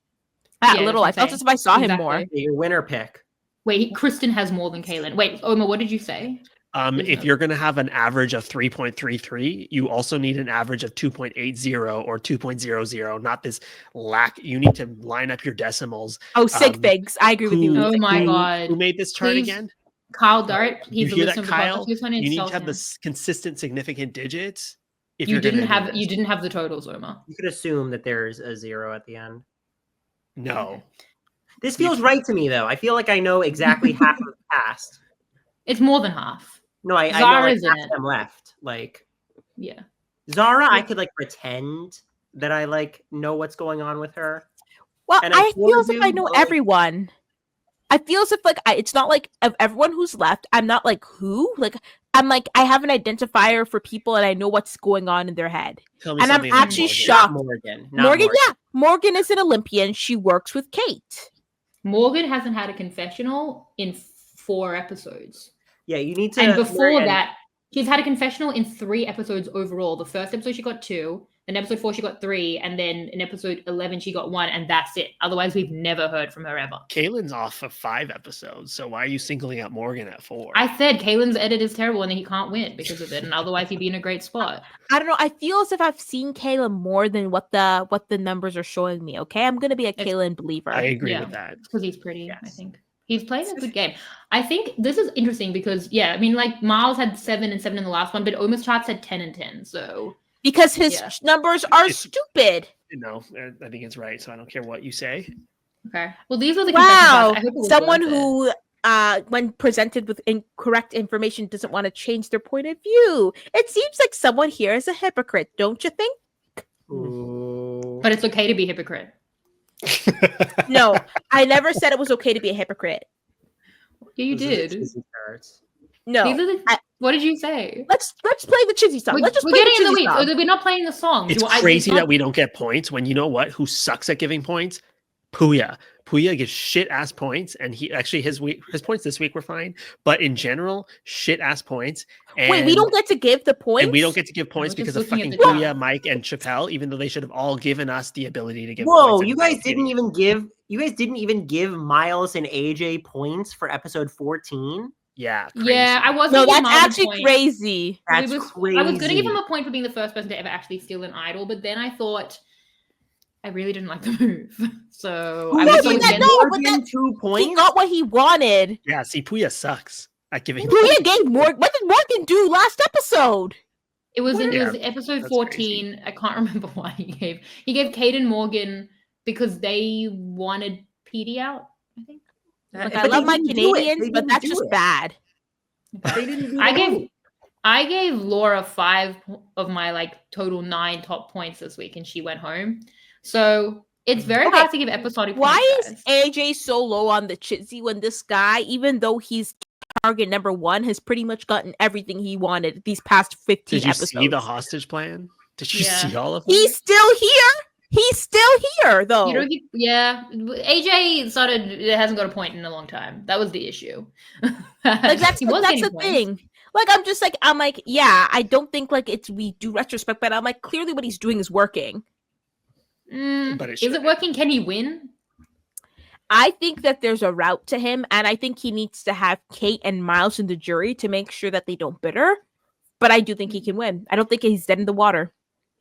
[SPEAKER 2] That little. I felt as if I saw him more.
[SPEAKER 3] Your winner pick.
[SPEAKER 1] Wait, Kristen has more than Kaylin. Wait, Omar, what did you say?
[SPEAKER 4] If you're going to have an average of 3.33, you also need an average of 2.80 or 2.00. Not this lack. You need to line up your decimals.
[SPEAKER 2] Oh, sig figs. I agree with you.
[SPEAKER 1] Oh my God.
[SPEAKER 4] Who made this chart
[SPEAKER 1] Please,
[SPEAKER 4] again?
[SPEAKER 1] Kyle Dart. He's
[SPEAKER 4] You
[SPEAKER 1] the
[SPEAKER 4] hear
[SPEAKER 1] listener
[SPEAKER 4] that,
[SPEAKER 1] of the podcast.
[SPEAKER 4] Kyle?
[SPEAKER 1] Who's
[SPEAKER 4] You need to have the consistent, significant digits. If
[SPEAKER 1] You
[SPEAKER 4] you're gonna
[SPEAKER 1] didn't
[SPEAKER 4] do
[SPEAKER 1] have.
[SPEAKER 4] this.
[SPEAKER 1] You didn't have the totals, Omar.
[SPEAKER 3] You could assume that there's a 0 at the end.
[SPEAKER 4] No.
[SPEAKER 3] This feels right to me, though. I feel like I know exactly half of the past.
[SPEAKER 1] It's more than half.
[SPEAKER 3] No, I know
[SPEAKER 1] Zara's
[SPEAKER 3] like
[SPEAKER 1] in
[SPEAKER 3] half
[SPEAKER 1] it.
[SPEAKER 3] them left. Like
[SPEAKER 1] Yeah.
[SPEAKER 3] Zara, I could like pretend that I like know what's going on with her.
[SPEAKER 2] Well,
[SPEAKER 3] And
[SPEAKER 2] I
[SPEAKER 3] sorta
[SPEAKER 2] feel as if I
[SPEAKER 3] do,
[SPEAKER 2] know
[SPEAKER 3] but, like,
[SPEAKER 2] everyone. I feel as if like it's not like of everyone who's left. I'm not like who. Like I'm like I have an identifier for people and I know what's going on in their head.
[SPEAKER 4] Tell me
[SPEAKER 2] And I'm
[SPEAKER 4] something about
[SPEAKER 2] actually
[SPEAKER 4] Morgan.
[SPEAKER 2] shocked.
[SPEAKER 3] Morgan.
[SPEAKER 2] Morgan, yeah, Morgan is an Olympian. She works with Kate.
[SPEAKER 1] Morgan hasn't had a confessional in 4 episodes.
[SPEAKER 3] Yeah, you need to.
[SPEAKER 1] And before
[SPEAKER 3] Morgan,
[SPEAKER 1] that, she's had a confessional in 3 episodes overall. The first episode she got 2, then episode 4 she got 3, and then in episode 11 she got 1, and that's it. Otherwise, we've never heard from her ever.
[SPEAKER 4] Kaylin's off of 5 episodes, so why are you singling out Morgan at 4?
[SPEAKER 1] I said Kaylin's edit is terrible and he can't win because of it, and otherwise he'd be in a great spot.
[SPEAKER 2] I don't know. I feel as if I've seen Kayla more than what the numbers are showing me. Okay, I'm gonna be a Kaylin believer.
[SPEAKER 4] I agree
[SPEAKER 1] Yeah.
[SPEAKER 4] with that.
[SPEAKER 1] Because he's pretty,
[SPEAKER 3] Yes.
[SPEAKER 1] I think. He's playing a good game. I think this is interesting because, yeah, I mean, like, Miles had 7 and 7 in the last one, but Oma's charts had 10 and 10, so...
[SPEAKER 2] Because his
[SPEAKER 1] Yeah.
[SPEAKER 2] numbers are
[SPEAKER 4] It's-
[SPEAKER 2] stupid.
[SPEAKER 4] No, I think it's right, so I don't care what you say.
[SPEAKER 1] Okay. Well, these are the
[SPEAKER 2] Wow.
[SPEAKER 1] confession parts. I hope it was
[SPEAKER 2] Someone
[SPEAKER 1] worth it.
[SPEAKER 2] who, when presented with incorrect information, doesn't want to change their point of view. It seems like someone here is a hypocrite, don't you think?
[SPEAKER 3] Ooh.
[SPEAKER 1] But it's okay to be a hypocrite.
[SPEAKER 2] No, I never said it was okay to be a hypocrite.
[SPEAKER 1] Yeah, you
[SPEAKER 3] Those are the
[SPEAKER 1] did.
[SPEAKER 3] cheesy charts.
[SPEAKER 2] No.
[SPEAKER 1] These are the, what did you say?
[SPEAKER 2] Let's play the Chizzy song. Let's just
[SPEAKER 1] We're
[SPEAKER 2] play
[SPEAKER 1] getting in the
[SPEAKER 2] the Chizzy
[SPEAKER 1] weeds.
[SPEAKER 2] song.
[SPEAKER 1] We're not playing the song.
[SPEAKER 4] It's crazy that we don't get points when you know what? Who sucks at giving points? Puya. Puya gets shit ass points, and he actually his points this week were fine, but in general, shit ass points. And,
[SPEAKER 2] Wait, we don't get to give the points?
[SPEAKER 4] and we don't get to give points
[SPEAKER 1] we're just
[SPEAKER 4] because of
[SPEAKER 1] looking at
[SPEAKER 4] fucking
[SPEAKER 1] the
[SPEAKER 4] Puya,
[SPEAKER 1] chat.
[SPEAKER 4] Mike, and Chappelle, even though they should have all given us the ability to give
[SPEAKER 3] Whoa,
[SPEAKER 4] points.
[SPEAKER 3] you guys didn't even give Miles and AJ points for episode 14?
[SPEAKER 4] Yeah.
[SPEAKER 1] Yeah, I was
[SPEAKER 2] No,
[SPEAKER 1] gonna give
[SPEAKER 2] that's
[SPEAKER 1] Miles a
[SPEAKER 2] actually
[SPEAKER 1] point.
[SPEAKER 2] crazy.
[SPEAKER 3] That's crazy.
[SPEAKER 1] I was going to give him a point for being the first person to ever actually steal an idol, but then I thought I really didn't like the move. So
[SPEAKER 3] Who
[SPEAKER 1] I
[SPEAKER 2] No,
[SPEAKER 1] was
[SPEAKER 3] gave
[SPEAKER 2] he
[SPEAKER 1] going
[SPEAKER 2] did
[SPEAKER 1] against
[SPEAKER 2] not.
[SPEAKER 3] Morgan
[SPEAKER 2] but that-
[SPEAKER 3] 2
[SPEAKER 2] He
[SPEAKER 3] points?
[SPEAKER 2] got what he wanted.
[SPEAKER 4] Yeah, see, Puya sucks at giving
[SPEAKER 2] Puya gave Morgan. What did Morgan do last episode?
[SPEAKER 1] It was
[SPEAKER 4] Yeah,
[SPEAKER 1] episode
[SPEAKER 4] that's
[SPEAKER 1] 14. I can't remember why he gave. He gave Kate and Morgan because they wanted PD out, I think.
[SPEAKER 2] Like,
[SPEAKER 3] But
[SPEAKER 2] I
[SPEAKER 3] they
[SPEAKER 2] love my
[SPEAKER 3] didn't do it.
[SPEAKER 2] Canadians,
[SPEAKER 3] They
[SPEAKER 2] but
[SPEAKER 3] didn't
[SPEAKER 2] that's
[SPEAKER 3] do
[SPEAKER 2] just
[SPEAKER 3] it.
[SPEAKER 2] bad.
[SPEAKER 3] They didn't do
[SPEAKER 1] I
[SPEAKER 3] the
[SPEAKER 1] gave
[SPEAKER 3] move.
[SPEAKER 1] I gave Laura 5 of my like total 9 top points this week, and she went home. So it's very
[SPEAKER 2] Okay,
[SPEAKER 1] hard to give episodic
[SPEAKER 2] Why
[SPEAKER 1] points,
[SPEAKER 2] is
[SPEAKER 1] guys.
[SPEAKER 2] AJ so low on the Chizzy when this guy, even though he's target number 1, has pretty much gotten everything he wanted these past 15
[SPEAKER 4] Did you
[SPEAKER 2] episodes?
[SPEAKER 4] see the hostage plan? Did you
[SPEAKER 1] Yeah.
[SPEAKER 4] see all of them?
[SPEAKER 2] He's still here. He's still here, though.
[SPEAKER 1] You know, AJ started. It hasn't got a point in a long time. That was the issue.
[SPEAKER 2] Like that's
[SPEAKER 1] He was
[SPEAKER 2] that's
[SPEAKER 1] getting
[SPEAKER 2] the
[SPEAKER 1] points.
[SPEAKER 2] thing. Like I'm like, yeah, I don't think like we do retrospect, but I'm like, clearly what he's doing is working.
[SPEAKER 4] But
[SPEAKER 1] Is it working? Can he win?
[SPEAKER 2] I think that there's a route to him, and I think he needs to have Kate and Miles in the jury to make sure that they don't bitter. But I do think he can win. I don't think he's dead in the water.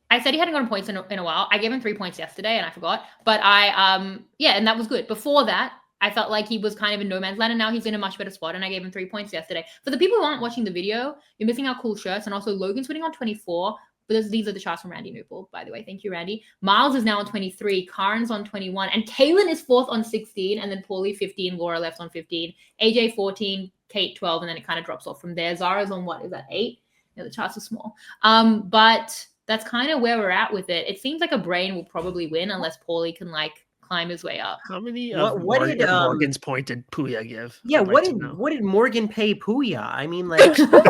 [SPEAKER 1] I said he hadn't gotten points in a while. I gave him 3 points yesterday, and I forgot. But and that was good. Before that, I felt like he was kind of in no man's land, and now he's in a much better spot. And I gave him 3 points yesterday. For the people who aren't watching the video, you're missing out cool shirts, and also Logan's winning on 24. But these are the charts from Randy Newport, by the way. Thank you, Randy. Miles is now on 23. Karen's on 21. And Kaylin is 4th on 16. And then Paulie 15. Laura left on 15. AJ 14. Kate 12. And then it kind of drops off from there. Zara's on what? Is that 8? Yeah, the charts are small. But that's kind of where we're at with it. It seems like a brain will probably win unless Paulie can like climb his way up.
[SPEAKER 4] How many
[SPEAKER 3] What did,
[SPEAKER 4] Morgan's point did Puya give?
[SPEAKER 3] Yeah,
[SPEAKER 4] I'd like to know.
[SPEAKER 3] what did Morgan pay Puya? I mean, like, how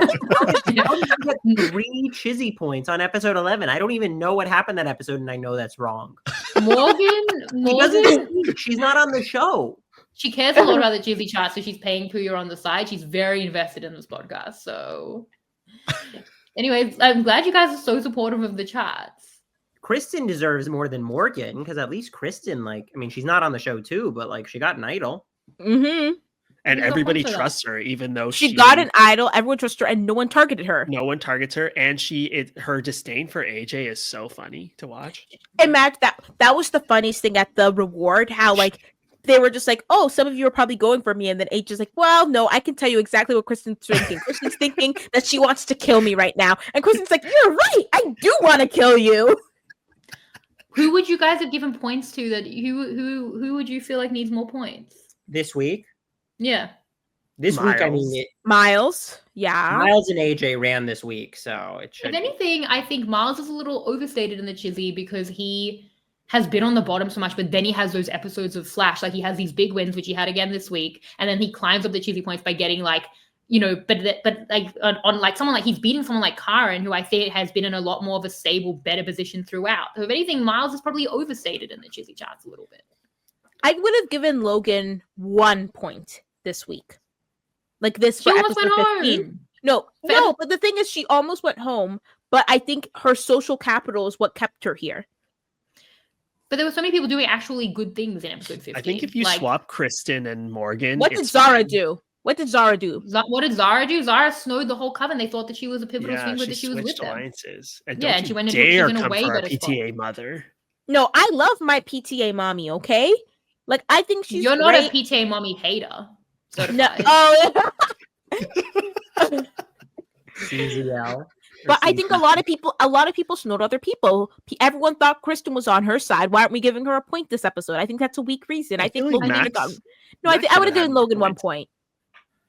[SPEAKER 3] did you get 3 Chizzy points on episode 11? I don't even know what happened that episode, and I know that's wrong.
[SPEAKER 1] Morgan,
[SPEAKER 3] She doesn't speak. She's not on the show.
[SPEAKER 1] she cares a lot about the Jizzy chart, so she's paying Puya on the side. She's very invested in this podcast. So, anyways, I'm glad you guys are so supportive of the charts.
[SPEAKER 3] Kristen deserves more than Morgan because at least Kristen, like, I mean, she's not on the show too, but like, she got an idol.
[SPEAKER 2] Mm-hmm.
[SPEAKER 4] And
[SPEAKER 1] There's no
[SPEAKER 4] everybody
[SPEAKER 1] point for that.
[SPEAKER 4] trusts her, even though
[SPEAKER 2] She got an idol, everyone trusted her, and no one targeted her.
[SPEAKER 4] no one targets her, and her disdain for AJ is so funny to watch.
[SPEAKER 2] Imagine that was the funniest thing at the reward, how like they were just like, oh, some of you are probably going for me, and then H is like, well, no, I can tell you exactly what Kristen's thinking. Kristen's thinking that she wants to kill me right now, and Kristen's like, you're right, I do want to kill you.
[SPEAKER 1] Who would you guys have given points to? That who would you feel like needs more points?
[SPEAKER 3] This week?
[SPEAKER 1] Yeah.
[SPEAKER 3] This week, I
[SPEAKER 4] Miles.
[SPEAKER 3] mean,
[SPEAKER 2] Miles, yeah.
[SPEAKER 3] Miles and AJ ran this week, so it should.
[SPEAKER 1] If anything, I think Miles is a little overstated in the Chizzy because he has been on the bottom so much, but then he has those episodes of Flash. Like he has these big wins, which he had again this week, and then he climbs up the Chizzy points by getting like, you know, but like on like someone like he's beating someone like Karen, who I think has been in a lot more of a stable, better position throughout. So if anything, Miles is probably overstated in the Chizzy charts a little bit.
[SPEAKER 2] I would have given Logan 1 point this week. Like this
[SPEAKER 1] She
[SPEAKER 2] for
[SPEAKER 1] almost
[SPEAKER 2] episode
[SPEAKER 1] went
[SPEAKER 2] 15.
[SPEAKER 1] home.
[SPEAKER 2] No, but the thing is she almost went home, but I think her social capital is what kept her here.
[SPEAKER 1] But there were so many people doing actually good things in episode 15.
[SPEAKER 4] I think if you swap Kristen and Morgan,
[SPEAKER 2] What did
[SPEAKER 4] it's
[SPEAKER 2] Zara
[SPEAKER 4] fine.
[SPEAKER 2] do? What did Zara do?
[SPEAKER 1] What did Zara do? Zara snowed the whole coven. They thought that she was a pivotal
[SPEAKER 4] Yeah,
[SPEAKER 1] swing,
[SPEAKER 4] she
[SPEAKER 1] that she was with
[SPEAKER 4] switched
[SPEAKER 1] them.
[SPEAKER 4] alliances. And
[SPEAKER 1] Yeah,
[SPEAKER 4] don't
[SPEAKER 1] and she
[SPEAKER 4] you
[SPEAKER 1] went into
[SPEAKER 4] dare
[SPEAKER 1] she's in a
[SPEAKER 4] come
[SPEAKER 1] way
[SPEAKER 4] for our
[SPEAKER 1] better spot.
[SPEAKER 4] PTA mother.
[SPEAKER 2] No, I love my PTA mommy, okay? Like I think she's
[SPEAKER 1] You're not a
[SPEAKER 2] great.
[SPEAKER 1] PTA mommy hater.
[SPEAKER 2] No,
[SPEAKER 1] Certified.
[SPEAKER 2] oh,
[SPEAKER 3] CZL.
[SPEAKER 2] but I think a lot of people snowed other people. Everyone thought Kristen was on her side. Why aren't we giving her a point this episode? I think that's a weak reason. I think
[SPEAKER 4] feel like
[SPEAKER 2] Logan
[SPEAKER 4] Max-
[SPEAKER 2] got. No, I think I would have given Logan 1 point.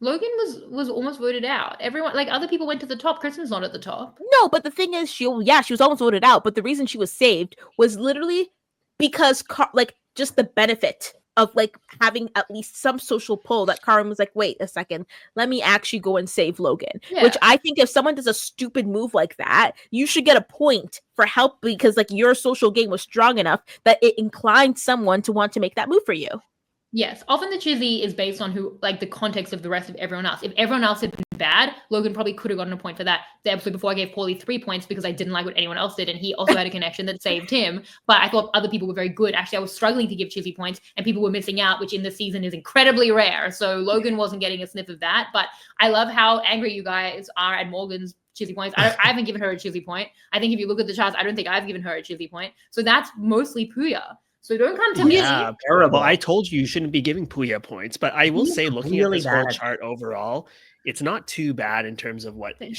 [SPEAKER 1] Logan was almost voted out. Everyone, like other people went to the top. Kristen's not at the top.
[SPEAKER 2] No, but the thing is, she was almost voted out. But the reason she was saved was literally because, like, just the benefit of like having at least some social pull. That Karen was like, wait a second, let me actually go and save Logan.
[SPEAKER 1] Yeah.
[SPEAKER 2] Which I think if someone does a stupid move like that, you should get a point for help because like your social game was strong enough that it inclined someone to want to make that move for you.
[SPEAKER 1] Yes, often the Chizzy is based on who, like the context of the rest of everyone else. If everyone else had been bad, Logan probably could have gotten a point for that. The episode before I gave Paulie 3 points because I didn't like what anyone else did, and he also had a connection that saved him. But I thought other people were very good. Actually, I was struggling to give Chizzy points, and people were missing out, which in this season is incredibly rare. So Logan wasn't getting a sniff of that. But I love how angry you guys are at Morgan's Chizzy points. I haven't given her a Chizzy point. I think if you look at the charts, I don't think I've given her a Chizzy point. So that's mostly Puya. So don't come to me.
[SPEAKER 4] Yeah, terrible. I told you shouldn't be giving Puya points, but I will say, looking
[SPEAKER 3] really
[SPEAKER 4] at this whole
[SPEAKER 3] bad.
[SPEAKER 4] chart overall, it's not too bad in terms of what it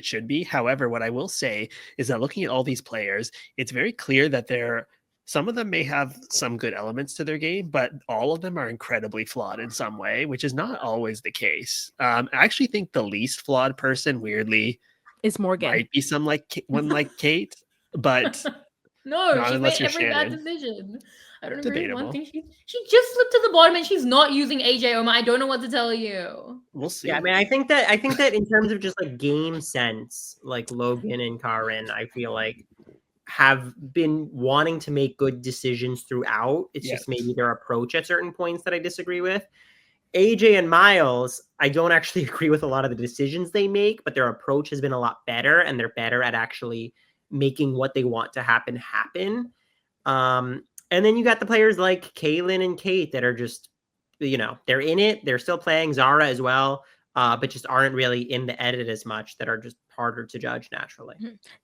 [SPEAKER 4] should be. However, what I will say is that looking at all these players, it's very clear that some of them may have some good elements to their game, but all of them are incredibly flawed in some way, which is not always the case. I actually think the least flawed person, weirdly,
[SPEAKER 2] Is Morgan.
[SPEAKER 4] might be one like Kate, but
[SPEAKER 1] No,
[SPEAKER 4] not
[SPEAKER 1] she
[SPEAKER 4] unless
[SPEAKER 1] made
[SPEAKER 4] you're
[SPEAKER 1] every bad
[SPEAKER 4] Shannon.
[SPEAKER 1] decision. I don't agree with one
[SPEAKER 4] Debatable.
[SPEAKER 1] thing. She just slipped to the bottom and she's not using AJ Omar. I don't know what to tell you.
[SPEAKER 4] We'll see.
[SPEAKER 3] Yeah, I mean, I think that in terms of just like game sense, like Logan and Karen, I feel like have been wanting to make good decisions throughout. It's
[SPEAKER 4] Yes.
[SPEAKER 3] just maybe their approach at certain points that I disagree with. AJ and Miles, I don't actually agree with a lot of the decisions they make, but their approach has been a lot better, and they're better at actually making what they want to happen. And then you got the players like Kaylin and Kate that are just, they're in it. They're still playing Zara as well, but just aren't really in the edit as much, that are just harder to judge naturally.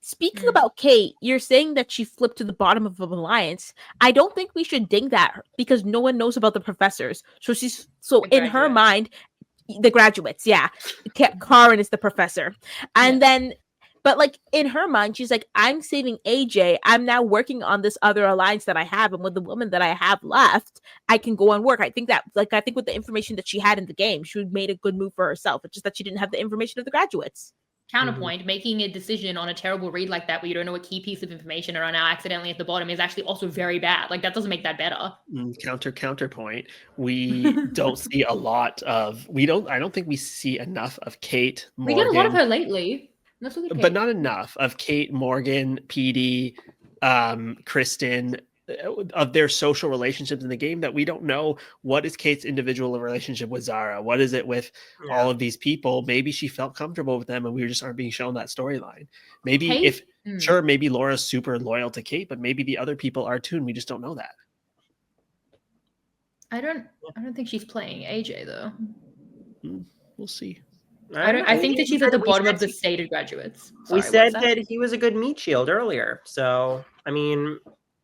[SPEAKER 2] Speaking about Kate, you're saying that she flipped to the bottom of an alliance. I don't think we should ding that because no one knows about the professors. So in her mind, the graduates, yeah. Karen is the professor. And then, but like in her mind, she's like, I'm saving AJ. I'm now working on this other alliance that I have. And with the woman that I have left, I can go and work. I think with the information that she had in the game, she made a good move for herself. It's just that she didn't have the information of the graduates.
[SPEAKER 1] Counterpoint, making a decision on a terrible read like that where you don't know a key piece of information or are now accidentally at the bottom is actually also very bad. Like that doesn't make that better.
[SPEAKER 4] Counterpoint. We don't see a lot of I don't think we see enough of Kate, Morgan.
[SPEAKER 1] We get a lot of her lately. Let's look at Kate.
[SPEAKER 4] But not enough of Kate, Morgan, PD, Kristen, of their social relationships in the game, that we don't know what is Kate's individual relationship with Zara. What is it with all of these people? Maybe she felt comfortable with them and we just aren't being shown that storyline. Maybe
[SPEAKER 1] Kate?
[SPEAKER 4] maybe Laura's super loyal to Kate, but maybe the other people are too, and we just don't know that.
[SPEAKER 1] I don't think she's playing AJ though.
[SPEAKER 4] We'll see.
[SPEAKER 1] I think that she's at the bottom of the stated graduates.
[SPEAKER 3] We
[SPEAKER 1] Sorry,
[SPEAKER 3] said that he was a good meat shield earlier. So, I mean,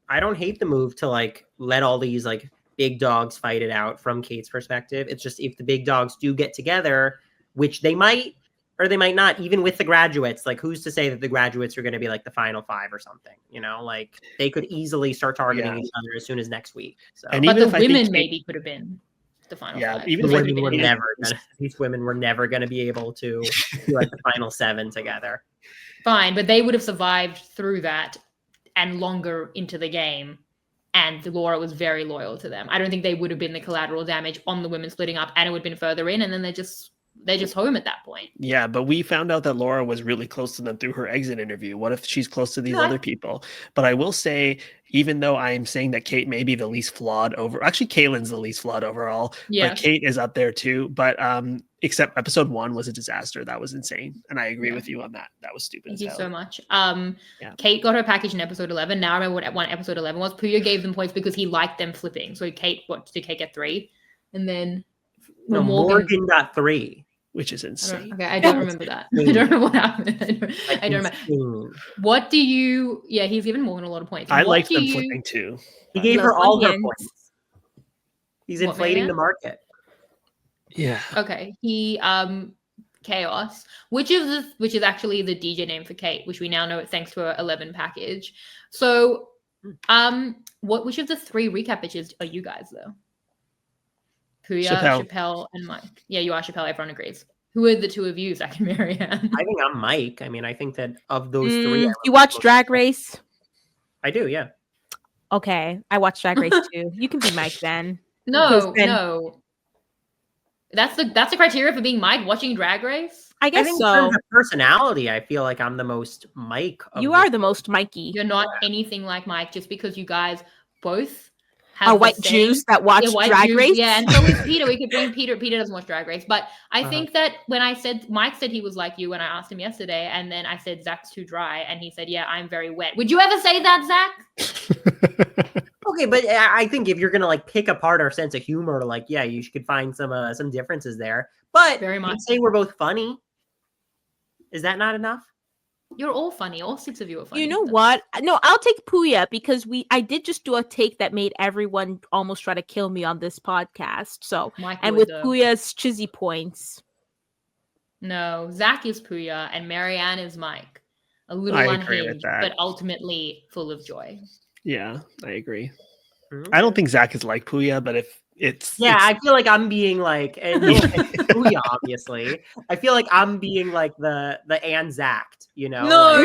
[SPEAKER 3] I don't hate the move to like let all these like big dogs fight it out from Kate's perspective. It's just if the big dogs do get together, which they might or they might not, even with the graduates, like who's to say that the graduates are going to be like the final 5 or something, you know, like they could easily start targeting each other as soon as next week. So,
[SPEAKER 4] And
[SPEAKER 1] but
[SPEAKER 4] even
[SPEAKER 1] the
[SPEAKER 4] if
[SPEAKER 1] women maybe could have been the final 5.
[SPEAKER 4] even
[SPEAKER 3] the
[SPEAKER 4] if
[SPEAKER 3] women were never gonna, these women were never going to be able to do like the final 7 together.
[SPEAKER 1] Fine, but they would have survived through that and longer into the game. And Laura was very loyal to them. I don't think they would have been the collateral damage on the women splitting up, and it would have been further in, and then they're just home at that point.
[SPEAKER 4] Yeah, but we found out that Laura was really close to them through her exit interview. What if she's close to these other people? But I will say, even though I'm saying that Kate may be the least flawed actually Kaylin's the least flawed overall, but Kate is up there too. But except episode 1 was a disaster. That was insane. And I agree with you on that. That was stupid.
[SPEAKER 1] Thank you so much. Kate got her package in episode 11. Now I remember what episode 11 was. Puya gave them points because he liked them flipping. So did Kate get 3? And then
[SPEAKER 3] Morgan got 3.
[SPEAKER 4] Which is insane.
[SPEAKER 1] I don't remember that. I don't know what happened. I don't remember. What do you... Yeah, he's given Morgan a lot of points.
[SPEAKER 4] I liked them flipping too.
[SPEAKER 3] He gave her all her points. He's inflating the market.
[SPEAKER 4] Yeah.
[SPEAKER 1] Okay. He Chaos, which is actually the DJ name for Kate, which we now know thanks to her 11 package. So which of the 3 recap bitches are you guys though? Puya, Chappelle, and Mike. Yeah, you are Chappelle. Everyone agrees. Who are the 2 of you, Zach and Maryanne?
[SPEAKER 3] I think I'm Mike. I mean, I think that of those 3...
[SPEAKER 2] You watch Drag Race?
[SPEAKER 3] I do, yeah.
[SPEAKER 2] Okay, I watch Drag Race too. You can be Mike then.
[SPEAKER 1] No. That's the criteria for being Mike, watching Drag Race?
[SPEAKER 2] I guess
[SPEAKER 3] In
[SPEAKER 2] so.
[SPEAKER 3] terms of personality, I feel like I'm the most Mike.
[SPEAKER 2] You are the most Mikey.
[SPEAKER 1] You're not anything like Mike just because you guys both
[SPEAKER 2] are white Jews that watch Drag Race.
[SPEAKER 1] Yeah, and so is Peter. We could bring Peter. Peter doesn't watch Drag Race, but I think that when I said Mike said he was like you when I asked him yesterday, and then I said Zach's too dry, and he said, "Yeah, I'm very wet." Would you ever say that, Zach?
[SPEAKER 3] Okay, but I think if you're gonna like pick apart our sense of humor, like you could find some differences there. But
[SPEAKER 1] very much
[SPEAKER 3] say we're both funny. Is that not enough?
[SPEAKER 1] You're all funny. All 6 of you are funny.
[SPEAKER 2] You know what? No, I'll take Puya because I did just do a take that made everyone almost try to kill me on this podcast. So, and with Puya's chizzy points.
[SPEAKER 1] No, Zach is Puya and Maryanne is Mike. A little unhinged, but ultimately full of joy.
[SPEAKER 4] Yeah, I agree. I don't think Zach is like Puya, but if
[SPEAKER 3] I feel like I'm being like Puya, obviously. I feel like I'm being like the Anzact, you know?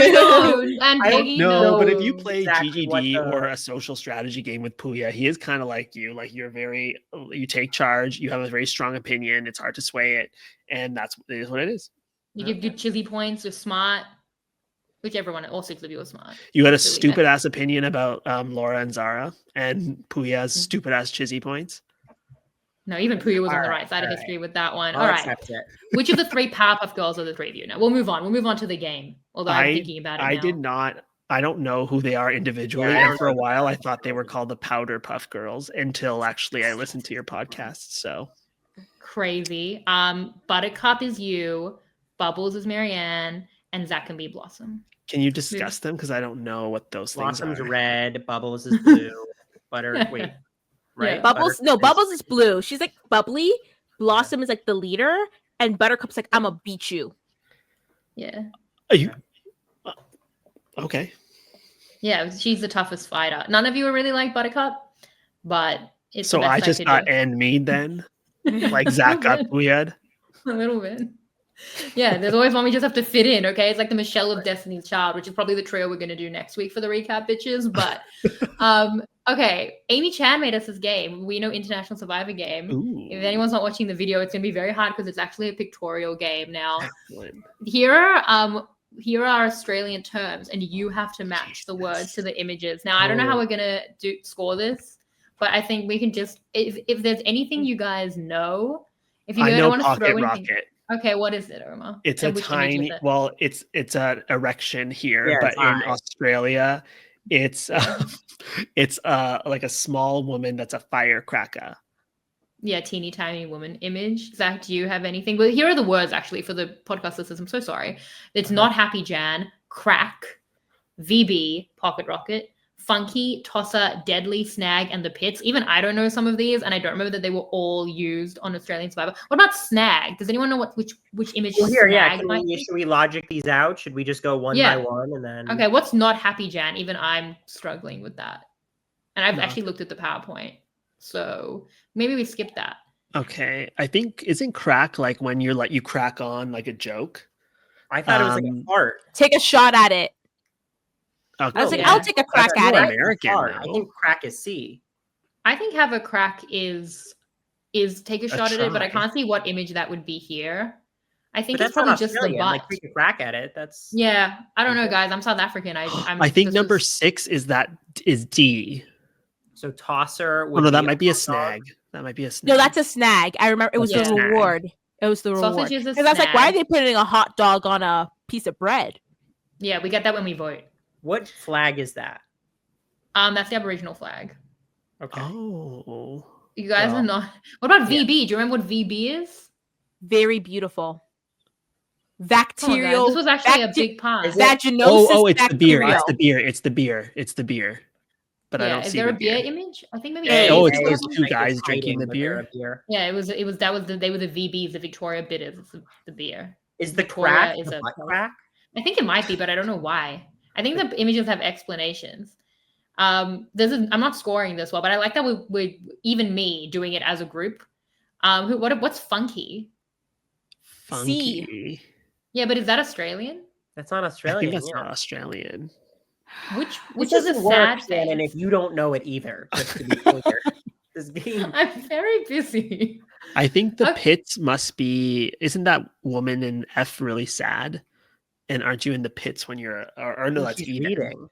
[SPEAKER 1] And Peggy,
[SPEAKER 4] no, but if you play exactly GGD or a social strategy game with Puya, he is kind of like you. Like you take charge, you have a very strong opinion, it's hard to sway it, and it is what it is.
[SPEAKER 1] You give good chizzy points, you're smart. Which all 6 of you are smart.
[SPEAKER 4] You had a stupid ass opinion about Laura and Zara, and Puya's stupid ass chizzy points.
[SPEAKER 1] No, even Puya was on the right side of history with that one. All right. Which of the 3 Powerpuff Girls are the 3 of you? Now we'll move on. We'll move on to the game. Although I'm thinking about it now.
[SPEAKER 4] I don't know who they are individually. And for a while, I thought they were called the Powder Puff Girls until actually I listened to your podcast. So
[SPEAKER 1] crazy. Buttercup is you. Bubbles is Maryanne, and Zach can be Blossom.
[SPEAKER 4] Can you discuss them? Because I don't know what those things are.
[SPEAKER 3] Blossom's red. Bubbles is blue. Right?
[SPEAKER 2] Yeah. Bubbles is blue. She's like bubbly. Blossom is like the leader, and Buttercup's like, I'm gonna beat you.
[SPEAKER 1] Yeah.
[SPEAKER 4] Are you okay?
[SPEAKER 1] Yeah, she's the toughest fighter. None of you are really like Buttercup, but it's
[SPEAKER 4] so I just got and me then, like Zach got Puya.
[SPEAKER 1] A little bit. Yeah, there's always one we just have to fit in, okay? It's like the Michelle of Destiny's Child, which is probably the trio we're going to do next week for the recap, bitches. But, okay, Amy Chan made us this game. We know International Survivor game.
[SPEAKER 4] Ooh.
[SPEAKER 1] If anyone's not watching the video, it's going to be very hard because it's actually a pictorial game now. Here are Australian terms, and you have to match the words to the images. Now, I don't know how we're going to score this, but I think we can just, if there's anything you guys know, if you don't want to throw anything. Rocket. Okay, what is it, Omar?
[SPEAKER 4] It's a tiny. Well, it's an erection here, but in Australia, it's like a small woman that's a firecracker.
[SPEAKER 1] Yeah, teeny tiny woman image. Zach, do you have anything? Well, here are the words actually for the podcast listeners. I'm so sorry. It's not happy Jan, crack, VB, pocket rocket, funky, tosser, deadly, snag, and the pits. Even I don't know some of these, and I don't remember that they were all used on Australian Survivor. What about snag? Does anyone know which image
[SPEAKER 3] Well, here, yeah.
[SPEAKER 1] snag might be?
[SPEAKER 3] Should we logic these out? Should we just go one by one and then?
[SPEAKER 1] Okay, what's not happy Jan? Even I'm struggling with that. And I've
[SPEAKER 4] No.
[SPEAKER 1] actually looked at the PowerPoint. So maybe we skip that.
[SPEAKER 4] Okay, I think isn't crack like when you crack on like a joke?
[SPEAKER 3] I thought it was like a fart.
[SPEAKER 2] Take a shot at it.
[SPEAKER 4] Okay.
[SPEAKER 2] I was like,
[SPEAKER 1] yeah.
[SPEAKER 2] I'll take a crack
[SPEAKER 3] That's
[SPEAKER 2] at
[SPEAKER 3] more
[SPEAKER 2] it.
[SPEAKER 4] American,
[SPEAKER 3] fart. I
[SPEAKER 4] though.
[SPEAKER 3] think crack is C.
[SPEAKER 1] I think have a crack is take a shot at it, but I
[SPEAKER 4] try.
[SPEAKER 1] can't see what image that would be here. I think
[SPEAKER 3] But
[SPEAKER 1] it's
[SPEAKER 3] that's not
[SPEAKER 1] probably just the
[SPEAKER 3] Australian.
[SPEAKER 1] butt.
[SPEAKER 3] Like take a crack at it. That's
[SPEAKER 1] Yeah, I don't know, guys. I'm South African.
[SPEAKER 4] I think number 6 is D.
[SPEAKER 3] so tosser.
[SPEAKER 4] Oh
[SPEAKER 3] Would
[SPEAKER 4] no, that
[SPEAKER 3] be
[SPEAKER 4] might be a
[SPEAKER 3] hot dog.
[SPEAKER 4] snag. That might be a snag.
[SPEAKER 2] No, that's a snag. I remember it was
[SPEAKER 1] Yeah.
[SPEAKER 2] the reward. It was the reward.
[SPEAKER 1] Sausage is a
[SPEAKER 2] Because I was like, why are
[SPEAKER 1] snag.
[SPEAKER 2] they putting a hot dog on a piece of bread?
[SPEAKER 1] Yeah, we get that when we vote.
[SPEAKER 3] What flag is that?
[SPEAKER 1] That's the Aboriginal flag.
[SPEAKER 3] Okay.
[SPEAKER 4] Oh.
[SPEAKER 1] You guys
[SPEAKER 3] Well,
[SPEAKER 1] are not. What about
[SPEAKER 3] yeah.
[SPEAKER 1] VB? Do you remember what VB is?
[SPEAKER 2] Very beautiful.
[SPEAKER 1] Come on, guys.
[SPEAKER 2] Bacterial.
[SPEAKER 1] This was actually a
[SPEAKER 2] bacti-
[SPEAKER 1] big part.
[SPEAKER 3] Is it-
[SPEAKER 2] Vaginosis.
[SPEAKER 4] It's the beer.
[SPEAKER 2] bacterial.
[SPEAKER 4] It's the beer. It's the beer. It's the beer. But I
[SPEAKER 1] Yeah,
[SPEAKER 4] don't
[SPEAKER 1] is
[SPEAKER 4] see
[SPEAKER 1] there
[SPEAKER 4] the
[SPEAKER 1] a beer
[SPEAKER 4] beer.
[SPEAKER 1] image? I think maybe.
[SPEAKER 2] Hey,
[SPEAKER 4] Oh,
[SPEAKER 1] it's
[SPEAKER 4] it's those
[SPEAKER 1] the-
[SPEAKER 4] two
[SPEAKER 3] Like,
[SPEAKER 4] guys
[SPEAKER 3] it's
[SPEAKER 4] drinking the
[SPEAKER 3] hiding, but they're
[SPEAKER 4] beer.
[SPEAKER 3] a beer.
[SPEAKER 1] they were the VBs, the Victoria bitters. It's the beer.
[SPEAKER 3] Is the
[SPEAKER 1] Victoria
[SPEAKER 3] crack
[SPEAKER 1] is
[SPEAKER 3] the
[SPEAKER 1] a
[SPEAKER 3] butt
[SPEAKER 1] place.
[SPEAKER 3] crack?
[SPEAKER 1] I think it might be, but I don't know why. I think the images have explanations. I'm not scoring this well, but I like that we even me doing it as a group. What's funky?
[SPEAKER 4] Funky.
[SPEAKER 1] Yeah, but is that Australian?
[SPEAKER 3] That's not
[SPEAKER 4] I
[SPEAKER 3] Australian.
[SPEAKER 4] think that's
[SPEAKER 3] yeah.
[SPEAKER 4] not Australian.
[SPEAKER 1] Which is a
[SPEAKER 3] doesn't work,
[SPEAKER 1] sad
[SPEAKER 3] Shannon,
[SPEAKER 1] face.
[SPEAKER 3] if you don't know it either. Just to be clear. This game.
[SPEAKER 1] I'm very busy.
[SPEAKER 4] I think the
[SPEAKER 1] Okay.
[SPEAKER 4] pits must be. Isn't that woman in F really sad? And aren't you in the pits when you're? Or no, that's
[SPEAKER 3] She's
[SPEAKER 4] Eden.
[SPEAKER 3] reading.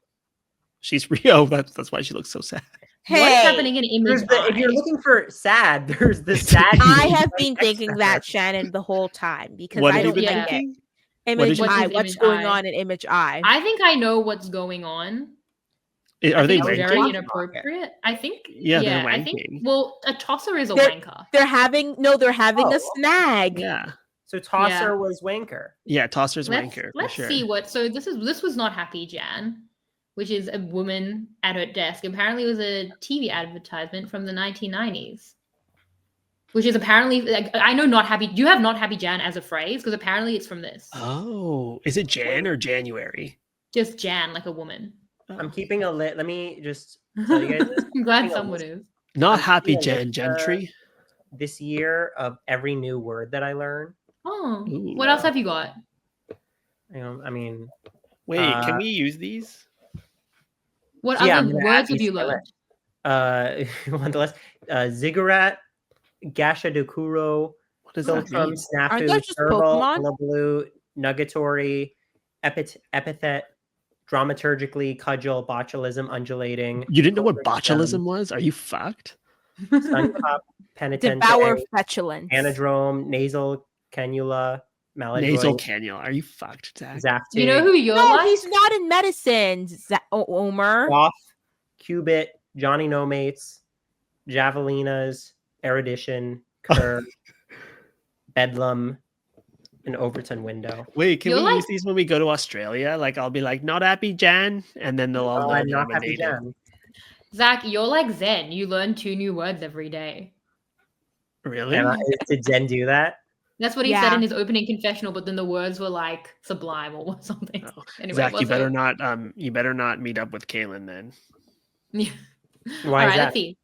[SPEAKER 4] She's Rio. That's why she looks so sad.
[SPEAKER 2] Hey,
[SPEAKER 1] What's happening in image
[SPEAKER 3] If you're
[SPEAKER 1] I?
[SPEAKER 3] looking for sad, there's the sad.
[SPEAKER 2] I
[SPEAKER 3] image
[SPEAKER 2] have
[SPEAKER 3] right
[SPEAKER 2] been
[SPEAKER 3] next
[SPEAKER 2] thinking
[SPEAKER 3] to
[SPEAKER 2] that,
[SPEAKER 3] her.
[SPEAKER 2] Shannon, the whole time because
[SPEAKER 4] What
[SPEAKER 2] I
[SPEAKER 4] have you
[SPEAKER 2] don't
[SPEAKER 4] been
[SPEAKER 1] Yeah.
[SPEAKER 2] get
[SPEAKER 4] thinking?
[SPEAKER 2] image
[SPEAKER 4] What
[SPEAKER 2] I.
[SPEAKER 1] is
[SPEAKER 2] What's
[SPEAKER 1] image
[SPEAKER 2] going
[SPEAKER 1] I?
[SPEAKER 2] on in image I?
[SPEAKER 1] I think I know what's going on.
[SPEAKER 4] Are
[SPEAKER 1] I
[SPEAKER 4] they
[SPEAKER 1] think it's very
[SPEAKER 4] ranking?
[SPEAKER 1] inappropriate. I think.
[SPEAKER 4] Yeah, they're
[SPEAKER 1] I think.
[SPEAKER 4] ranking.
[SPEAKER 1] Well, a tosser is a
[SPEAKER 2] They're-
[SPEAKER 1] wanker.
[SPEAKER 2] They're having
[SPEAKER 3] Oh.
[SPEAKER 2] a snag.
[SPEAKER 4] Yeah,
[SPEAKER 3] So tosser
[SPEAKER 1] Yeah.
[SPEAKER 3] was wanker.
[SPEAKER 4] yeah. Tosser's
[SPEAKER 1] Let's
[SPEAKER 4] wanker for
[SPEAKER 1] let's
[SPEAKER 4] sure.
[SPEAKER 1] see what. So this was not Happy Jan, which is a woman at her desk. Apparently, it was a TV advertisement from the 1990s, which is apparently like I know not happy. Do you have not Happy Jan as a phrase? Because apparently it's from this.
[SPEAKER 4] Oh, is it Jan or January?
[SPEAKER 1] Just Jan, like a woman.
[SPEAKER 3] I'm keeping a lit. Let me just tell you guys this.
[SPEAKER 1] I'm glad
[SPEAKER 3] Hang on,
[SPEAKER 1] someone
[SPEAKER 3] listen.
[SPEAKER 1] is.
[SPEAKER 4] Not
[SPEAKER 3] I'm
[SPEAKER 4] happy
[SPEAKER 3] feeling
[SPEAKER 4] Jan
[SPEAKER 3] it,
[SPEAKER 4] Gentry.
[SPEAKER 3] This year of every new word that I learn.
[SPEAKER 1] Oh,
[SPEAKER 4] Ooh.
[SPEAKER 1] what else have you got?
[SPEAKER 3] I mean,
[SPEAKER 4] Wait, can we use these?
[SPEAKER 1] What
[SPEAKER 3] So, yeah, I'm
[SPEAKER 1] other
[SPEAKER 3] gonna add
[SPEAKER 1] words have
[SPEAKER 3] these
[SPEAKER 1] you
[SPEAKER 3] to my
[SPEAKER 1] learned?
[SPEAKER 3] one of the list. Ziggurat, Gasha Dokuro,
[SPEAKER 4] What does that
[SPEAKER 3] Philtrum,
[SPEAKER 4] mean?
[SPEAKER 2] Aren't
[SPEAKER 3] Snafu,
[SPEAKER 2] those just
[SPEAKER 3] Serval,
[SPEAKER 2] Pokemon?
[SPEAKER 3] Hullabaloo, Nugatory, Epithet, Dramaturgically, Cudgel, Botulism, Undulating,
[SPEAKER 4] You didn't know what
[SPEAKER 3] Cobra
[SPEAKER 4] botulism was? Are you fucked?
[SPEAKER 3] Sun Cup, Penitente,
[SPEAKER 2] Devour fetulence.
[SPEAKER 3] Anadrome, Nasal Cannula,
[SPEAKER 4] Nasal
[SPEAKER 3] Maladroit,
[SPEAKER 4] cannula. Are you fucked, Zach?
[SPEAKER 3] Zaftig,
[SPEAKER 1] You know who you're
[SPEAKER 2] No,
[SPEAKER 1] like?
[SPEAKER 2] he's not in medicine. Omar.
[SPEAKER 3] Quaff, Cubit, Johnny No Mates, Javelinas, Erudition, Kerr, Bedlam, and Overton Window.
[SPEAKER 4] Wait, can
[SPEAKER 1] You're
[SPEAKER 4] we
[SPEAKER 1] like-
[SPEAKER 4] use these when we go to Australia? Like, I'll be like, not happy Jan, and then they'll all know
[SPEAKER 3] I'm
[SPEAKER 4] that
[SPEAKER 3] not
[SPEAKER 4] I'm a
[SPEAKER 3] happy
[SPEAKER 4] native.
[SPEAKER 3] Jan.
[SPEAKER 1] Zach, you're like Zen. You learn 2 new words every day.
[SPEAKER 4] Really?
[SPEAKER 3] Did Zen do that?
[SPEAKER 1] That's what he said
[SPEAKER 2] Yeah.
[SPEAKER 1] in his opening confessional, but then the words were like sublime or something.
[SPEAKER 4] Oh.
[SPEAKER 1] Anyway,
[SPEAKER 4] Zach, you
[SPEAKER 1] what's
[SPEAKER 4] better
[SPEAKER 1] up?
[SPEAKER 4] not. You better not meet up with Kaylin then.
[SPEAKER 1] Yeah.
[SPEAKER 3] Why
[SPEAKER 1] All
[SPEAKER 3] is
[SPEAKER 1] right,
[SPEAKER 3] that?
[SPEAKER 1] let's see.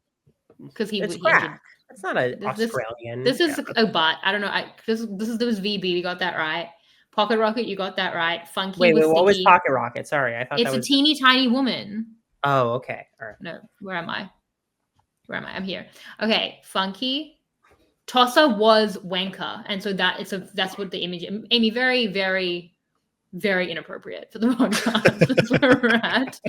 [SPEAKER 1] Because he
[SPEAKER 3] It's
[SPEAKER 1] injured-
[SPEAKER 3] crack. That's not an
[SPEAKER 1] This-
[SPEAKER 3] Australian.
[SPEAKER 1] This is a butt. I don't know. This was VB. We got that right. Pocket Rocket, you got that right. Funky.
[SPEAKER 3] Wait, what was
[SPEAKER 1] Stinky.
[SPEAKER 3] Pocket Rocket? Sorry, I thought
[SPEAKER 1] It's
[SPEAKER 3] that
[SPEAKER 1] a
[SPEAKER 3] was.
[SPEAKER 1] teeny tiny woman.
[SPEAKER 3] Oh, okay. All right.
[SPEAKER 1] No, where am I? I'm here. Okay, Funky. Tosser was wanker, and so that's what the image. Amy, very, very, very inappropriate for the podcast. That's where we're at.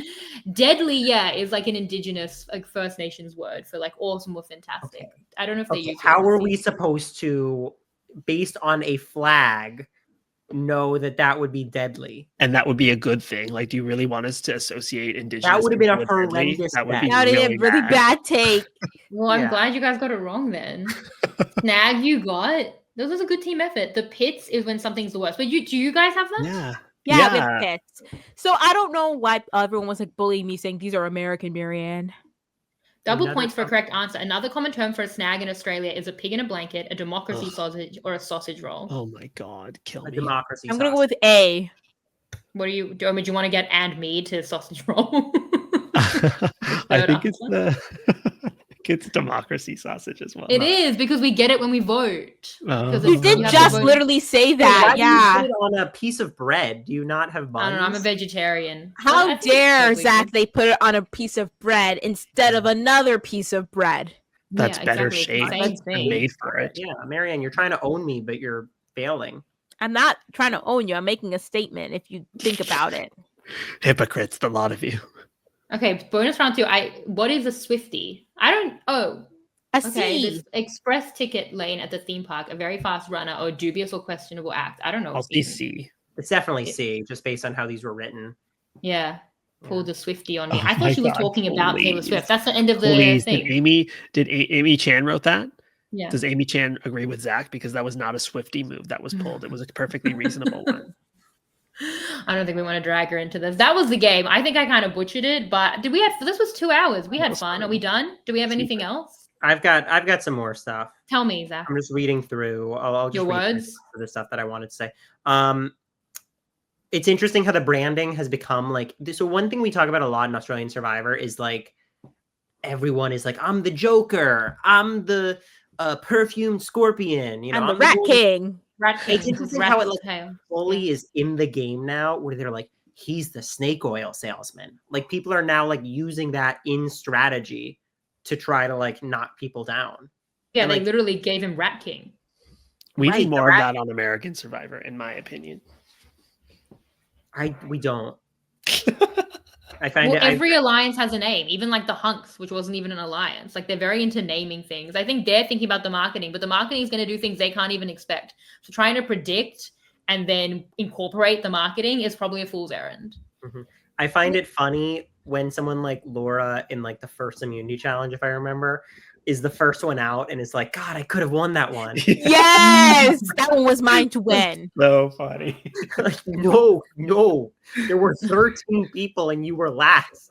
[SPEAKER 1] Deadly, yeah, is like an indigenous, like First Nations word for like awesome or fantastic.
[SPEAKER 3] Okay.
[SPEAKER 1] I don't know if they
[SPEAKER 3] Okay,
[SPEAKER 1] use. it
[SPEAKER 3] how
[SPEAKER 1] in
[SPEAKER 3] are
[SPEAKER 1] the
[SPEAKER 3] we
[SPEAKER 1] scene.
[SPEAKER 3] supposed to, based on a flag, know that would be deadly.
[SPEAKER 4] And that would be a good thing. Like, do you really want us to associate indigenous?
[SPEAKER 3] That would have been a
[SPEAKER 4] people with deadly?
[SPEAKER 3] horrendous
[SPEAKER 4] That would
[SPEAKER 3] bet.
[SPEAKER 4] be
[SPEAKER 2] That would
[SPEAKER 4] really
[SPEAKER 2] be a really bad take.
[SPEAKER 1] Well, I'm
[SPEAKER 3] Yeah.
[SPEAKER 1] glad you guys got it wrong then. Snag, you got. This was a good team effort. The pits is when something's the worst. But do you guys have that?
[SPEAKER 4] Yeah.
[SPEAKER 2] Yeah,
[SPEAKER 4] Yeah.
[SPEAKER 2] with pits. So I don't know why everyone was like bullying me saying these are American, Maryanne.
[SPEAKER 1] Double
[SPEAKER 3] Another
[SPEAKER 1] points for
[SPEAKER 3] com-
[SPEAKER 1] correct answer. Another common term for a snag in Australia is a pig in a blanket, a democracy
[SPEAKER 4] Ugh.
[SPEAKER 1] sausage, or a sausage roll.
[SPEAKER 4] Oh my God, kill
[SPEAKER 3] A
[SPEAKER 4] me.
[SPEAKER 3] democracy.
[SPEAKER 2] I'm gonna go
[SPEAKER 3] sausage.
[SPEAKER 2] with A.
[SPEAKER 1] What do you do? I mean, do you want to get and me to sausage roll?
[SPEAKER 4] I think it's it's democracy sausage as well.
[SPEAKER 1] It is because we get it when we vote. Because
[SPEAKER 2] You
[SPEAKER 1] it's-
[SPEAKER 2] did
[SPEAKER 1] you have to
[SPEAKER 2] just
[SPEAKER 1] vote.
[SPEAKER 2] literally say
[SPEAKER 3] Why
[SPEAKER 2] that.
[SPEAKER 3] do you
[SPEAKER 2] Yeah.
[SPEAKER 3] put it on a piece of bread? Do you not have buns?
[SPEAKER 1] I don't know. I'm a vegetarian. But I
[SPEAKER 2] How
[SPEAKER 1] think it's
[SPEAKER 2] dare
[SPEAKER 1] totally
[SPEAKER 2] Zach?
[SPEAKER 1] good.
[SPEAKER 2] They put it on a piece of bread instead of another piece of bread.
[SPEAKER 4] That's
[SPEAKER 1] Yeah,
[SPEAKER 4] better
[SPEAKER 1] exactly.
[SPEAKER 4] shape.
[SPEAKER 1] Same
[SPEAKER 3] That's
[SPEAKER 1] thing.
[SPEAKER 4] Made for it.
[SPEAKER 3] Yeah, Maryanne, you're trying to own me, but you're failing.
[SPEAKER 2] I'm not trying to own you. I'm making a statement. If you think about it,
[SPEAKER 4] Hypocrites, the lot of you.
[SPEAKER 1] Okay, bonus round 2. What is a Swiftie? I don't. Oh,
[SPEAKER 2] a
[SPEAKER 1] okay.
[SPEAKER 2] C.
[SPEAKER 1] This express ticket lane at the theme park, a very fast runner, or dubious or questionable act. I don't know.
[SPEAKER 4] I'll
[SPEAKER 1] Stephen.
[SPEAKER 4] see.
[SPEAKER 3] It's definitely
[SPEAKER 1] Yeah.
[SPEAKER 3] C, just based on how these were written.
[SPEAKER 1] Yeah, pulled a Swiftie on me.
[SPEAKER 4] Oh
[SPEAKER 1] I
[SPEAKER 4] my
[SPEAKER 1] thought she was
[SPEAKER 4] God,
[SPEAKER 1] talking about Taylor
[SPEAKER 4] please.
[SPEAKER 1] Swift. That's the end of the
[SPEAKER 4] Please,
[SPEAKER 1] thing.
[SPEAKER 4] did Amy Chan wrote that?
[SPEAKER 1] Yeah.
[SPEAKER 4] Does Amy Chan agree with Zach? Because that was not a Swiftie move that was pulled. It was a perfectly reasonable one.
[SPEAKER 1] I don't think we want to drag her into this. That was the game. I think I kind of butchered it, but did we have? This was 2 hours. We
[SPEAKER 4] That
[SPEAKER 1] had
[SPEAKER 4] was
[SPEAKER 1] fun.
[SPEAKER 4] fun.
[SPEAKER 1] Are we done? Do we have anything else?
[SPEAKER 3] I've got some more stuff.
[SPEAKER 1] Tell me, Zach.
[SPEAKER 3] I'm just reading through. I'll just
[SPEAKER 1] Your
[SPEAKER 3] read through
[SPEAKER 1] words?
[SPEAKER 3] the stuff that I wanted to say. It's interesting how the branding has become like. So one thing we talk about a lot in Australian Survivor is like everyone is like, I'm the Joker, I'm the perfumed scorpion, you know,
[SPEAKER 2] I'm the
[SPEAKER 3] I'm
[SPEAKER 2] Rat
[SPEAKER 3] Golden-
[SPEAKER 2] King.
[SPEAKER 1] Rat
[SPEAKER 3] It's
[SPEAKER 1] King with
[SPEAKER 3] interesting
[SPEAKER 1] rat
[SPEAKER 3] how it, like,
[SPEAKER 1] tail.
[SPEAKER 3] fully is in the game now, where they're like, he's the snake oil salesman. Like people are now like using that in strategy to try to like knock people down.
[SPEAKER 1] Yeah,
[SPEAKER 3] And,
[SPEAKER 1] they
[SPEAKER 3] like-
[SPEAKER 1] literally gave him Rat King.
[SPEAKER 4] We
[SPEAKER 3] Right,
[SPEAKER 4] need
[SPEAKER 3] the
[SPEAKER 4] more of
[SPEAKER 3] rat-
[SPEAKER 4] that on American Survivor, in my opinion.
[SPEAKER 3] We don't. I find
[SPEAKER 1] Well,
[SPEAKER 3] it.
[SPEAKER 1] every alliance has a name, even like the Hunks, which wasn't even an alliance. Like they're very into naming things. I think they're thinking about the marketing, but the marketing is going to do things they can't even expect. So trying to predict and then incorporate the marketing is probably a fool's errand.
[SPEAKER 3] I find it funny when someone like Laura in like the first immunity challenge, if I remember, is the first one out and is like, God, I could have won that one.
[SPEAKER 2] Yes, that one was mine to win.
[SPEAKER 4] So funny.
[SPEAKER 3] Like, no, there were 13 people and you were last.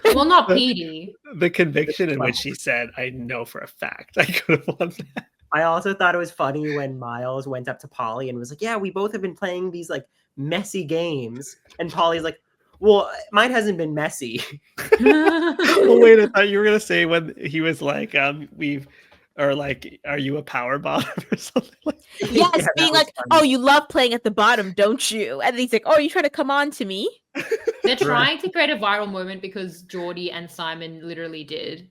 [SPEAKER 1] Well, not Petey.
[SPEAKER 4] The conviction in which she said, I know for a fact I could have won that.
[SPEAKER 3] I also thought it was funny when Miles went up to Polly and was like, yeah, we both have been playing these like messy games. And Polly's like, well, mine hasn't been messy.
[SPEAKER 4] Oh, wait, I thought you were going to say when he was like, are you a power bottom or something like that?
[SPEAKER 2] Yes,
[SPEAKER 3] Yeah, that
[SPEAKER 2] being
[SPEAKER 3] was
[SPEAKER 2] like,
[SPEAKER 3] funny.
[SPEAKER 2] oh, you love playing at the bottom, don't you? And he's like, oh, you trying to come on to me?
[SPEAKER 1] They're trying to create a viral moment because Geordie and Simon literally did.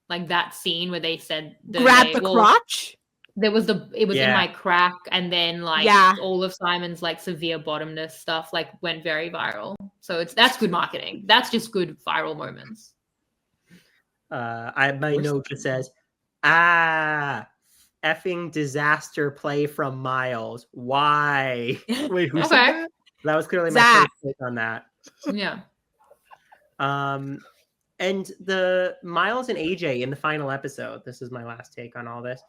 [SPEAKER 1] Like that scene where they said
[SPEAKER 2] Grab the crotch?
[SPEAKER 1] It was in
[SPEAKER 3] Yeah.
[SPEAKER 1] my crack, and then like
[SPEAKER 2] Yeah.
[SPEAKER 1] all of Simon's like severe bottomness stuff like went very viral. So that's good marketing. That's just good viral moments.
[SPEAKER 3] My note just says, effing disaster play from Miles. Why?
[SPEAKER 4] Wait, who
[SPEAKER 1] Okay.
[SPEAKER 4] said that?
[SPEAKER 3] That was clearly my
[SPEAKER 2] Zach.
[SPEAKER 3] first take on that.
[SPEAKER 1] Yeah.
[SPEAKER 3] And the Miles and AJ in the final episode. This is my last take on all this.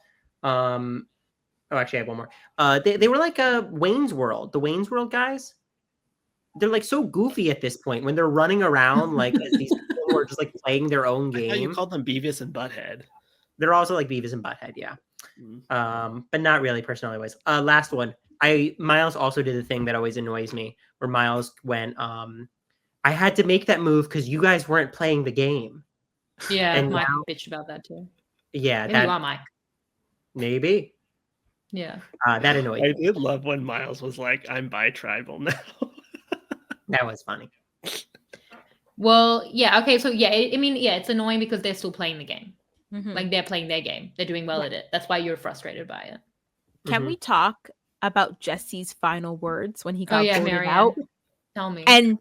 [SPEAKER 3] Oh, actually, I have one more. They were like a Wayne's World, the Wayne's World guys. They're like so goofy at this point when they're running around like as these people who are just like playing their own
[SPEAKER 4] I thought you
[SPEAKER 3] game.
[SPEAKER 4] called them Beavis and Butthead.
[SPEAKER 3] They're also like Beavis and Butthead, yeah.
[SPEAKER 4] Mm.
[SPEAKER 3] But not really personality wise. Last one. Miles also did the thing that always annoys me, where Miles went, I had to make that move because you guys weren't playing the game.
[SPEAKER 1] Yeah,
[SPEAKER 3] And
[SPEAKER 1] Mike
[SPEAKER 3] now-
[SPEAKER 1] bitched about that too.
[SPEAKER 3] Yeah,
[SPEAKER 1] Maybe
[SPEAKER 3] that
[SPEAKER 1] you are, Mike.
[SPEAKER 3] maybe.
[SPEAKER 1] Yeah.
[SPEAKER 3] That annoyed
[SPEAKER 4] I
[SPEAKER 3] me.
[SPEAKER 4] did love when Miles was like, I'm bi-tribal now.
[SPEAKER 3] That was funny.
[SPEAKER 1] Well, yeah. Okay. So yeah, it's annoying because they're still playing the game.
[SPEAKER 2] Mhm.
[SPEAKER 1] Like they're playing their game. They're doing well at it. That's why you're frustrated by it.
[SPEAKER 2] Can
[SPEAKER 3] Mhm.
[SPEAKER 2] we talk about Jesse's final words when he got
[SPEAKER 1] Oh yeah,
[SPEAKER 2] voted
[SPEAKER 1] Maryanne.
[SPEAKER 2] out?
[SPEAKER 1] Tell me.
[SPEAKER 2] And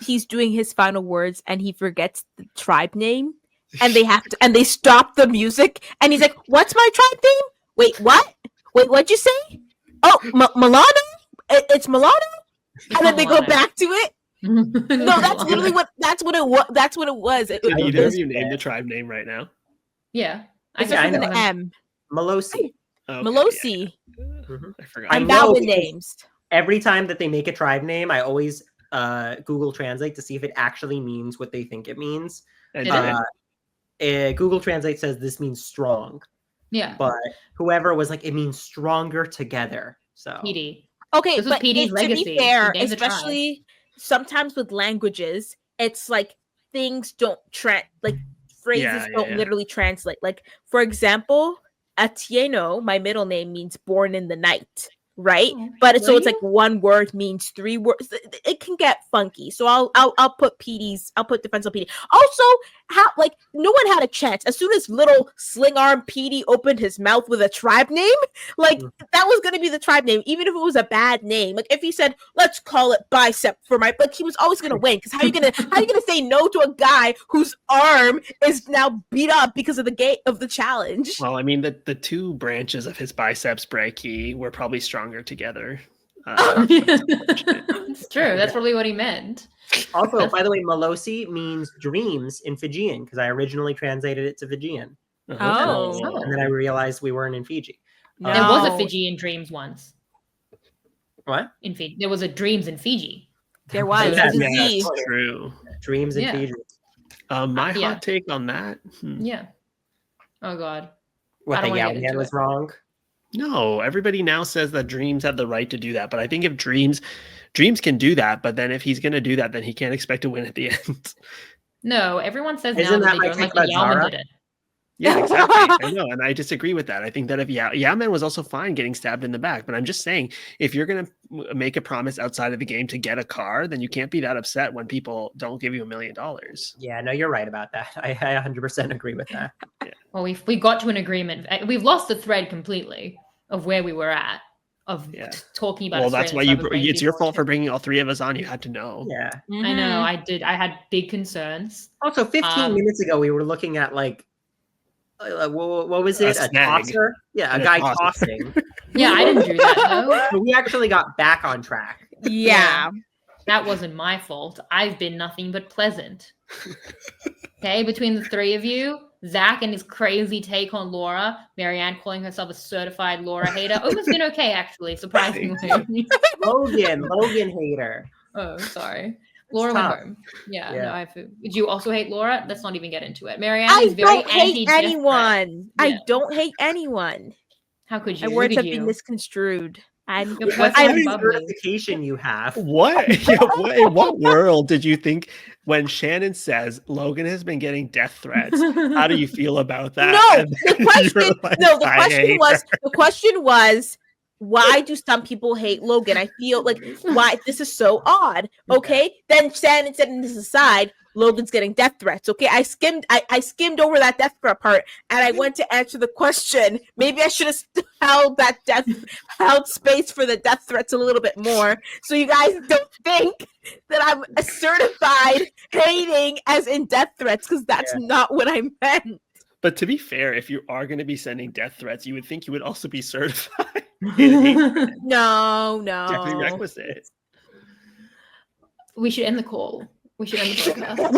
[SPEAKER 2] he's doing his final words and he forgets the tribe name and they stop the music and he's like, what's my tribe name? Wait, what? Wait, what'd you say? Oh, Milano? it's mulatto,
[SPEAKER 1] It's
[SPEAKER 2] and then
[SPEAKER 1] not
[SPEAKER 2] they go
[SPEAKER 1] mulatto.
[SPEAKER 2] back to it. No, that's literally what it was. That's what it was.
[SPEAKER 4] Can either of you name the tribe name right now?
[SPEAKER 1] Yeah.
[SPEAKER 2] It's
[SPEAKER 3] Yeah, I
[SPEAKER 2] with
[SPEAKER 3] know.
[SPEAKER 2] an M.
[SPEAKER 3] Malosi.
[SPEAKER 4] Okay,
[SPEAKER 2] Melosi.
[SPEAKER 3] Mhm.
[SPEAKER 4] I forgot.
[SPEAKER 3] I
[SPEAKER 2] I'm
[SPEAKER 3] know
[SPEAKER 2] bad with
[SPEAKER 3] because-
[SPEAKER 2] names.
[SPEAKER 3] Every time that they make a tribe name, I always Google Translate to see if it actually means what they think it means.
[SPEAKER 4] And
[SPEAKER 3] Google Translate says this means strong,
[SPEAKER 1] Yeah.
[SPEAKER 3] but whoever was like, it means stronger together. So
[SPEAKER 1] PD.
[SPEAKER 2] Okay,
[SPEAKER 1] This was
[SPEAKER 2] but
[SPEAKER 1] PD's
[SPEAKER 2] to
[SPEAKER 1] legacy.
[SPEAKER 2] be
[SPEAKER 1] He
[SPEAKER 2] fair,
[SPEAKER 1] named the tribe.
[SPEAKER 2] especially sometimes with languages, it's like things don't phrases don't literally translate. Like, for example, Atieno, my middle name, means born in the night, right?
[SPEAKER 1] Oh,
[SPEAKER 2] But it's
[SPEAKER 1] were
[SPEAKER 2] it's
[SPEAKER 1] you?
[SPEAKER 2] like one word means 3 words. It can get funky. So I'll put PD's. I'll put defensive PD. Also, how like no one had a chance. As soon as little sling arm PD opened his mouth with a tribe name, like that was gonna be the tribe name, even if it was a bad name. Like if he said, "Let's call it bicep for my," like he was always gonna win. Because how you gonna say no to a guy whose arm is now beat up because of the gate of the challenge?
[SPEAKER 4] well, I mean, the two branches of his biceps brachii were probably stronger together.
[SPEAKER 1] It's true. That's probably what he meant.
[SPEAKER 3] also, by the way, Malosi means dreams in Fijian because I originally translated it to Fijian,
[SPEAKER 2] Oh.
[SPEAKER 3] and then I realized we weren't in Fiji.
[SPEAKER 2] No.
[SPEAKER 1] There was a Fijian Dreams once.
[SPEAKER 3] What?
[SPEAKER 1] In Fiji. There was a Dreams in Fiji.
[SPEAKER 2] There was.
[SPEAKER 3] Yeah,
[SPEAKER 2] It was a
[SPEAKER 4] Yeah,
[SPEAKER 2] Z.
[SPEAKER 4] that's true.
[SPEAKER 3] Dreams in
[SPEAKER 1] Yeah.
[SPEAKER 3] Fiji.
[SPEAKER 4] My
[SPEAKER 1] Yeah.
[SPEAKER 4] hot take on that.
[SPEAKER 1] Yeah. Oh God.
[SPEAKER 3] What
[SPEAKER 1] I
[SPEAKER 3] the
[SPEAKER 1] don't wanna get
[SPEAKER 3] Yao
[SPEAKER 1] into
[SPEAKER 3] was
[SPEAKER 1] it.
[SPEAKER 3] wrong.
[SPEAKER 4] No, everybody now says that Dreams have the right to do that, but I think if Dreams can do that, but then if he's going to do that, then he can't expect to win at the end.
[SPEAKER 1] No, everyone says now
[SPEAKER 3] Isn't
[SPEAKER 1] that
[SPEAKER 3] that
[SPEAKER 1] they
[SPEAKER 3] my
[SPEAKER 1] don't
[SPEAKER 3] take
[SPEAKER 1] like that
[SPEAKER 3] about
[SPEAKER 1] Yalman
[SPEAKER 3] Zara?
[SPEAKER 1] did it.
[SPEAKER 4] Yeah, exactly. I know, and I disagree with that. I think that if Yaman was also fine getting stabbed in the back, but I'm just saying if you're going to make a promise outside of the game to get a car, then you can't be that upset when people don't give you $1 million.
[SPEAKER 3] Yeah, no, you're right about that. I 100% agree with that.
[SPEAKER 1] Well, we got to an agreement. We've lost the thread completely of where we were at of talking about.
[SPEAKER 4] Well, that's why it's your fault for
[SPEAKER 1] for.
[SPEAKER 4] bringing all 3 of us on. You had to know.
[SPEAKER 3] Yeah.
[SPEAKER 1] I know. I did. I had big concerns.
[SPEAKER 3] Also, 15 minutes ago, we were looking at like, what was it? A
[SPEAKER 4] snag.
[SPEAKER 3] tosser? Yeah, a
[SPEAKER 4] And a
[SPEAKER 3] guy
[SPEAKER 4] tosser.
[SPEAKER 3] tossing.
[SPEAKER 1] Yeah, I didn't do that though.
[SPEAKER 3] So we actually got back on track.
[SPEAKER 2] Yeah.
[SPEAKER 1] That wasn't my fault. I've been nothing but pleasant. Okay, between the 3 of you, Zach and his crazy take on Laura, Maryanne calling herself a certified Laura hater. Omar's been okay, actually, surprisingly.
[SPEAKER 3] Logan hater.
[SPEAKER 1] Oh, sorry. Laura
[SPEAKER 3] tough.
[SPEAKER 1] went home. Yeah.
[SPEAKER 3] Yeah.
[SPEAKER 1] No, did you also hate Laura? Let's not even get into it. Maryanne
[SPEAKER 2] I
[SPEAKER 1] is very
[SPEAKER 2] don't hate
[SPEAKER 1] anti-death threat.
[SPEAKER 2] anyone. I
[SPEAKER 1] Yeah.
[SPEAKER 2] don't hate anyone.
[SPEAKER 1] How could you?
[SPEAKER 2] My
[SPEAKER 1] Look
[SPEAKER 2] words
[SPEAKER 1] at
[SPEAKER 2] have been
[SPEAKER 1] you.
[SPEAKER 2] misconstrued. I'm
[SPEAKER 1] Your
[SPEAKER 3] What
[SPEAKER 1] personality
[SPEAKER 3] kind of
[SPEAKER 1] bubbly.
[SPEAKER 3] certification you have?
[SPEAKER 4] What? In what world did you think when Shannon says Logan has been getting death threats? How do you feel about that?
[SPEAKER 2] No,
[SPEAKER 4] And
[SPEAKER 2] the
[SPEAKER 4] then
[SPEAKER 2] question.
[SPEAKER 4] you were like,
[SPEAKER 2] No, the
[SPEAKER 4] "I
[SPEAKER 2] question
[SPEAKER 4] hate
[SPEAKER 2] was.
[SPEAKER 4] her."
[SPEAKER 2] The question was, why do some people hate Logan? I feel like why this is so odd. Okay, then Shannon said in this aside, Logan's getting death threats. Okay, I skimmed over that death threat part, and I went to answer the question. Maybe I should have held space for the death threats a little bit more, so you guys don't think that I'm a certified hating as in death threats, because that's not what I meant.
[SPEAKER 4] But to be fair, if you are going to be sending death threats, you would think you would also be certified. in
[SPEAKER 2] No,
[SPEAKER 4] hate prerequisite.
[SPEAKER 1] We should end the call. We should end the podcast.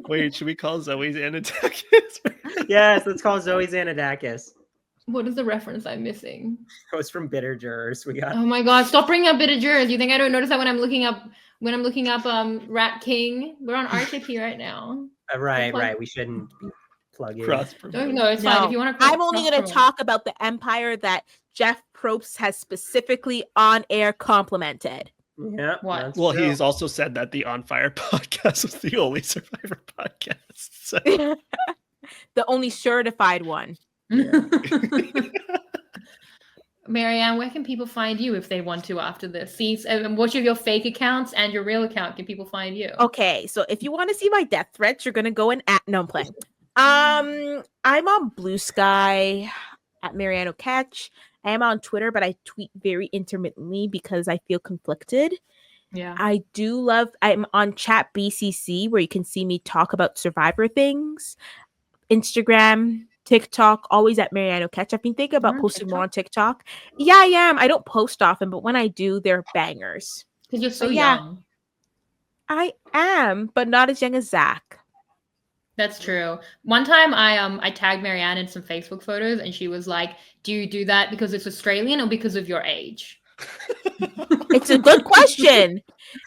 [SPEAKER 4] Wait, should we call Zoe's Anadakis?
[SPEAKER 3] Yes, let's call Zoe Xanadakis.
[SPEAKER 1] What is the reference I'm missing?
[SPEAKER 3] It was from Bitter Jurors. We got
[SPEAKER 1] Oh my God! Stop bringing up bitter jurors. You think I don't notice that when I'm looking up Rat King? We're on RHAP right now.
[SPEAKER 3] right. We shouldn't be plugging.
[SPEAKER 4] Cross
[SPEAKER 1] Don't, no, it's fine. If you want to,
[SPEAKER 2] I'm only going to talk about the empire that Jeff Probst has specifically on air complimented.
[SPEAKER 3] Yeah.
[SPEAKER 1] What?
[SPEAKER 3] that's
[SPEAKER 4] Well,
[SPEAKER 3] true.
[SPEAKER 4] he's also said that the On Fire podcast was the only Survivor podcast. So.
[SPEAKER 2] The only certified one.
[SPEAKER 1] Maryanne, where can people find you if they want to after this? See, which of your fake accounts and your real account can people find you?
[SPEAKER 2] Okay, so if you want to see my death threats, you're gonna go and no, I'm playing. I'm on Blue Sky at Maryanne Oketch. I am on Twitter, but I tweet very intermittently because I feel conflicted.
[SPEAKER 1] Yeah.
[SPEAKER 2] I'm on Chat BCC where you can see me talk about Survivor things. Instagram, TikTok, always at Maryanne Oketch. I've been thinking about
[SPEAKER 1] You're on
[SPEAKER 2] posting more on
[SPEAKER 1] TikTok?
[SPEAKER 2] TikTok. Yeah, I am. I don't post often, but when I do, they're bangers.
[SPEAKER 1] Because you're so
[SPEAKER 2] But yeah.
[SPEAKER 1] young.
[SPEAKER 2] I am, but not as young as Zach.
[SPEAKER 1] That's true. One time I tagged Maryanne in some Facebook photos and she was like, "Do you do that because it's Australian or because of your age?"
[SPEAKER 2] It's a good question.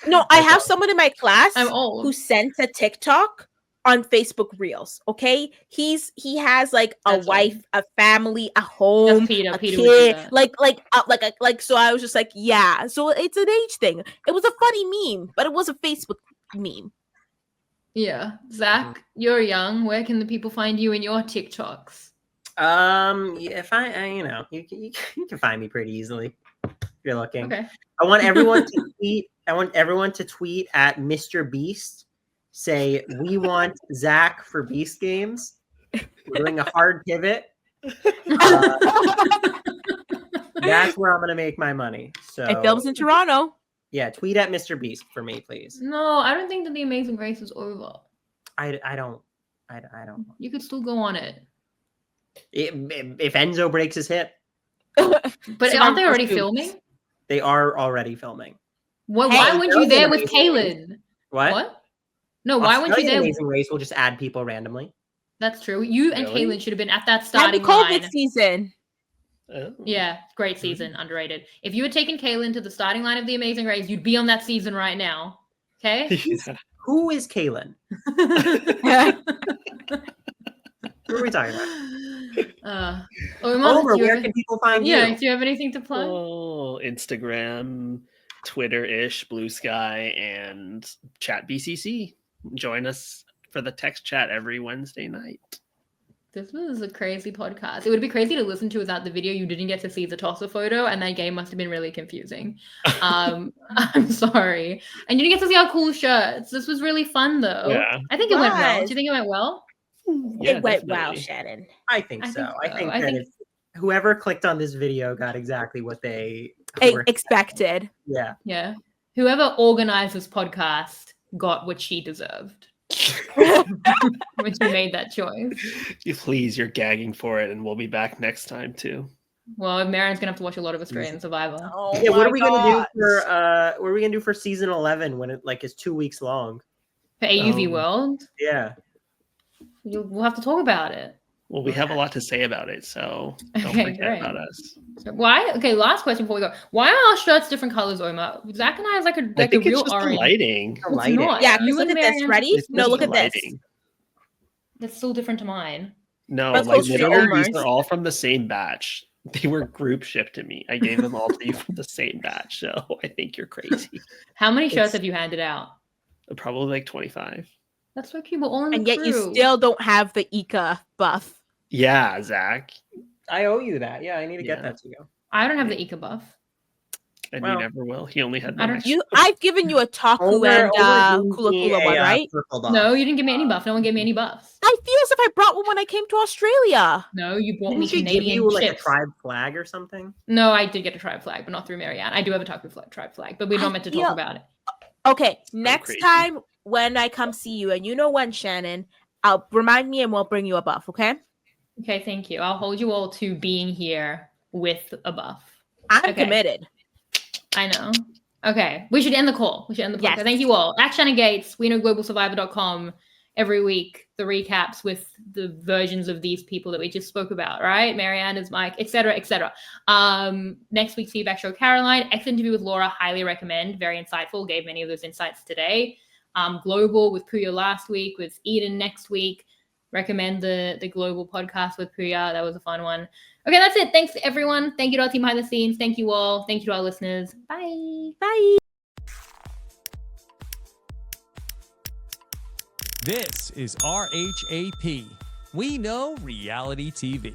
[SPEAKER 2] No, I
[SPEAKER 3] That's
[SPEAKER 2] have
[SPEAKER 3] awesome.
[SPEAKER 2] someone in my class
[SPEAKER 1] I'm old.
[SPEAKER 2] who sent a TikTok on Facebook Reels. Okay, he has like a
[SPEAKER 1] That's
[SPEAKER 2] wife,
[SPEAKER 1] funny.
[SPEAKER 2] a family, a home,
[SPEAKER 1] Peter.
[SPEAKER 2] a
[SPEAKER 1] Peter would do
[SPEAKER 2] kid,
[SPEAKER 1] that.
[SPEAKER 2] So I was just like, yeah. So it's an age thing. It was a funny meme, but it was a Facebook meme.
[SPEAKER 1] Yeah. Zach, you're young. Where can the people find you in your TikToks?
[SPEAKER 3] If you can find me pretty easily if you're looking.
[SPEAKER 1] Okay.
[SPEAKER 3] I want everyone to tweet. I want everyone to tweet at Mr. Beast. Say, we want Zach for Beast Games. We're doing a hard pivot. That's where I'm gonna make my money. So
[SPEAKER 2] It films in Toronto.
[SPEAKER 3] yeah, tweet at Mr. Beast for me, please.
[SPEAKER 1] No, I don't think that The Amazing Race is over.
[SPEAKER 3] I don't.
[SPEAKER 1] You could still go on it.
[SPEAKER 3] If Enzo breaks his hip,
[SPEAKER 1] But aren't they already filming?
[SPEAKER 3] they are already filming.
[SPEAKER 1] What?
[SPEAKER 2] Hey,
[SPEAKER 1] Why weren't you there with
[SPEAKER 3] Amazing Race.
[SPEAKER 1] Kaylin?
[SPEAKER 3] What?
[SPEAKER 1] No, why weren't you
[SPEAKER 3] Australian
[SPEAKER 1] there?
[SPEAKER 3] Amazing Race will just add people randomly.
[SPEAKER 1] That's true. You and
[SPEAKER 3] Really?
[SPEAKER 1] Kaylin should have been at that
[SPEAKER 2] And the
[SPEAKER 1] starting
[SPEAKER 2] COVID
[SPEAKER 1] line.
[SPEAKER 2] season.
[SPEAKER 4] Oh.
[SPEAKER 1] Yeah, great season, underrated. If you had taken Kaylin to the starting line of The Amazing Race, you'd be on that season right now. Okay?
[SPEAKER 4] Yeah.
[SPEAKER 3] Who is Kaylin? Who are we talking about?
[SPEAKER 1] Omar,
[SPEAKER 3] Omar,
[SPEAKER 1] do you
[SPEAKER 3] where
[SPEAKER 1] have,
[SPEAKER 3] can people find
[SPEAKER 1] yeah,
[SPEAKER 3] you?
[SPEAKER 1] do you have anything to plug?
[SPEAKER 4] Oh, Instagram, Twitter-ish, Blue Sky, and Chat BCC. Join us for the text chat every Wednesday night.
[SPEAKER 1] This was a crazy podcast. It would be crazy to listen to without the video. You didn't get to see the tosser photo, and that game must have been really confusing. I'm sorry. And you didn't get to see our cool shirts. This was really fun, though.
[SPEAKER 4] Yeah.
[SPEAKER 1] I think it went well.
[SPEAKER 2] Was.
[SPEAKER 1] Do you think it went well?
[SPEAKER 4] Yeah,
[SPEAKER 2] It went well,
[SPEAKER 4] definitely.
[SPEAKER 2] Shannon.
[SPEAKER 3] I think
[SPEAKER 1] I
[SPEAKER 3] so.
[SPEAKER 1] think
[SPEAKER 3] I
[SPEAKER 1] so.
[SPEAKER 3] think
[SPEAKER 1] I
[SPEAKER 3] that
[SPEAKER 1] think-
[SPEAKER 3] if whoever clicked on this video got exactly what they were.
[SPEAKER 2] Expected.
[SPEAKER 3] Yeah.
[SPEAKER 1] Yeah. Whoever organized this podcast got what she deserved when she made that choice.
[SPEAKER 4] Please, you're gagging for it, and we'll be back next time too.
[SPEAKER 1] Well, Maryanne's gonna have to watch a lot of Australian Survivor.
[SPEAKER 2] Oh
[SPEAKER 3] Yeah, what are
[SPEAKER 2] my
[SPEAKER 3] we gonna do
[SPEAKER 2] gosh.
[SPEAKER 3] for what are we gonna do for season 11 when it like is 2 weeks long?
[SPEAKER 1] For AUV
[SPEAKER 4] Um,
[SPEAKER 1] World,
[SPEAKER 3] Yeah.
[SPEAKER 1] we'll have to talk about it.
[SPEAKER 4] Well, we have a lot to say about it, so don't
[SPEAKER 1] Okay,
[SPEAKER 4] forget
[SPEAKER 1] great.
[SPEAKER 4] about us.
[SPEAKER 1] So why? Okay, last question before we go. Why are our shirts different colors, Omar? Zach and I is like a
[SPEAKER 4] I think
[SPEAKER 1] a
[SPEAKER 4] it's
[SPEAKER 1] real
[SPEAKER 4] just the
[SPEAKER 1] orange.
[SPEAKER 4] lighting.
[SPEAKER 3] The
[SPEAKER 1] It's
[SPEAKER 3] lighting.
[SPEAKER 1] not.
[SPEAKER 2] Yeah,
[SPEAKER 1] You
[SPEAKER 2] because look
[SPEAKER 1] and
[SPEAKER 2] at this.
[SPEAKER 1] Maryanne-
[SPEAKER 2] Ready?
[SPEAKER 4] It's
[SPEAKER 2] No,
[SPEAKER 4] just
[SPEAKER 2] look
[SPEAKER 4] the
[SPEAKER 2] at this.
[SPEAKER 4] lighting.
[SPEAKER 1] That's still different to mine.
[SPEAKER 4] No,
[SPEAKER 2] That's
[SPEAKER 4] like
[SPEAKER 2] supposed to be
[SPEAKER 4] literally, these
[SPEAKER 2] Omar's.
[SPEAKER 4] are all from the same batch. They were group shipped to me. I gave them all to you from the same batch, so I think you're crazy.
[SPEAKER 1] How many shirts
[SPEAKER 3] It's-
[SPEAKER 1] have you handed out?
[SPEAKER 4] Probably like 25.
[SPEAKER 1] That's so cute. We're all in the
[SPEAKER 2] And yet you
[SPEAKER 1] crew.
[SPEAKER 2] still don't have the Ika buff.
[SPEAKER 4] Yeah, Zach.
[SPEAKER 3] I owe you that. Yeah, I need to get
[SPEAKER 4] Yeah.
[SPEAKER 3] that to you.
[SPEAKER 1] I don't have the Ika buff.
[SPEAKER 4] And
[SPEAKER 3] Well,
[SPEAKER 4] you never will. He only had
[SPEAKER 1] I
[SPEAKER 4] one.
[SPEAKER 1] don't-
[SPEAKER 2] I've given you a Taku
[SPEAKER 3] Omar
[SPEAKER 2] and
[SPEAKER 3] gave
[SPEAKER 2] Kula
[SPEAKER 3] me
[SPEAKER 2] Kula one,
[SPEAKER 3] a,
[SPEAKER 2] right?
[SPEAKER 3] purple buff.
[SPEAKER 1] No, you didn't give me any buff. No one gave me any buffs.
[SPEAKER 2] I feel as if I brought one when I came to Australia.
[SPEAKER 1] No, you bought
[SPEAKER 3] Didn't
[SPEAKER 1] me
[SPEAKER 3] she give
[SPEAKER 1] Canadian
[SPEAKER 3] you like a
[SPEAKER 1] chips.
[SPEAKER 3] tribe flag or something?
[SPEAKER 1] No, I did get a tribe flag, but not through Maryanne. I do have a tribe flag, but we're
[SPEAKER 2] I
[SPEAKER 1] not meant to
[SPEAKER 2] feel-
[SPEAKER 1] talk about it.
[SPEAKER 2] Okay, next
[SPEAKER 4] crazy.
[SPEAKER 2] time when I come see you, and you know when, Shannon, I'll remind me and we'll bring you a buff, okay?
[SPEAKER 1] Okay, thank you. I'll hold you all to being here with a buff.
[SPEAKER 2] I'm
[SPEAKER 1] Okay.
[SPEAKER 2] committed.
[SPEAKER 1] I know. Okay, we should end the call. We should end the podcast.
[SPEAKER 2] Yes.
[SPEAKER 1] Thank you all. At Shannon Gates, we know globalsurvivor.com every week, the recaps with the versions of these people that we just spoke about, right? Maryanne is Mike, etc., etc. Next week's feedback show, Caroline. Excellent interview with Laura. Highly recommend. Very insightful. Gave many of those insights today. Global with Puya last week, with Eden next week. Recommend the Global podcast with Puya. That was a fun one. Okay, that's it. Thanks to everyone. Thank you to our team behind the scenes. Thank you all. Thank you to our listeners. Bye.
[SPEAKER 2] Bye.
[SPEAKER 5] This is RHAP. We know reality TV.